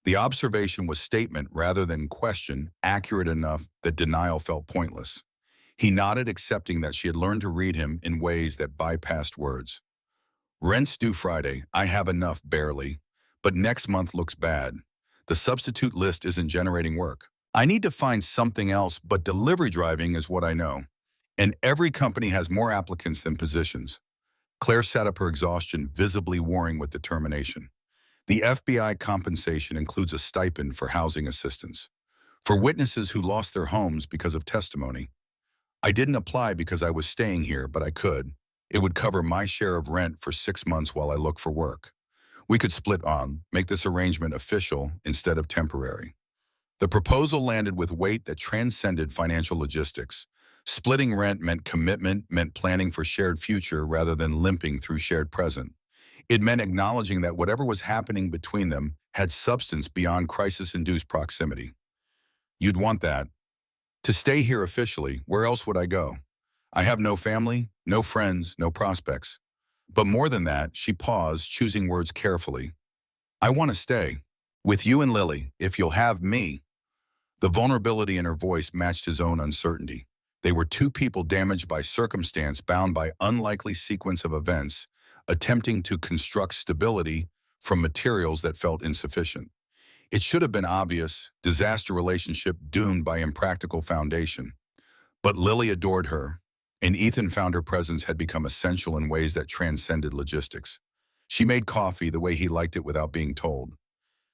The observation was statement rather than question, accurate enough that denial felt pointless. He nodded, accepting that she had learned to read him in ways that bypassed words. "Rent's due Friday. I have enough, barely. But next month looks bad. The substitute list isn't generating work. I need to find something else, but delivery driving is what I know. And every company has more applicants than positions." Claire sat up, her exhaustion visibly warring with determination. "The FBI compensation includes a stipend for housing assistance. For witnesses who lost their homes because of testimony. I didn't apply because I was staying here, but I could. It would cover my share of rent for 6 months while I look for work. We could split on, make this arrangement official instead of temporary." The proposal landed with weight that transcended financial logistics. Splitting rent meant commitment, meant planning for shared future rather than limping through shared present. It meant acknowledging that whatever was happening between them had substance beyond crisis-induced proximity. "You'd want that. To stay here officially, where else would I go? I have no family, no friends, no prospects." But more than that, she paused, choosing words carefully. "I want to stay. With you and Lily, if you'll have me." The vulnerability in her voice matched his own uncertainty. They were two people damaged by circumstance, bound by unlikely sequence of events, attempting to construct stability from materials that felt insufficient. It should have been obvious, disaster relationship doomed by impractical foundation. But Lily adored her, and Ethan found her presence had become essential in ways that transcended logistics. She made coffee the way he liked it without being told.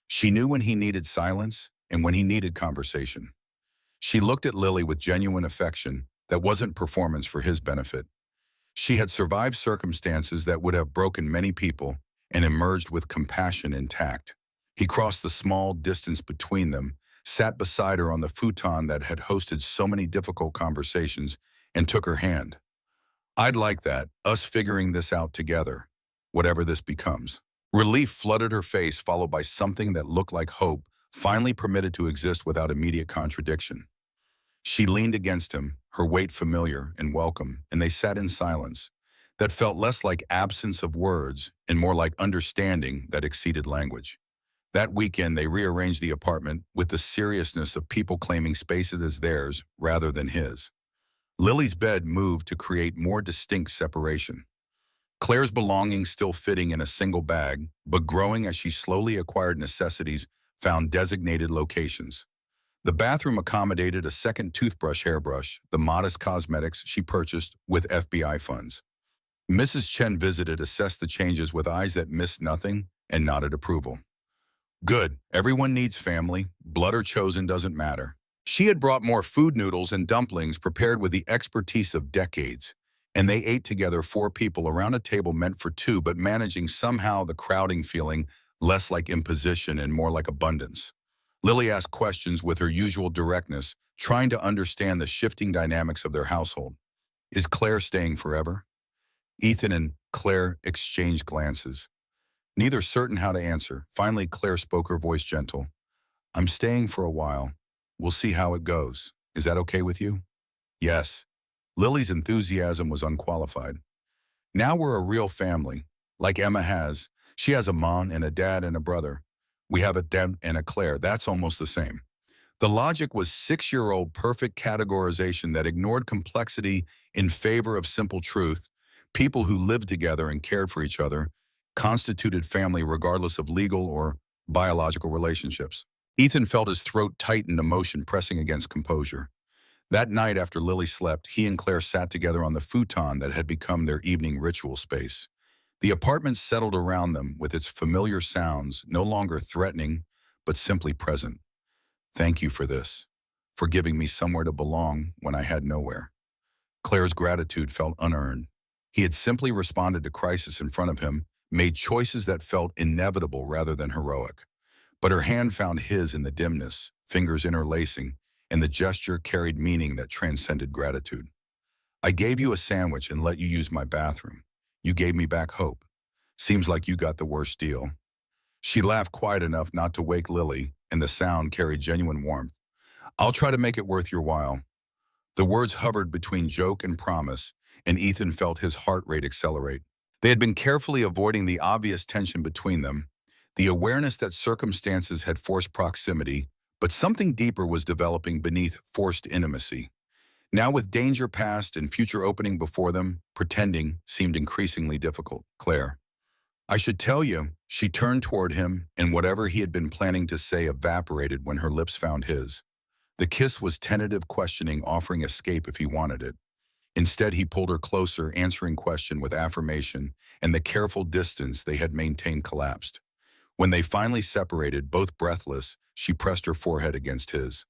She knew when he needed silence and when he needed conversation. She looked at Lily with genuine affection that wasn't performance for his benefit. She had survived circumstances that would have broken many people and emerged with compassion intact. He crossed the small distance between them, sat beside her on the futon that had hosted so many difficult conversations, and took her hand. "I'd like that, us figuring this out together, whatever this becomes." Relief flooded her face, followed by something that looked like hope, finally permitted to exist without immediate contradiction. She leaned against him, her weight familiar and welcome, and they sat in silence that felt less like absence of words and more like understanding that exceeded language. That weekend, they rearranged the apartment with the seriousness of people claiming spaces as theirs rather than his. Lily's bed moved to create more distinct separation. Claire's belongings still fitting in a single bag, but growing as she slowly acquired necessities found designated locations. The bathroom accommodated a second toothbrush hairbrush, the modest cosmetics she purchased with FBI funds. Mrs. Chen visited, assessed the changes with eyes that missed nothing, and nodded approval. Good. Everyone needs family. Blood or chosen doesn't matter. She had brought more food, noodles and dumplings prepared with the expertise of decades, and they ate together, four people around a table meant for two, but managing somehow the crowding feeling less like imposition and more like abundance. Lily asked questions with her usual directness, trying to understand the shifting dynamics of their household. Is Claire staying forever? Ethan and Claire exchanged glances, neither certain how to answer. Finally, Claire spoke, her voice gentle. I'm staying for a while. We'll see how it goes. Is that okay with you? Yes. Lily's enthusiasm was unqualified. Now we're a real family, like Emma has. She has a mom and a dad and a brother. We have a Deb and a Claire. That's almost the same. The logic was six-year-old perfect categorization that ignored complexity in favor of simple truth. People who lived together and cared for each other constituted family regardless of legal or biological relationships. Ethan felt his throat tighten, emotion pressing against composure. That night after Lily slept, he and Claire sat together on the futon that had become their evening ritual space. The apartment settled around them with its familiar sounds, no longer threatening, but simply present. Thank you for this, for giving me somewhere to belong when I had nowhere. Claire's gratitude felt unearned. He had simply responded to crisis in front of him, made choices that felt inevitable rather than heroic. But her hand found his in the dimness, fingers interlacing, and the gesture carried meaning that transcended gratitude. I gave you a sandwich and let you use my bathroom. You gave me back hope. Seems like you got the worst deal. She laughed quiet enough not to wake Lily, and the sound carried genuine warmth. I'll try to make it worth your while. The words hovered between joke and promise, and Ethan felt his heart rate accelerate. They had been carefully avoiding the obvious tension between them, the awareness that circumstances had forced proximity, but something deeper was developing beneath forced intimacy. Now, with danger past and future opening before them, pretending seemed increasingly difficult. Claire. I should tell you, she turned toward him, and whatever he had been planning to say evaporated when her lips found his. The kiss was tentative, questioning, offering escape if he wanted it. Instead, he pulled her closer, answering question with affirmation, and the careful distance they had maintained collapsed. When they finally separated, both breathless, she pressed her forehead against his.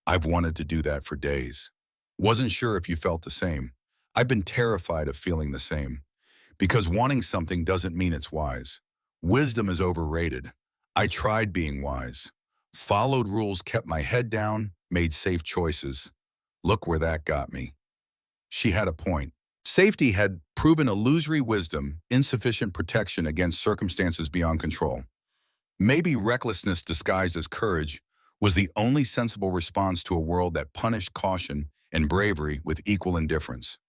I've wanted to do that for days. Wasn't sure if you felt the same. I've been terrified of feeling the same. Because wanting something doesn't mean it's wise. Wisdom is overrated. I tried being wise. Followed rules, kept my head down, made safe choices. Look where that got me. She had a point. Safety had proven illusory wisdom, insufficient protection against circumstances beyond control. Maybe recklessness disguised as courage was the only sensible response to a world that punished caution and bravery with equal indifference.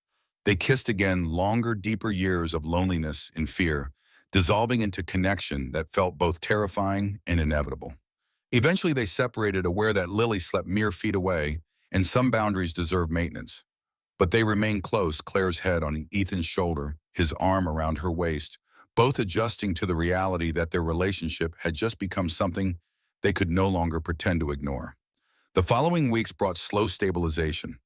They kissed again, longer, deeper years of loneliness and fear, dissolving into connection that felt both terrifying and inevitable. Eventually they separated, aware that Lily slept mere feet away, and some boundaries deserved maintenance. But they remained close, Claire's head on Ethan's shoulder, his arm around her waist, both adjusting to the reality that their relationship had just become something they could no longer pretend to ignore. The following weeks brought slow stabilization.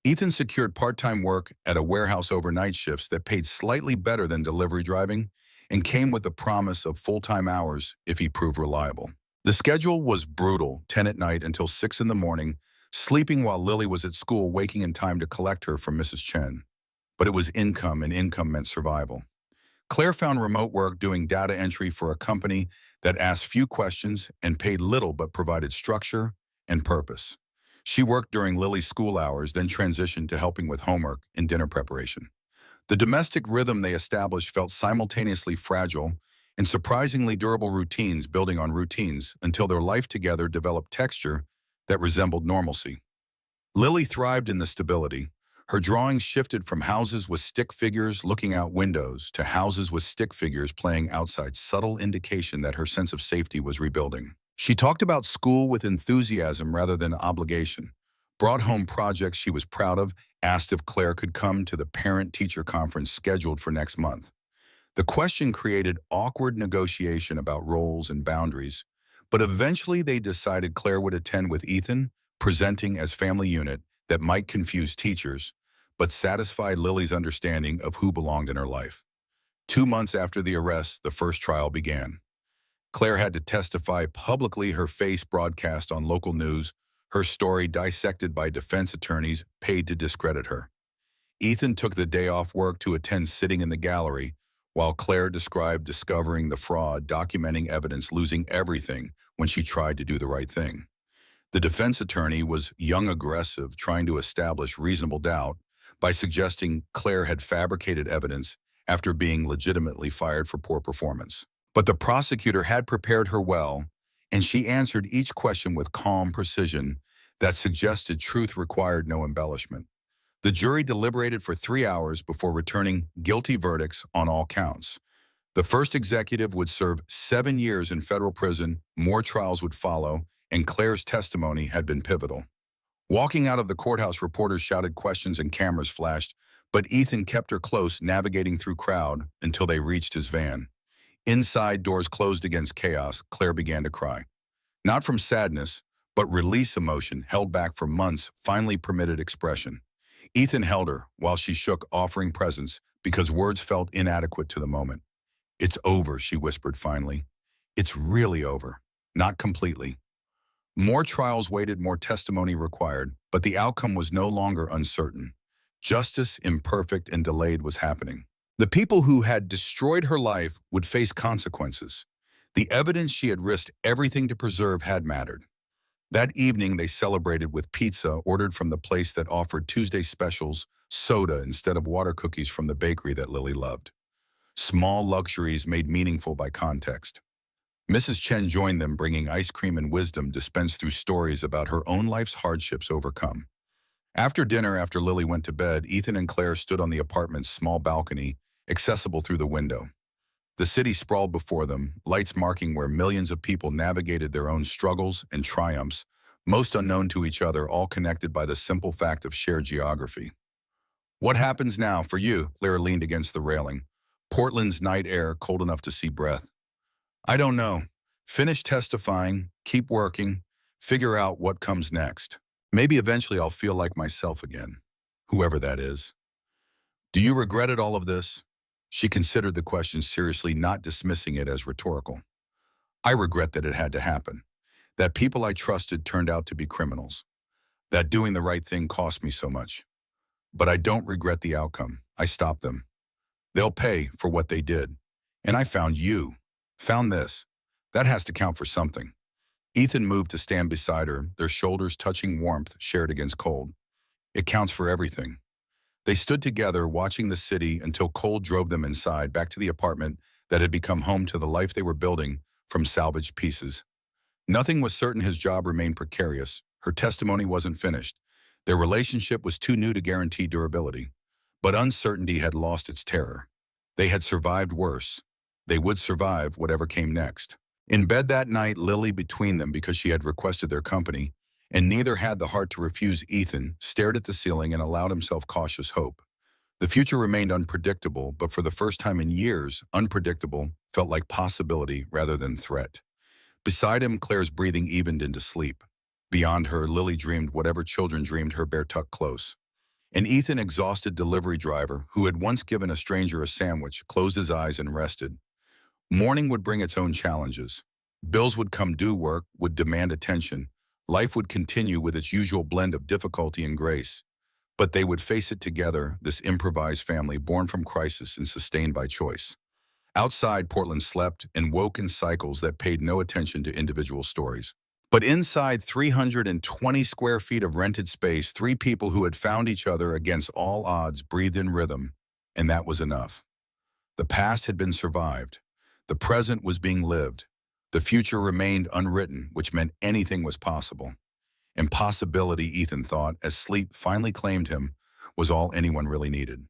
Ethan secured part-time work at a warehouse overnight shifts that paid slightly better than delivery driving and came with the promise of full-time hours if he proved reliable. The schedule was brutal, 10 at night until 6 in the morning, sleeping while Lily was at school, waking in time to collect her from Mrs. Chen. But it was income, and income meant survival. Claire found remote work doing data entry for a company that asked few questions and paid little but provided structure and purpose. She worked during Lily's school hours, then transitioned to helping with homework and dinner preparation. The domestic rhythm they established felt simultaneously fragile and surprisingly durable, routines building on routines until their life together developed texture that resembled normalcy. Lily thrived in the stability. Her drawings shifted from houses with stick figures looking out windows to houses with stick figures playing outside, subtle indication that her sense of safety was rebuilding. She talked about school with enthusiasm rather than obligation, brought home projects she was proud of, asked if Claire could come to the parent-teacher conference scheduled for next month. The question created awkward negotiation about roles and boundaries, But eventually they decided Claire would attend with Ethan, presenting as family unit that might confuse teachers, but satisfy Lily's understanding of who belonged in her life. 2 months after the arrest, the first trial began. Claire had to testify publicly, her face broadcast on local news, her story dissected by defense attorneys paid to discredit her. Ethan took the day off work to attend sitting in the gallery, while Claire described discovering the fraud, documenting evidence, losing everything when she tried to do the right thing. The defense attorney was young, aggressive, trying to establish reasonable doubt by suggesting Claire had fabricated evidence after being legitimately fired for poor performance. But the prosecutor had prepared her well, and she answered each question with calm precision that suggested truth required no embellishment. The jury deliberated for 3 hours before returning guilty verdicts on all counts. The first executive would serve 7 years in federal prison, more trials would follow, and Claire's testimony had been pivotal. Walking out of the courthouse, reporters shouted questions and cameras flashed, but Ethan kept her close, navigating through crowd until they reached his van. Inside, doors closed against chaos, Claire began to cry. Not from sadness, but release. Emotion, held back for months, finally permitted expression. Ethan held her while she shook, offering presence because words felt inadequate to the moment. "It's over," she whispered finally. "It's really over. Not completely." More trials waited, more testimony required, but the outcome was no longer uncertain. Justice, imperfect and delayed, was happening. The people who had destroyed her life would face consequences. The evidence she had risked everything to preserve had mattered. That evening, they celebrated with pizza ordered from the place that offered Tuesday specials, soda instead of water, cookies from the bakery that Lily loved. Small luxuries made meaningful by context. Mrs. Chen joined them, bringing ice cream and wisdom dispensed through stories about her own life's hardships overcome. After dinner, after Lily went to bed, Ethan and Claire stood on the apartment's small balcony, accessible through the window. The city sprawled before them, lights marking where millions of people navigated their own struggles and triumphs, most unknown to each other, all connected by the simple fact of shared geography. "What happens now for you?" Claire leaned against the railing. Portland's night air, cold enough to see breath. "I don't know. Finish testifying, keep working, figure out what comes next. Maybe eventually I'll feel like myself again, whoever that is." "Do you regret it, all of this?" She considered the question seriously, not dismissing it as rhetorical. "I regret that it had to happen, that people I trusted turned out to be criminals, that doing the right thing cost me so much. But I don't regret the outcome. I stopped them. They'll pay for what they did. And I found you, found this. That has to count for something." Ethan moved to stand beside her, their shoulders touching, warmth shared against cold. "It counts for everything." They stood together, watching the city until cold drove them inside, back to the apartment that had become home to the life they were building from salvaged pieces. Nothing was certain. His job remained precarious. Her testimony wasn't finished. Their relationship was too new to guarantee durability. But uncertainty had lost its terror. They had survived worse. They would survive whatever came next. In bed that night, Lily, between them because she had requested their company, and neither had the heart to refuse, Ethan stared at the ceiling and allowed himself cautious hope. The future remained unpredictable, but for the first time in years, unpredictable felt like possibility rather than threat. Beside him, Claire's breathing evened into sleep. Beyond her, Lily dreamed whatever children dreamed, her bear tucked close. And Ethan, exhausted delivery driver who had once given a stranger a sandwich, closed his eyes and rested. Morning would bring its own challenges. Bills would come due, work would demand attention. Life would continue with its usual blend of difficulty and grace. But they would face it together, this improvised family born from crisis and sustained by choice. Outside, Portland slept and woke in cycles that paid no attention to individual stories. But inside 320 square feet of rented space, three people who had found each other against all odds breathed in rhythm, and that was enough. The past had been survived. The present was being lived. The future remained unwritten, which meant anything was possible. Impossibility, Ethan thought, as sleep finally claimed him, was all anyone really needed.